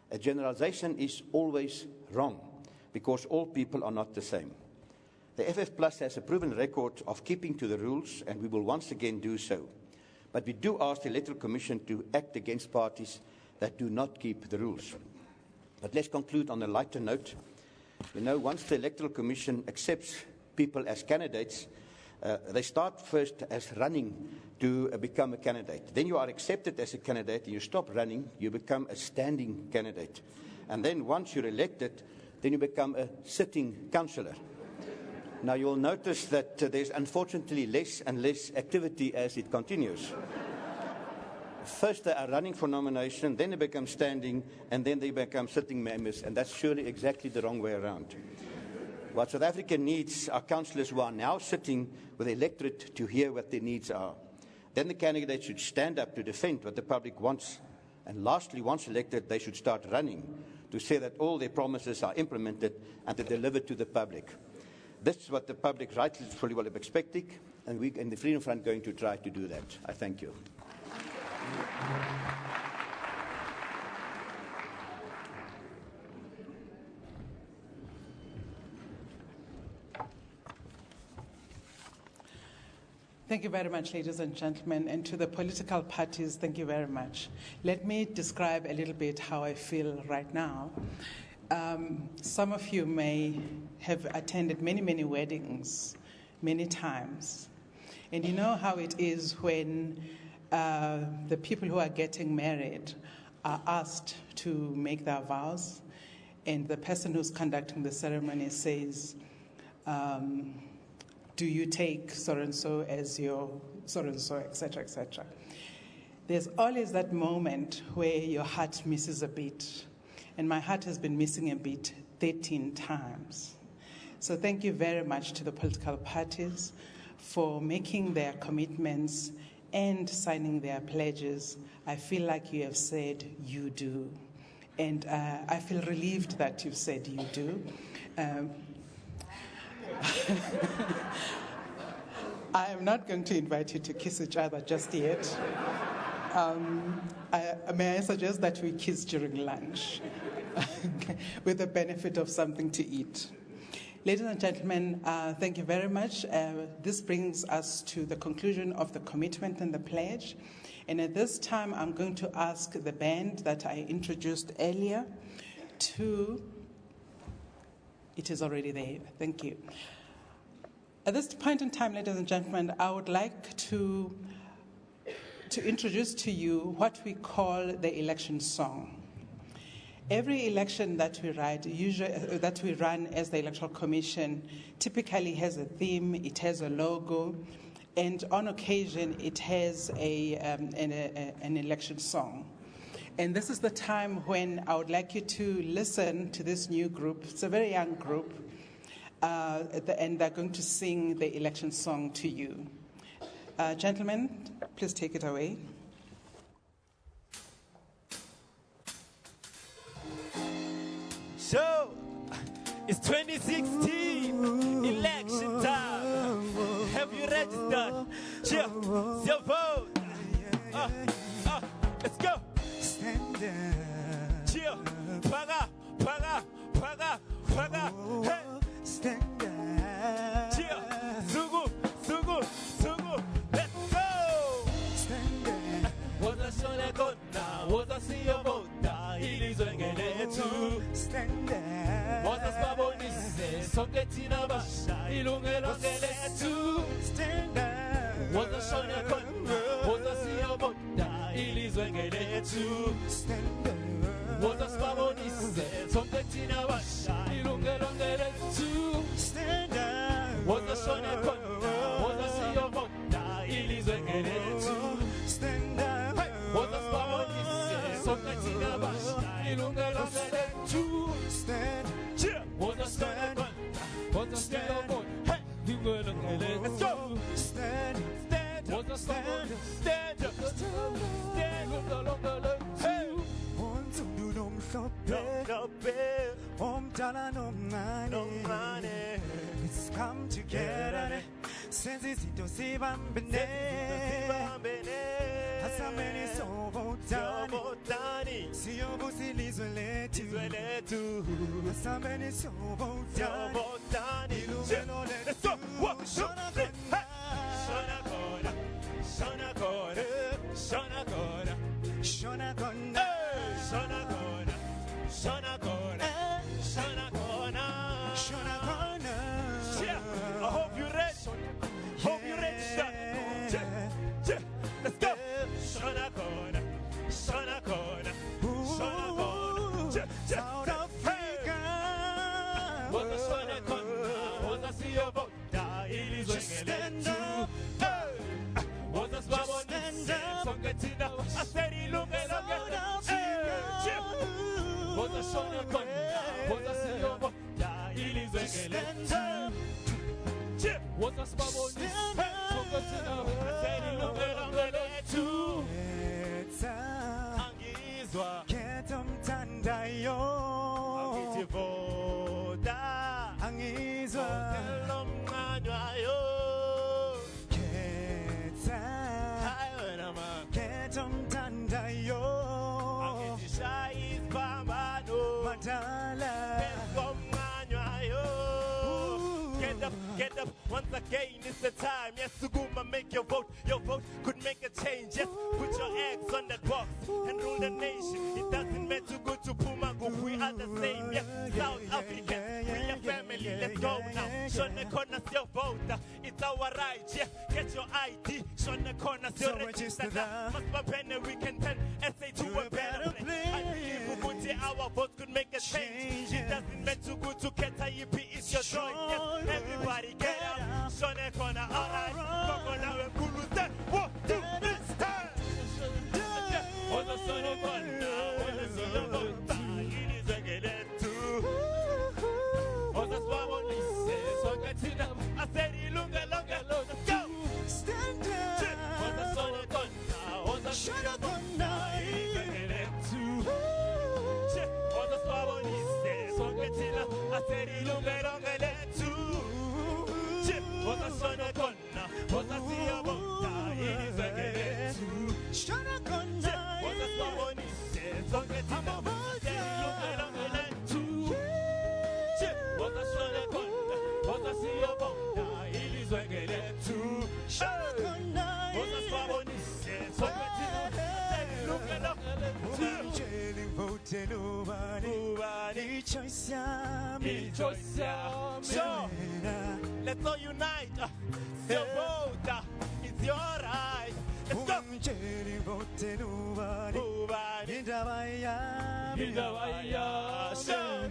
A generalization is always wrong, because all people are not the same. The FF Plus has a proven record of keeping to the rules, and we will once again do so. But we do ask the Electoral Commission to act against parties that do not keep the rules. But let's conclude on a lighter note. You know, once the Electoral Commission accepts people as candidates, they start first as running to become a candidate. Then you are accepted as a candidate, and you stop running, you become a standing candidate. And then once you're elected, then you become a sitting councillor. Now you'll notice that there's unfortunately less and less activity as it continues. First they are running for nomination, then they become standing, and then they become sitting members, and that's surely exactly the wrong way around. What South Africa needs are councillors who are now sitting with the electorate to hear what their needs are. Then the candidates should stand up to defend what the public wants. And lastly, once elected, they should start running to say that all their promises are implemented and they're delivered to the public. This is what the public rightfully will be expecting, and we in the Freedom Front are going to try to do that. I thank you. Thank you very much, ladies and gentlemen, and to the political parties, thank you very much. Let me describe a little bit how I feel right now. Some of you may have attended many weddings, many times. And you know how it is when the people who are getting married are asked to make their vows, and the person who's conducting the ceremony says, do you take so-and-so as your so-and-so, etc., etc. There's always that moment where your heart misses a beat. And my heart has been missing a beat 13 times. So thank you very much to the political parties for making their commitments and signing their pledges, I feel like you have said you do. And I feel relieved that you've said you do. I am not going to invite you to kiss each other just yet. May I suggest that we kiss during lunch with the benefit of something to eat. Ladies and gentlemen, thank you very much. This brings us to the conclusion of the commitment and the pledge. And at this time, I'm going to ask the band that I introduced earlier to... It is already there. Thank you. At this point in time, ladies and gentlemen, I would like to introduce to you what we call the election song. Every election that we that we run as the Electoral Commission typically has a theme, it has a logo, and on occasion it has an election song. And this is the time when I would like you to listen to this new group. It's a very young group, and they're going to sing the election song to you. Gentlemen, please take it away. So, it's 2016 election time. Have you registered? Cheer, your vote. Let's go. Cheer, paga, paga, paga, paga. Hey. Stand up. Cheer, sugu, sugu, sugu. Let's go. Stand up. Was a shona kona, was a see your vote. Stand up. Was a spabonise, soketina basha, ilungelo geletu. Stand up. Was a shona kona, was a see your vote. Stand up. Was a spabonise, soketina basha, ilungelo geletu. Stand up. Was a shona kona, was a see your vote. Stand up. Was a spabonise, soketina basha. Stand, cheer, was a stand, was a stand, hey, you will let's go. Stand, stand, was a stand, stand, stand, hey. Want to do nom shop, tala no money. Let's come together. Sense to see bambene. Asameni so votani. Si yo busi lizoletu. Asameni so votani. Let's go. 1, 2, 3. Shona kona, shona kona, shona kona, shona kona, shona kona, shona kona, shona kona, shona kona. Yeah, I hope you're ready. Hope you're ready. Let's go. Shona kona, shona kona, shona kona. South Africa. Was a shona kona, was a see your vote. Stand up. Was a stand up. I said he look at was a shona kona, was a see your vote. Stand up. Was a spaboni, I said he look at you. Angizwa, ketom tandayo. Angitivoda, angizwa, telom nganyayo. Keta, ketom tandayo. Angitishai pambano, matala, telom nganyayo. Get up, once again, it's the time. Yes, Suguma, make your vote. Your vote could make a change. Yes, put your eggs on that box and rule the nation. It doesn't matter to go to Pumago, we are the same. Yes, South Africans, we are family. Let's go now. Shona Corner's your vote. It's our right. Yeah, get your ID. Shona Corner's your register. Must be we can turn SA to a better place. I believe our vote could make a change. It doesn't matter to go to Ketaipi. It's your choice. Yes, everybody get up. Shona Corner, all right. Kokola and Kulutan. 1, 2, 3, stand. Was a son of one, was a son of one. It is a get too. Was a swab on this, so get it up. I said, you look a go. Stand up. Was a son of choice yami. choice yami. So, let's all unite. It's your vote. It's your right. Let's go. Ungitsheli vote ubani. Indaba yami. So,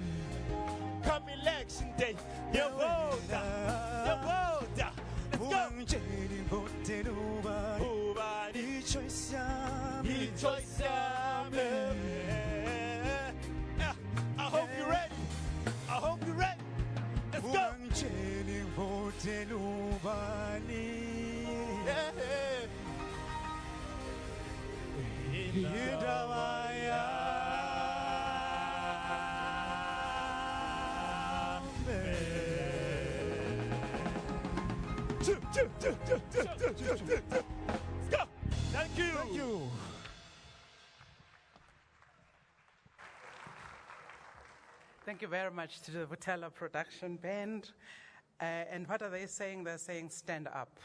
come election day. Your vote. Your vote. Let's go. Ungitsheli vote ubani. Choice yami. Choice yami. I hope you're ready. I hope you're ready. Let's go. Ungitsheli vote ubani. Indaba Let's go. Thank you. Thank you. Thank you very much to the Vutela production band. And what are they saying? They're saying stand up.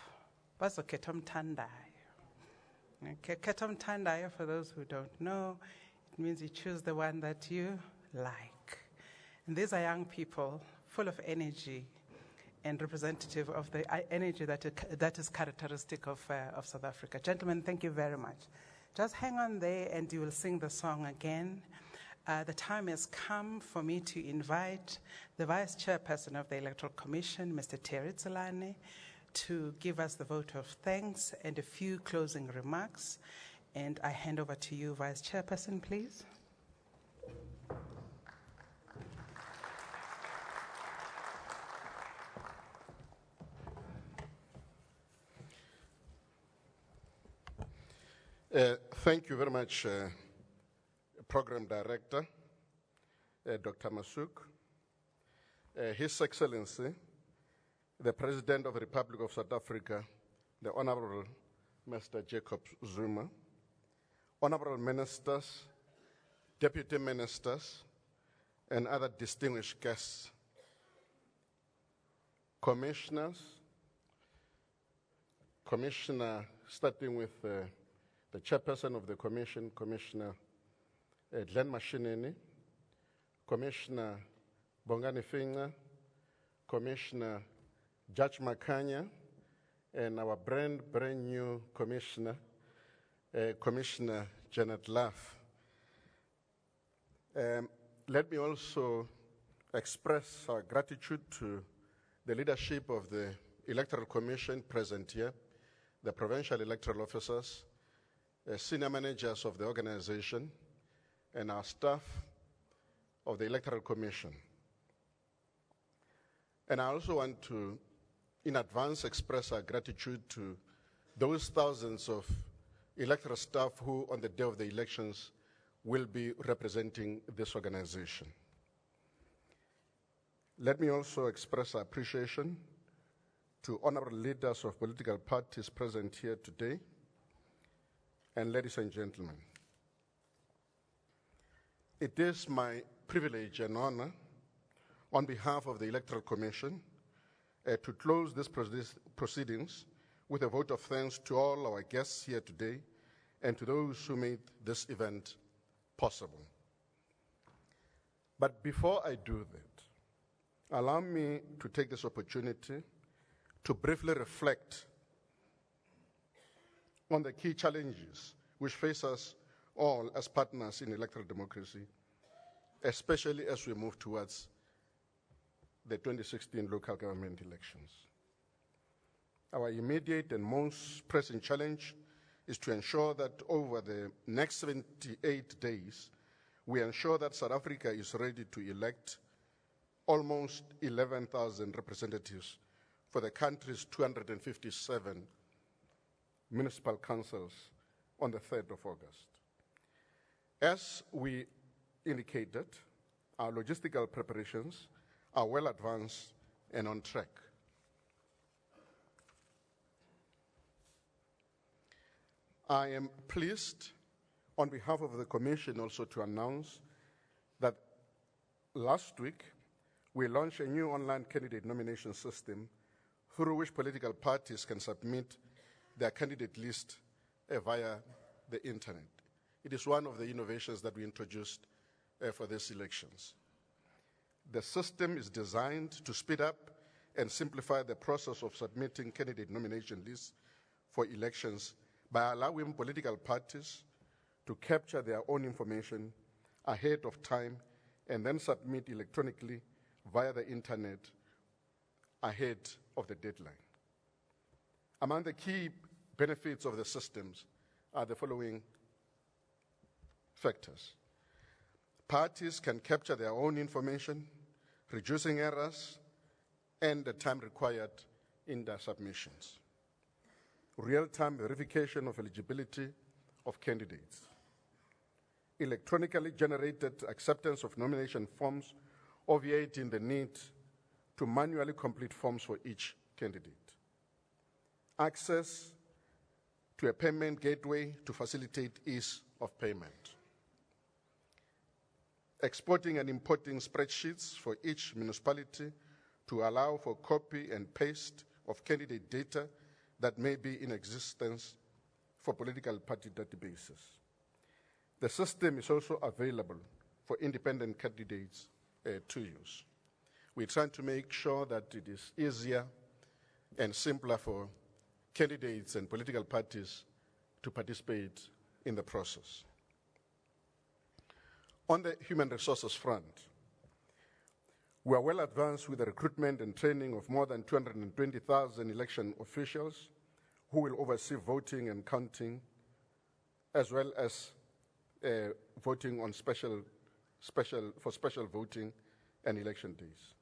Baso ketom tandai. Ketom tandai, for those who don't know, it means you choose the one that you like. And these are young people full of energy and representative of the energy that is characteristic of South Africa. Gentlemen, thank you very much. Just hang on there and you will sing the song again. The time has come for me to invite the Vice Chairperson of the Electoral Commission, Mr. Terry Tselane, to give us the vote of thanks and a few closing remarks. And I hand over to you, Vice Chairperson, please. Thank you very much, Program Director, Dr. Masuk, His Excellency, the President of the Republic of South Africa, the Honorable Mr. Jacob Zuma, Honorable Ministers, Deputy Ministers, and other distinguished guests, Commissioners, Commissioner, starting with the Chairperson of the Commission, Commissioner Glenn Mashinini, Commissioner Bongani Finger, Commissioner Judge Makanya, and our brand new Commissioner, Commissioner Janet Laff. Let me also express our gratitude to the leadership of the Electoral Commission present here, the provincial electoral officers, senior managers of the organization, and our staff of the Electoral Commission. And I also want to, in advance, express our gratitude to those thousands of electoral staff who, on the day of the elections, will be representing this organization. Let me also express our appreciation to honorable leaders of political parties present here today, and ladies and gentlemen. It is my privilege and honor, on behalf of the Electoral Commission, to close these proceedings with a vote of thanks to all our guests here today and to those who made this event possible. But before I do that, allow me to take this opportunity to briefly reflect on the key challenges which face us all as partners in electoral democracy, especially as we move towards the 2016 local government elections. Our immediate and most pressing challenge is to ensure that over the next 78 days, we ensure that South Africa is ready to elect almost 11,000 representatives for the country's 257 municipal councils on the 3rd of August. As we indicated, our logistical preparations are well advanced and on track. I am pleased on behalf of the Commission also to announce that last week we launched a new online candidate nomination system through which political parties can submit their candidate list via the internet. It is one of the innovations that we introduced for these elections. The system is designed to speed up and simplify the process of submitting candidate nomination lists for elections by allowing political parties to capture their own information ahead of time and then submit electronically via the internet ahead of the deadline. Among the key benefits of the systems are the following factors. Parties can capture their own information, reducing errors and the time required in their submissions. Real-time verification of eligibility of candidates. Electronically generated acceptance of nomination forms, obviating the need to manually complete forms for each candidate. Access to a payment gateway to facilitate ease of payment. Exporting and importing spreadsheets for each municipality to allow for copy and paste of candidate data that may be in existence for political party databases. The system is also available for independent candidates to use. We're trying to make sure that it is easier and simpler for candidates and political parties to participate in the process. On the human resources front, we are well advanced with the recruitment and training of more than 220,000 election officials who will oversee voting and counting, as well as voting on special voting and election days.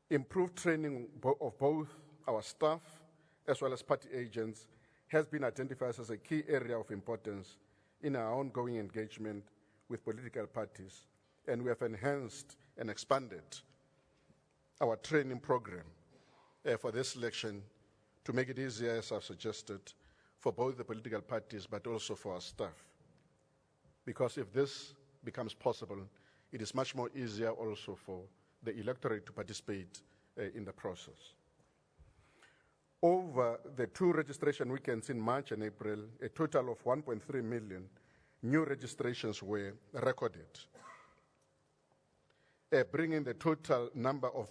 Improved training of both our staff as well as party agents has been identified as a key area of importance in our ongoing engagement with political parties, and we have enhanced and expanded our training program for this election to make it easier, as I've suggested, for both the political parties but also for our staff. Because if this becomes possible, it is much more easier also for the electorate to participate in the process. Over the 2 registration weekends in March and April, a total of 1.3 million new registrations were recorded, bringing the total number of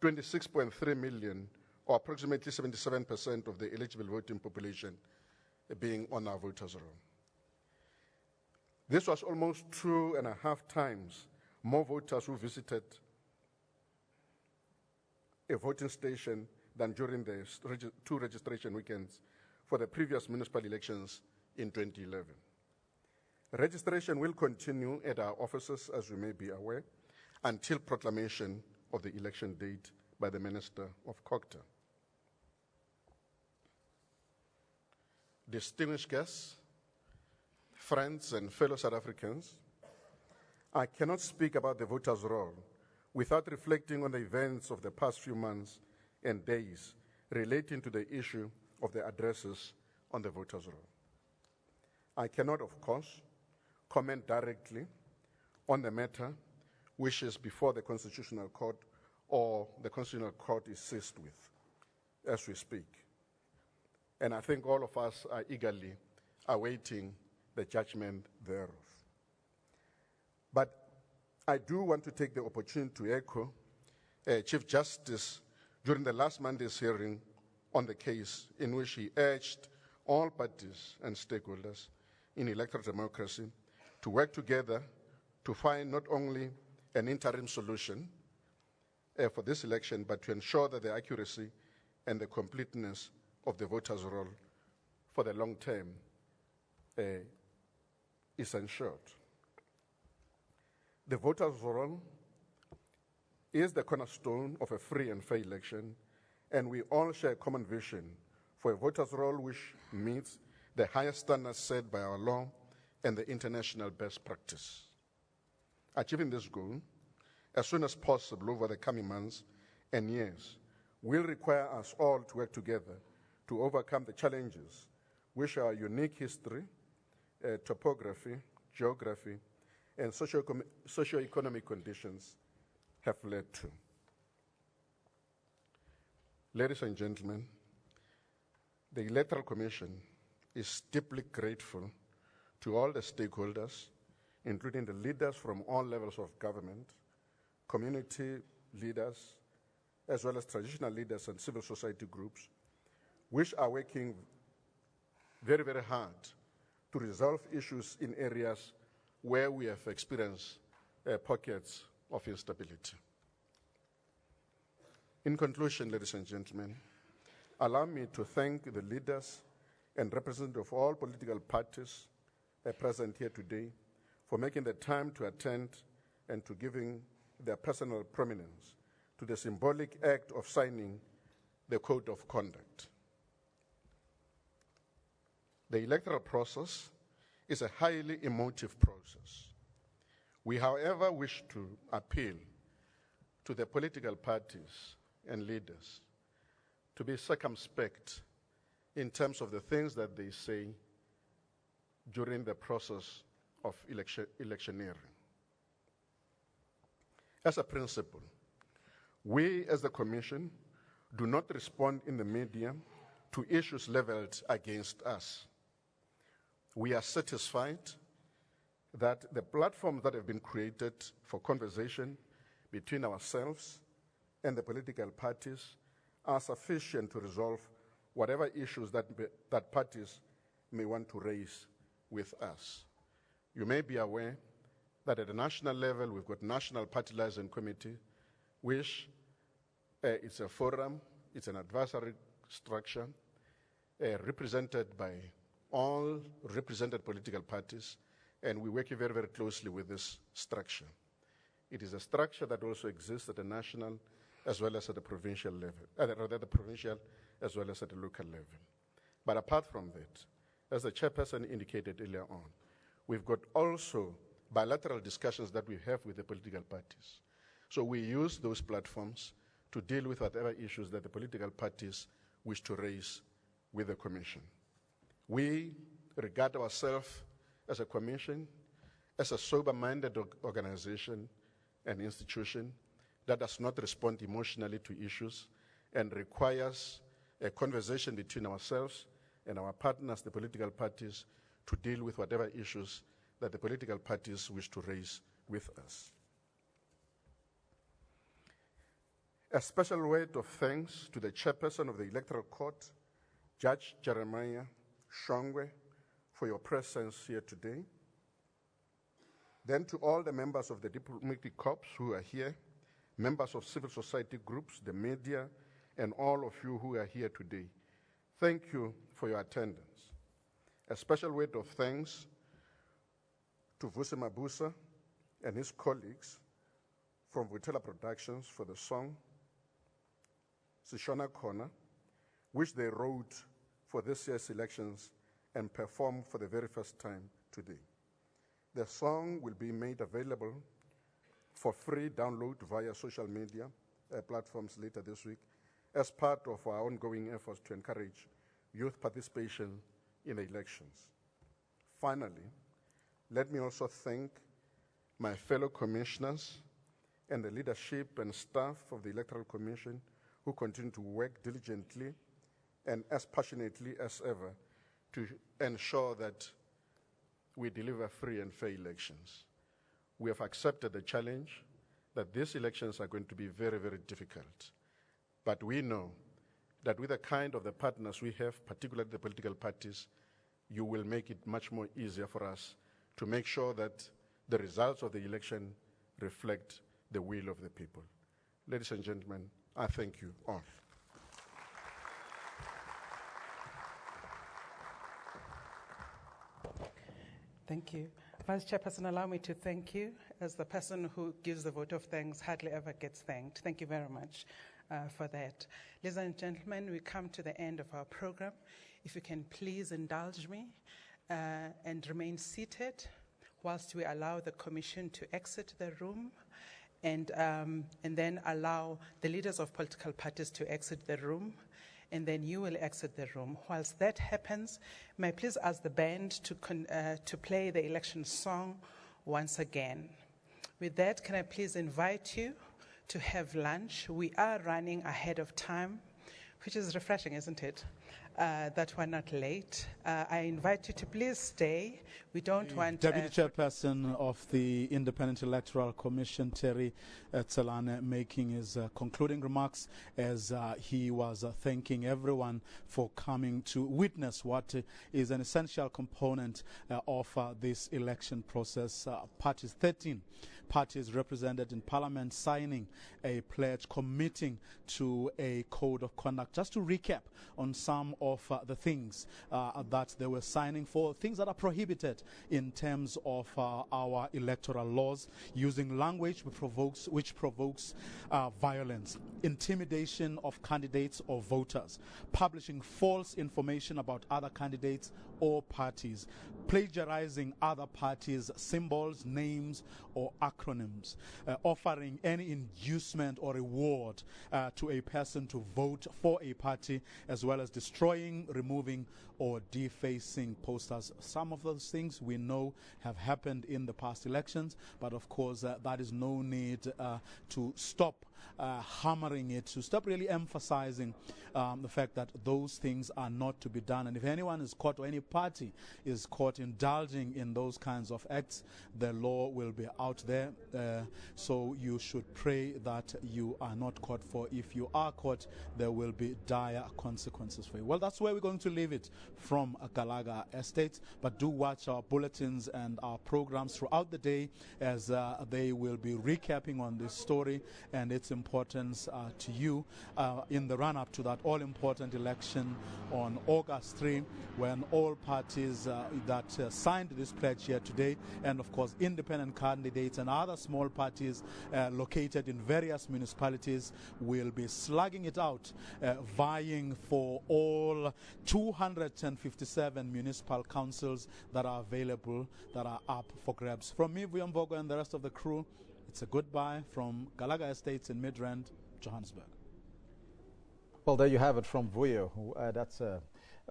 26.3 million, or approximately 77% of the eligible voting population, being on our voters' roll. This was almost 2.5 times more voters who visited a voting station than during the 2 registration weekends for the previous municipal elections in 2011. Registration will continue at our offices, as you may be aware, until proclamation of the election date by the Minister of COGTA. Distinguished guests, friends and fellow South Africans, I cannot speak about the voters' roll without reflecting on the events of the past few months and days relating to the issue of the addresses on the voters' roll. I cannot, of course, comment directly on the matter which is before the Constitutional Court or the Constitutional Court is seized with as we speak. And I think all of us are eagerly awaiting the judgment thereof. But I do want to take the opportunity to echo Chief Justice during the last Monday's hearing on the case, in which he urged all parties and stakeholders in electoral democracy to work together to find not only an interim solution for this election, but to ensure that the accuracy and the completeness of the voters' roll for the long term is ensured. The voters' roll is the cornerstone of a free and fair election, and we all share a common vision for a voters' roll which meets the highest standards set by our law and the international best practice. Achieving this goal as soon as possible over the coming months and years will require us all to work together to overcome the challenges which our unique history, topography, geography, and socio-economic conditions have led to. Ladies and gentlemen, the Electoral Commission is deeply grateful to all the stakeholders, including the leaders from all levels of government, community leaders, as well as traditional leaders and civil society groups, which are working very, very hard to resolve issues in areas where we have experienced pockets of instability. In conclusion, ladies and gentlemen, allow me to thank the leaders and representatives of all political parties present here today for making the time to attend and to giving their personal prominence to the symbolic act of signing the Code of Conduct. The electoral process is a highly emotive process. We, however, wish to appeal to the political parties and leaders to be circumspect in terms of the things that they say during the process of electioneering. As a principle, we as the Commission do not respond in the media to issues leveled against us. We are satisfied that the platforms that have been created for conversation between ourselves and the political parties are sufficient to resolve whatever issues that parties may want to raise with us. You may be aware that at the national level, we've got National Party Liaison Committee, which it's a forum, it's an advisory structure represented by all represented political parties, and we work very, very closely with this structure. It is a structure that also exists at the national as well as at the provincial level, rather the provincial as well as at the local level. But apart from that, as the chairperson indicated earlier on, we've got also bilateral discussions that we have with the political parties. So we use those platforms to deal with whatever issues that the political parties wish to raise with the Commission. We regard ourselves as a Commission, as a sober-minded organization and institution that does not respond emotionally to issues and requires a conversation between ourselves and our partners, the political parties, to deal with whatever issues that the political parties wish to raise with us. A special word of thanks to the chairperson of the Electoral Court, Judge Jeremiah Shongwe, for your presence here today. Then to all the members of the diplomatic corps who are here, members of civil society groups, the media, and all of you who are here today. Thank you for your attendance. A special word of thanks to Vusi Mabusa and his colleagues from Vutela Productions for the song Sishona Kona, which they wrote for this year's elections and performed for the very first time today. The song will be made available for free download via social media platforms later this week as part of our ongoing efforts to encourage youth participation in the elections. Finally, let me also thank my fellow commissioners and the leadership and staff of the Electoral Commission who continue to work diligently and as passionately as ever to ensure that we deliver free and fair elections. We have accepted the challenge that these elections are going to be very, very difficult. But we know that with the kind of the partners we have, particularly the political parties, you will make it much more easier for us to make sure that the results of the election reflect the will of the people. Ladies and gentlemen, I thank you all. Thank you. Vice Chairperson, allow me to thank you. As the person who gives the vote of thanks hardly ever gets thanked. Thank you very much for that. Ladies and gentlemen, we come to the end of our program. If you can please indulge me and remain seated whilst we allow the Commission to exit the room and then allow the leaders of political parties to exit the room, and then you will exit the room. Whilst that happens, may I please ask the band to play the election song once again. With that, can I please invite you to have lunch? We are running ahead of time, which is refreshing, isn't it? that we're not late. I invite you to please stay. We don't want... Deputy Chairperson of the Independent Electoral Commission, Terry Tselane, making his concluding remarks as he was thanking everyone for coming to witness what is an essential component of this election process. 13 parties represented in Parliament signing a pledge committing to a code of conduct. Just to recap on some of the things that they were signing for, things that are prohibited in terms of our electoral laws: using language which provokes violence, intimidation of candidates or voters, publishing false information about other candidates or parties, plagiarizing other parties' symbols, names, or acronyms, offering any inducement or reward to a person to vote for a party, as well as destroying, removing, or defacing posters. Some of those things we know have happened in the past elections, but of course that is no need to stop hammering it, to stop really emphasizing the fact that those things are not to be done. And if anyone is caught, or any party is caught indulging in those kinds of acts, the law will be out there. So you should pray that you are not caught, for if you are caught, there will be dire consequences for you. Well, that's where we're going to leave it from Galaga Estate, but do watch our bulletins and our programs throughout the day, as they will be recapping on this story and its importance to you in the run-up to that all-important election on August 3, when all parties that signed this pledge here today, and of course independent candidates and other small parties located in various municipalities, will be slugging it out, vying for all 257 municipal councils that are available, that are up for grabs. From me, Vuyambogo, and the rest of the crew, it's a goodbye from Galaga Estates in Midrand, Johannesburg. Well, there you have it from Vuyo. That's a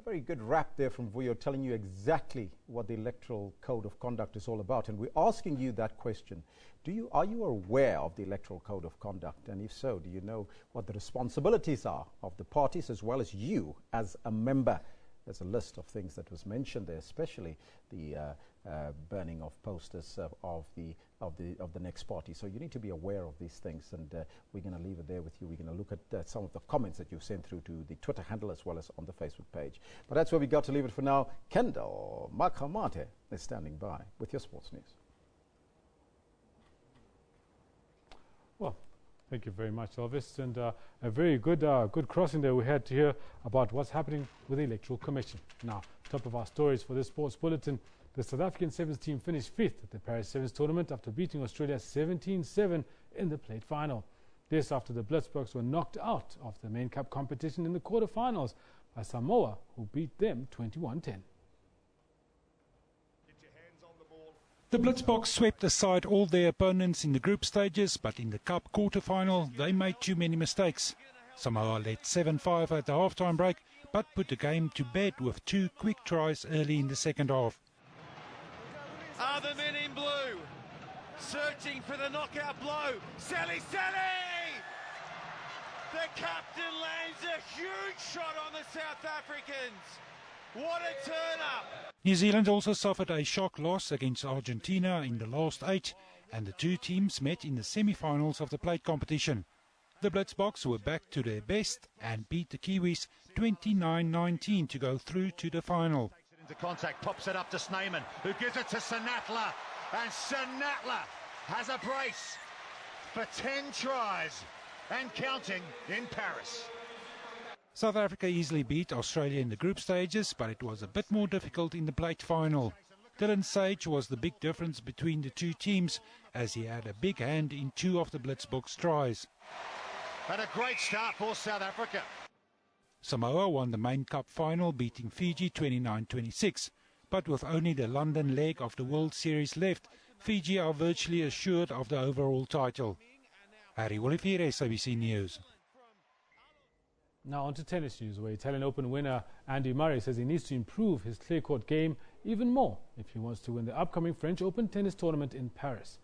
very good wrap there from Vuyo, telling you exactly what the Electoral Code of Conduct is all about. And we're asking you that question. Are you aware of the Electoral Code of Conduct? And if so, do you know what the responsibilities are of the parties as well as you as a member? There's a list of things that was mentioned there, especially the burning of posters of the next party. So you need to be aware of these things, and we're going to leave it there with you. We're going to look at some of the comments that you've sent through to the Twitter handle as well as on the Facebook page. But that's where we got to leave it for now. Kendall Makamate is standing by with your sports news. Well, thank you very much, Elvis, and a very good crossing there we had to hear about what's happening with the Electoral Commission. Now, top of our stories for this sports bulletin: the South African Sevens team finished 5th at the Paris Sevens tournament after beating Australia 17-7 in the plate final. This after the Blitzboks were knocked out of the main cup competition in the quarterfinals by Samoa, who beat them 21-10. The Blitzboks swept aside all their opponents in the group stages, but in the cup quarterfinal they made too many mistakes. Samoa led 7-5 at the halftime break, but put the game to bed with 2 quick tries early in the second half. Are the men in blue searching for the knockout blow? Sally! The captain lands a huge shot on the South Africans. What a turn-up! New Zealand also suffered a shock loss against Argentina in the last 8, and the two teams met in the semi-finals of the plate competition. The Blitzboks were back to their best and beat the Kiwis 29-19 to go through to the final. Into contact, pops it up to Snyman, who gives it to Sinatla, and Sinatla has a brace for 10 tries and counting in Paris. South Africa easily beat Australia in the group stages, but it was a bit more difficult in the plate final. Dylan Sage was the big difference between the two teams, as he had a big hand in 2 of the Blitzboks tries. And a great start for South Africa. Samoa won the main cup final, beating Fiji 29-26. But with only the London leg of the World Series left, Fiji are virtually assured of the overall title. Harry Olivier, SABC News. Now on to tennis news, where Italian Open winner Andy Murray says he needs to improve his clay court game even more if he wants to win the upcoming French Open tennis tournament in Paris.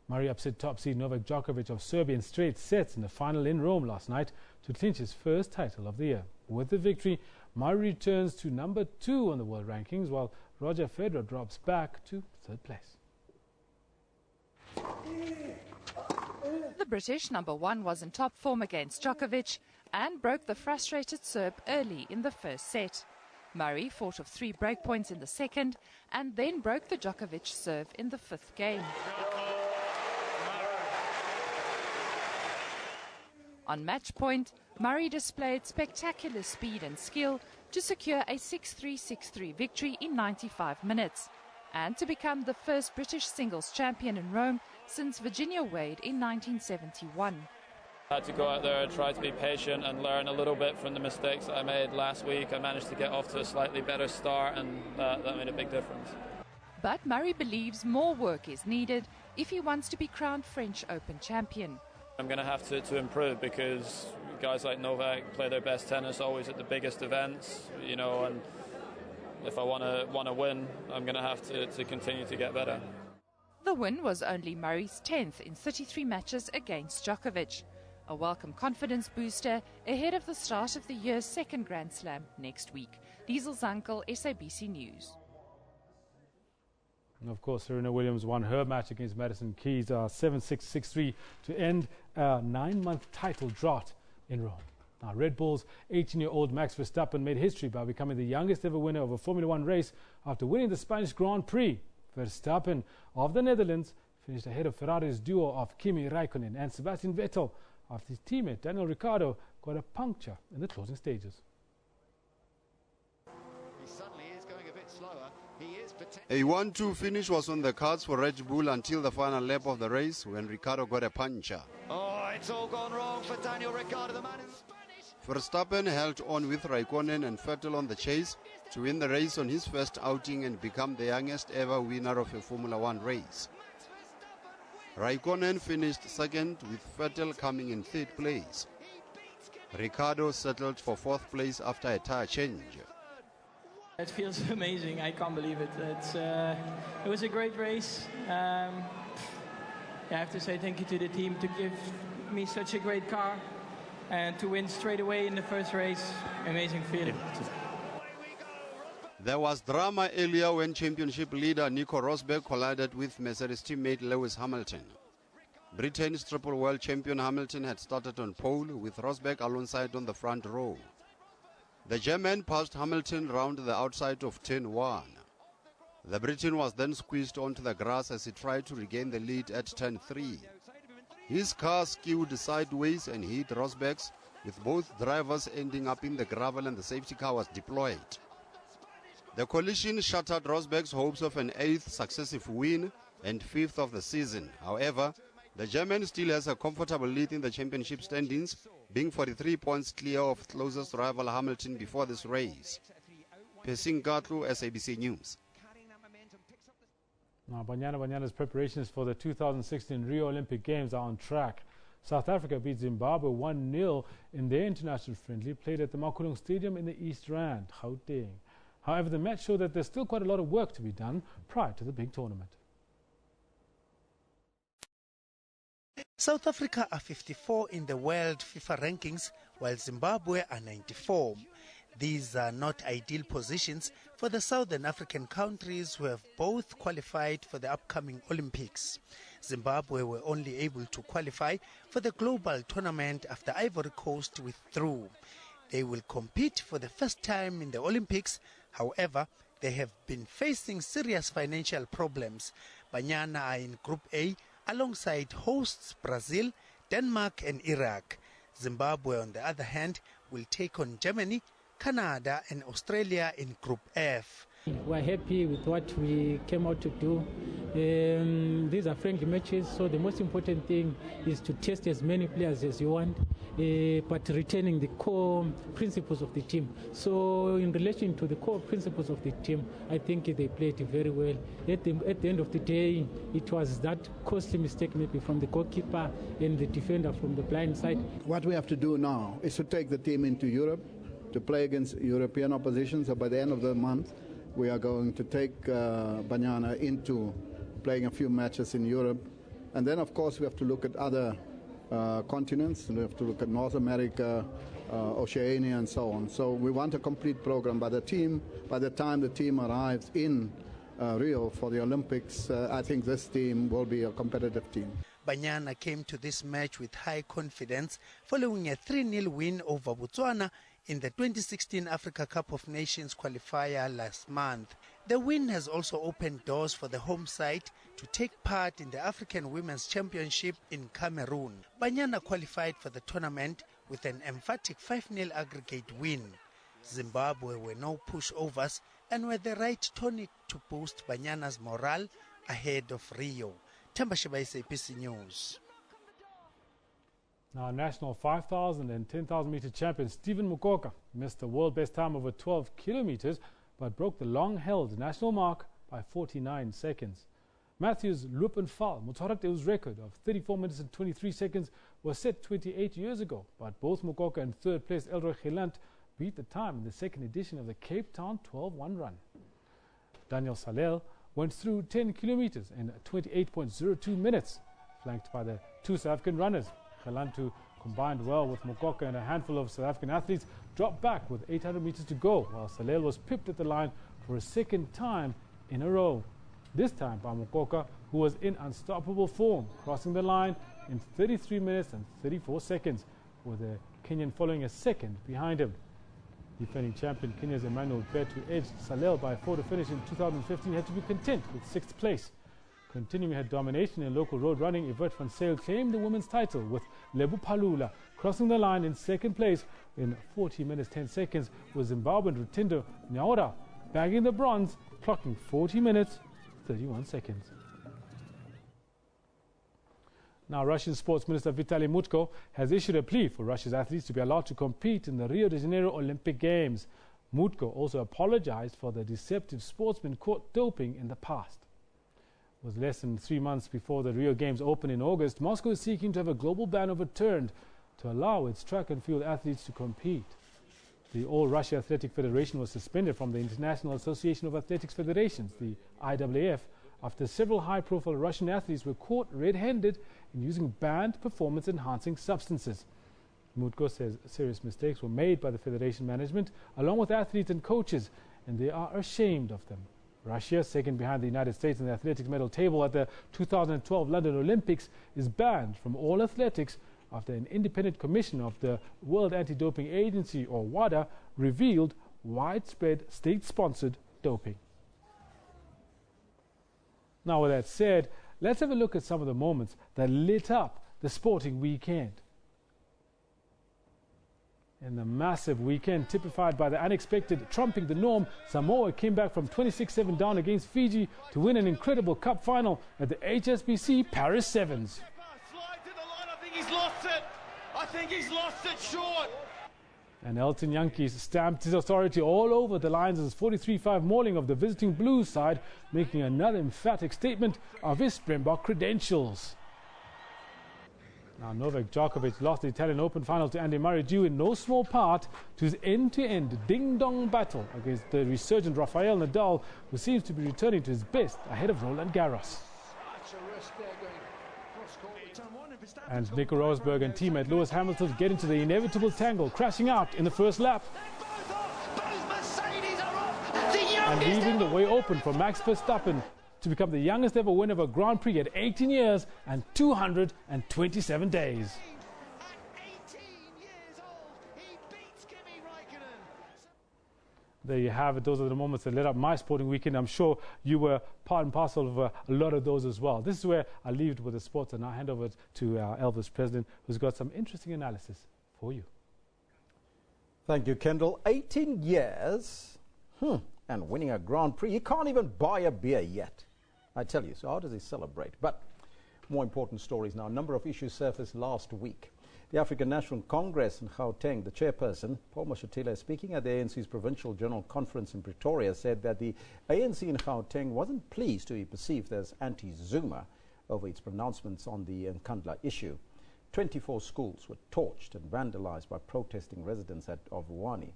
Murray upset top seed Novak Djokovic of Serbia in straight sets in the final in Rome last night to clinch his first title of the year. With the victory, Murray returns to number 2 on the world rankings, while Roger Federer drops back to 3rd place. The British number 1 was in top form against Djokovic and broke the frustrated Serb early in the first set. Murray fought off 3 breakpoints in the second and then broke the Djokovic serve in the 5th game. On match point, Murray displayed spectacular speed and skill to secure a 6-3, 6-3 victory in 95 minutes and to become the first British singles champion in Rome since Virginia Wade in 1971. I had to go out there and try to be patient and learn a little bit from the mistakes that I made last week. I managed to get off to a slightly better start, and that made a big difference. But Murray believes more work is needed if he wants to be crowned French Open champion. I'm going to have to improve because guys like Novak play their best tennis always at the biggest events, you know, and if I want to win, I'm going to have to continue to get better. The win was only Murray's 10th in 33 matches against Djokovic. A welcome confidence booster ahead of the start of the year's second Grand Slam next week. Diesel Zankel, SABC News. And of course, Serena Williams won her match against Madison Keys 7-6, 6-3 to end a 9-month title drought in Rome. Now, Red Bull's 18-year-old Max Verstappen made history by becoming the youngest ever winner of a Formula One race after winning the Spanish Grand Prix. Verstappen of the Netherlands finished ahead of Ferrari's duo of Kimi Raikkonen and Sebastian Vettel after his teammate Daniel Ricciardo got a puncture in the closing stages. He suddenly is going a bit slower. A 1-2 finish was on the cards for Red Bull until the final lap of the race when Ricciardo got a puncture. Oh, it's all gone wrong for Daniel Ricciardo, the man in Spanish. Verstappen held on with Raikkonen and Vettel on the chase to win the race on his first outing and become the youngest ever winner of a Formula One race. Raikkonen finished second, with Vettel coming in 3rd place. Ricciardo settled for 4th place after a tire change. It feels amazing. I can't believe it. It was a great race. I have to say thank you to the team to give me such a great car and to win straight away in the first race. Amazing feeling. There was drama earlier when championship leader Nico Rosberg collided with Mercedes teammate Lewis Hamilton. Britain's triple world champion Hamilton had started on pole with Rosberg alongside on the front row. The German passed Hamilton round the outside of turn 1. The Briton was then squeezed onto the grass as he tried to regain the lead at turn 3. His car skewed sideways and hit Rosberg's, with both drivers ending up in the gravel and the safety car was deployed. The collision shattered Rosberg's hopes of an 8th successive win and 5th of the season. However, the German still has a comfortable lead in the championship standings, being 43 points clear of closest rival Hamilton before this race. Pesing Katlu, SABC News. Now, Banyana's preparations for the 2016 Rio Olympic Games are on track. South Africa beat Zimbabwe 1-0 in their international friendly played at the Makulung Stadium in the East Rand, Gauteng. However, the match showed that there's still quite a lot of work to be done prior to the big tournament. South Africa are 54 in the world FIFA rankings, while Zimbabwe are 94. These are not ideal positions for the Southern African countries who have both qualified for the upcoming Olympics. Zimbabwe were only able to qualify for the global tournament after Ivory Coast withdrew. They will compete for the first time in the Olympics. However, they have been facing serious financial problems. Banyana are in Group A alongside hosts Brazil, Denmark and Iraq. Zimbabwe, on the other hand, will take on Germany, Canada and Australia in Group F. We're happy with what we came out to do. These are friendly matches, so the most important thing is to test as many players as you want, but retaining the core principles of the team. So in relation to the core principles of the team, I think they played very well. At the end of the day, it was that costly mistake maybe from the goalkeeper and the defender from the blind side. What we have to do now is to take the team into Europe to play against European opposition. So by the end of the month, we are going to take Banyana into playing a few matches in Europe. And then, of course, we have to look at other continents. We have to look at North America, Oceania, and so on. So we want a complete program. By the time the team arrives in Rio for the Olympics, I think this team will be a competitive team. Banyana came to this match with high confidence following a 3-0 win over Botswana in the 2016 Africa Cup of Nations qualifier last month. The win has also opened doors for the home side to take part in the African Women's Championship in Cameroon. Banyana qualified for the tournament with an emphatic 5-0 aggregate win. Zimbabwe were no pushovers and were the right tonic to boost Banyana's morale ahead of Rio. Themba Shiba, SABC News. Now, national 5,000 and 10,000 meter champion Stephen Mukoka missed the world best time over 12 kilometers, but broke the long-held national mark by 49 seconds. Matthew's Lupenfal Motorakte's record of 34 minutes and 23 seconds was set 28 years ago, but both Mukoka and third place Elroy Gelant beat the time in the second edition of the Cape Town 12-1 run. Daniel Salel went through 10 kilometers in 28.02 minutes, flanked by the two South African runners. Gelant, who combined well with Mukoka and a handful of South African athletes, dropped back with 800 meters to go, while Salel was pipped at the line for a second time in a row. This time by Mukoka, who was in unstoppable form, crossing the line in 33 minutes and 34 seconds, with the Kenyan following a second behind him. Defending champion Kenya's Emmanuel Bet, who edged Salel by 4 to finish in 2015, had to be content with 6th place. Continuing her domination in local road running, Yvette van Sail claimed the women's title, with Lebu Palula crossing the line in 2nd place in 40 minutes 10 seconds, with Zimbabwean Rutindo Nyaora bagging the bronze, clocking 40 minutes 31 seconds. Now, Russian Sports Minister Vitaly Mutko has issued a plea for Russia's athletes to be allowed to compete in the Rio de Janeiro Olympic Games. Mutko also apologized for the deceptive sportsmen caught doping in the past. With less than 3 months before the Rio Games open in August, Moscow is seeking to have a global ban overturned to allow its track and field athletes to compete. The All-Russia Athletic Federation was suspended from the International Association of Athletics Federations, the IAAF, after several high-profile Russian athletes were caught red-handed in using banned performance-enhancing substances. Mutko says serious mistakes were made by the federation management, along with athletes and coaches, and they are ashamed of them. Russia, second behind the United States in the athletics medal table at the 2012 London Olympics, is banned from all athletics after an independent commission of the World Anti-Doping Agency, or WADA, revealed widespread state-sponsored doping. Now, with that said, let's have a look at some of the moments that lit up the sporting weekend. In the massive weekend typified by the unexpected trumping the norm, Samoa came back from 26-7 down against Fiji to win an incredible cup final at the HSBC Paris Sevens. I think he's lost it short. And Elton Yankees stamped his authority all over the Lions' 43-5 mauling of the visiting Blues side, making another emphatic statement of his Springbok credentials. Now, Novak Djokovic lost the Italian Open final to Andy Murray due in no small part to his end-to-end ding-dong battle against the resurgent Rafael Nadal, who seems to be returning to his best ahead of Roland Garros. And Nico Rosberg and teammate Lewis Hamilton get into the inevitable tangle, crashing out in the first lap. And leaving the way open for Max Verstappen to become the youngest ever winner of a Grand Prix at 18 years and 227 days. There you have it. Those are the moments that lit up my sporting weekend. I'm sure you were part and parcel of a lot of those as well. This is where I leave it with the sports, and I hand over to our Elvis president, who's got some interesting analysis for you. Thank you, Kendall. 18 years and winning a Grand Prix. He can't even buy a beer yet, I tell you. So how does he celebrate? But more important stories now. A number of issues surfaced last week. The African National Congress in Gauteng, the chairperson, Paul Mashatile, speaking at the ANC's Provincial General Conference in Pretoria, said that the ANC in Gauteng wasn't pleased to be perceived as anti-Zuma over its pronouncements on the Nkandla issue. 24 schools were torched and vandalized by protesting residents of Vuwani.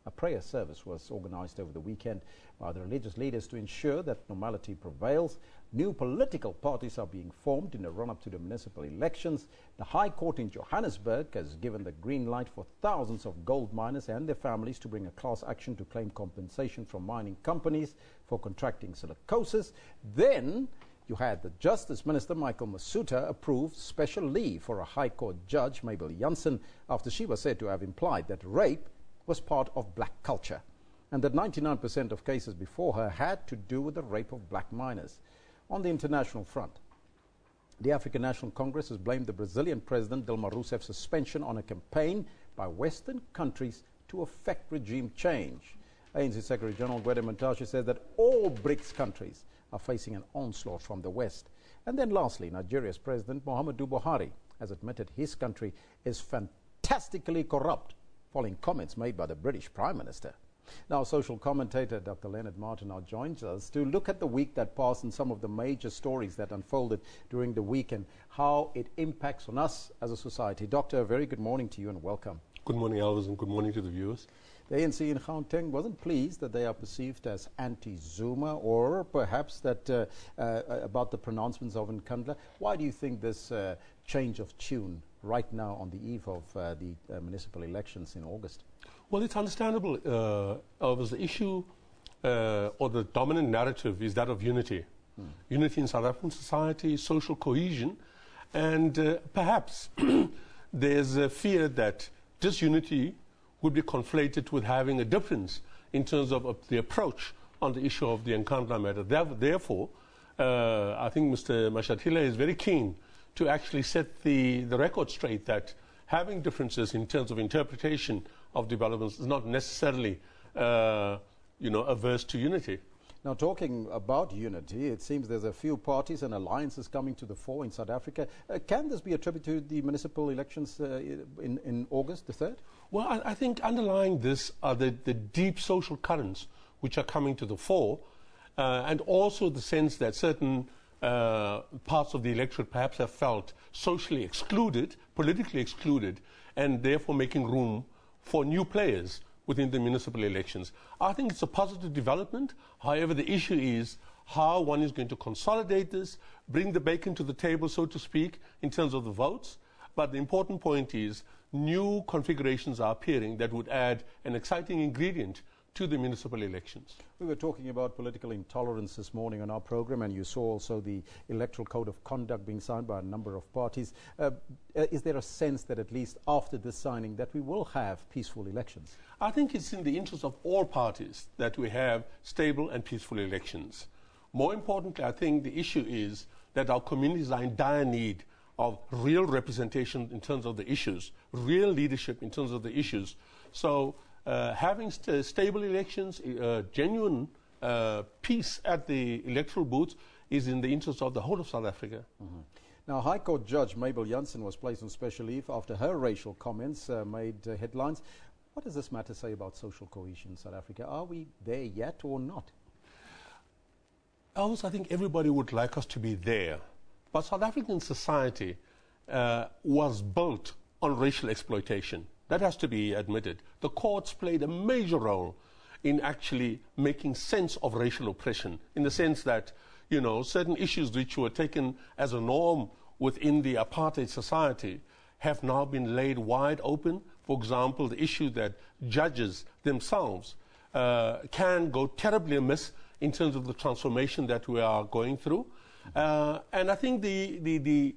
A prayer service was organized over the weekend by the religious leaders to ensure that normality prevails. New political parties are being formed in the run-up to the municipal elections. The High Court in Johannesburg has given the green light for thousands of gold miners and their families to bring a class action to claim compensation from mining companies for contracting silicosis. Then you had the Justice Minister, Michael Masuta, approve special leave for a High Court judge, Mabel Jansen, after she was said to have implied that rape was part of black culture, and that 99% of cases before her had to do with the rape of black miners. On the international front, the African National Congress has blamed the Brazilian President Dilma Rousseff's suspension on a campaign by Western countries to effect regime change. ANC Secretary General Gwede Mantashe says that all BRICS countries are facing an onslaught from the West. And then lastly, Nigeria's President Muhammadu Buhari has admitted his country is fantastically corrupt, following comments made by the British Prime Minister. Now, social commentator Dr. Leonard Martin now joins us to look at the week that passed and some of the major stories that unfolded during the week and how it impacts on us as a society. Doctor, a very good morning to you and welcome. Good morning, Elvis, and good morning to the viewers. The ANC in Gauteng wasn't pleased that they are perceived as anti-Zuma, or perhaps that about the pronouncements of Nkandla. Why do you think this change of tune right now on the eve of the municipal elections in August? Well, it's understandable, Elvis. The issue or the dominant narrative is that of unity. Unity in South African society, social cohesion, and perhaps there's a fear that disunity would be conflated with having a difference in terms of the approach on the issue of the Nkandla matter. Therefore, I think Mr. Mashatile is very keen to actually set the record straight that having differences in terms of interpretation of developments is not necessarily, averse to unity. Now, talking about unity, it seems there's a few parties and alliances coming to the fore in South Africa. Can this be attributed to the municipal elections in August the 3rd? Well, I think underlying this are the deep social currents which are coming to the fore, and also the sense that certain parts of the electorate perhaps have felt socially excluded, politically excluded, and therefore making room for new players within the municipal elections. I think it's a positive development. However, the issue is how one is going to consolidate this, bring the bacon to the table, so to speak, in terms of the votes. But the important point is new configurations are appearing that would add an exciting ingredient to the municipal elections. We were talking about political intolerance this morning on our program, and you saw also the Electoral Code of Conduct being signed by a number of parties. Is there a sense that at least after this signing that we will have peaceful elections? I think it's in the interest of all parties that we have stable and peaceful elections. More importantly, I think the issue is that our communities are in dire need of real representation in terms of the issues, real leadership in terms of the issues. So having stable elections, genuine peace at the electoral booths is in the interest of the whole of South Africa. Now, High Court Judge Mabel Jansen was placed on special leave after her racial comments made headlines. What does this matter say about social cohesion in South Africa? Are we there yet or not? Elvis, I think everybody would like us to be there. But South African society was built on racial exploitation. That has to be admitted. The courts played a major role in actually making sense of racial oppression, in the sense that, certain issues which were taken as a norm within the apartheid society have now been laid wide open. For example, the issue that judges themselves can go terribly amiss in terms of the transformation that we are going through. And I think the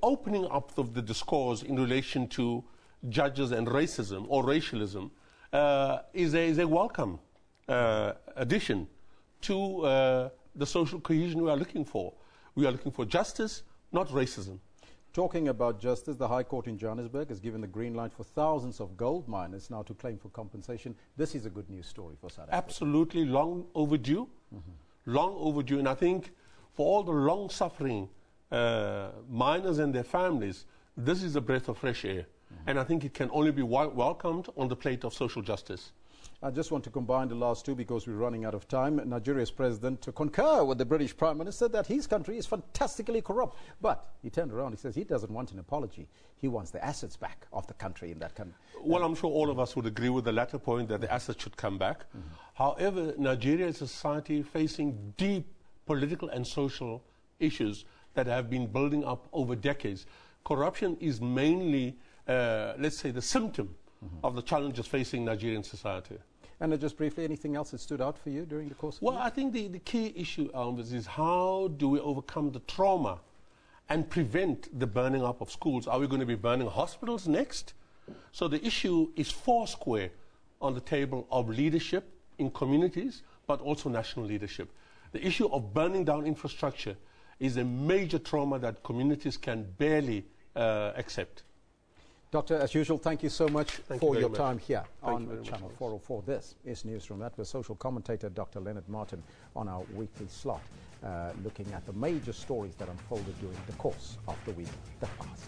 opening up of the discourse in relation to judges and racism or racialism is a welcome addition to the social cohesion we are looking for. We are looking for justice, not racism. Talking about justice, the High Court in Johannesburg has given the green light for thousands of gold miners now to claim for compensation. This is a good news story for South Africa. Absolutely, long overdue. Long overdue. And I think for all the long-suffering miners and their families, this is a breath of fresh air. And I think it can only be welcomed on the plate of social justice. I just want to combine the last two because we're running out of time. Nigeria's president to concur with the British Prime Minister that his country is fantastically corrupt. But he turned around, he says he doesn't want an apology. He wants the assets back of the country in that country. Well, I'm sure all of us would agree with the latter point that the assets should come back. However, Nigeria is a society facing deep political and social issues that have been building up over decades. Corruption is mainly, let's say, the symptom of the challenges facing Nigerian society. And just briefly, anything else that stood out for you during the course of Well, I think the key issue, Alvis, is how do we overcome the trauma and prevent the burning up of schools? Are we going to be burning hospitals next? So the issue is foursquare on the table of leadership in communities, but also national leadership. The issue of burning down infrastructure is a major trauma that communities can barely accept. Doctor, as usual, thank you so much for your time here on Channel 404. This is Newsroom. That was social commentator Dr. Leonard Martin on our weekly slot, looking at the major stories that unfolded during the course of the week that passed.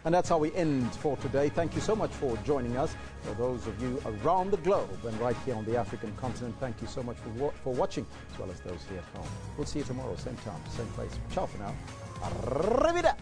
And that's how we end for today. Thank you so much for joining us. For those of you around the globe and right here on the African continent, thank you so much for watching, as well as those here at home. We'll see you tomorrow, same time, same place. Ciao for now. Arrivederci.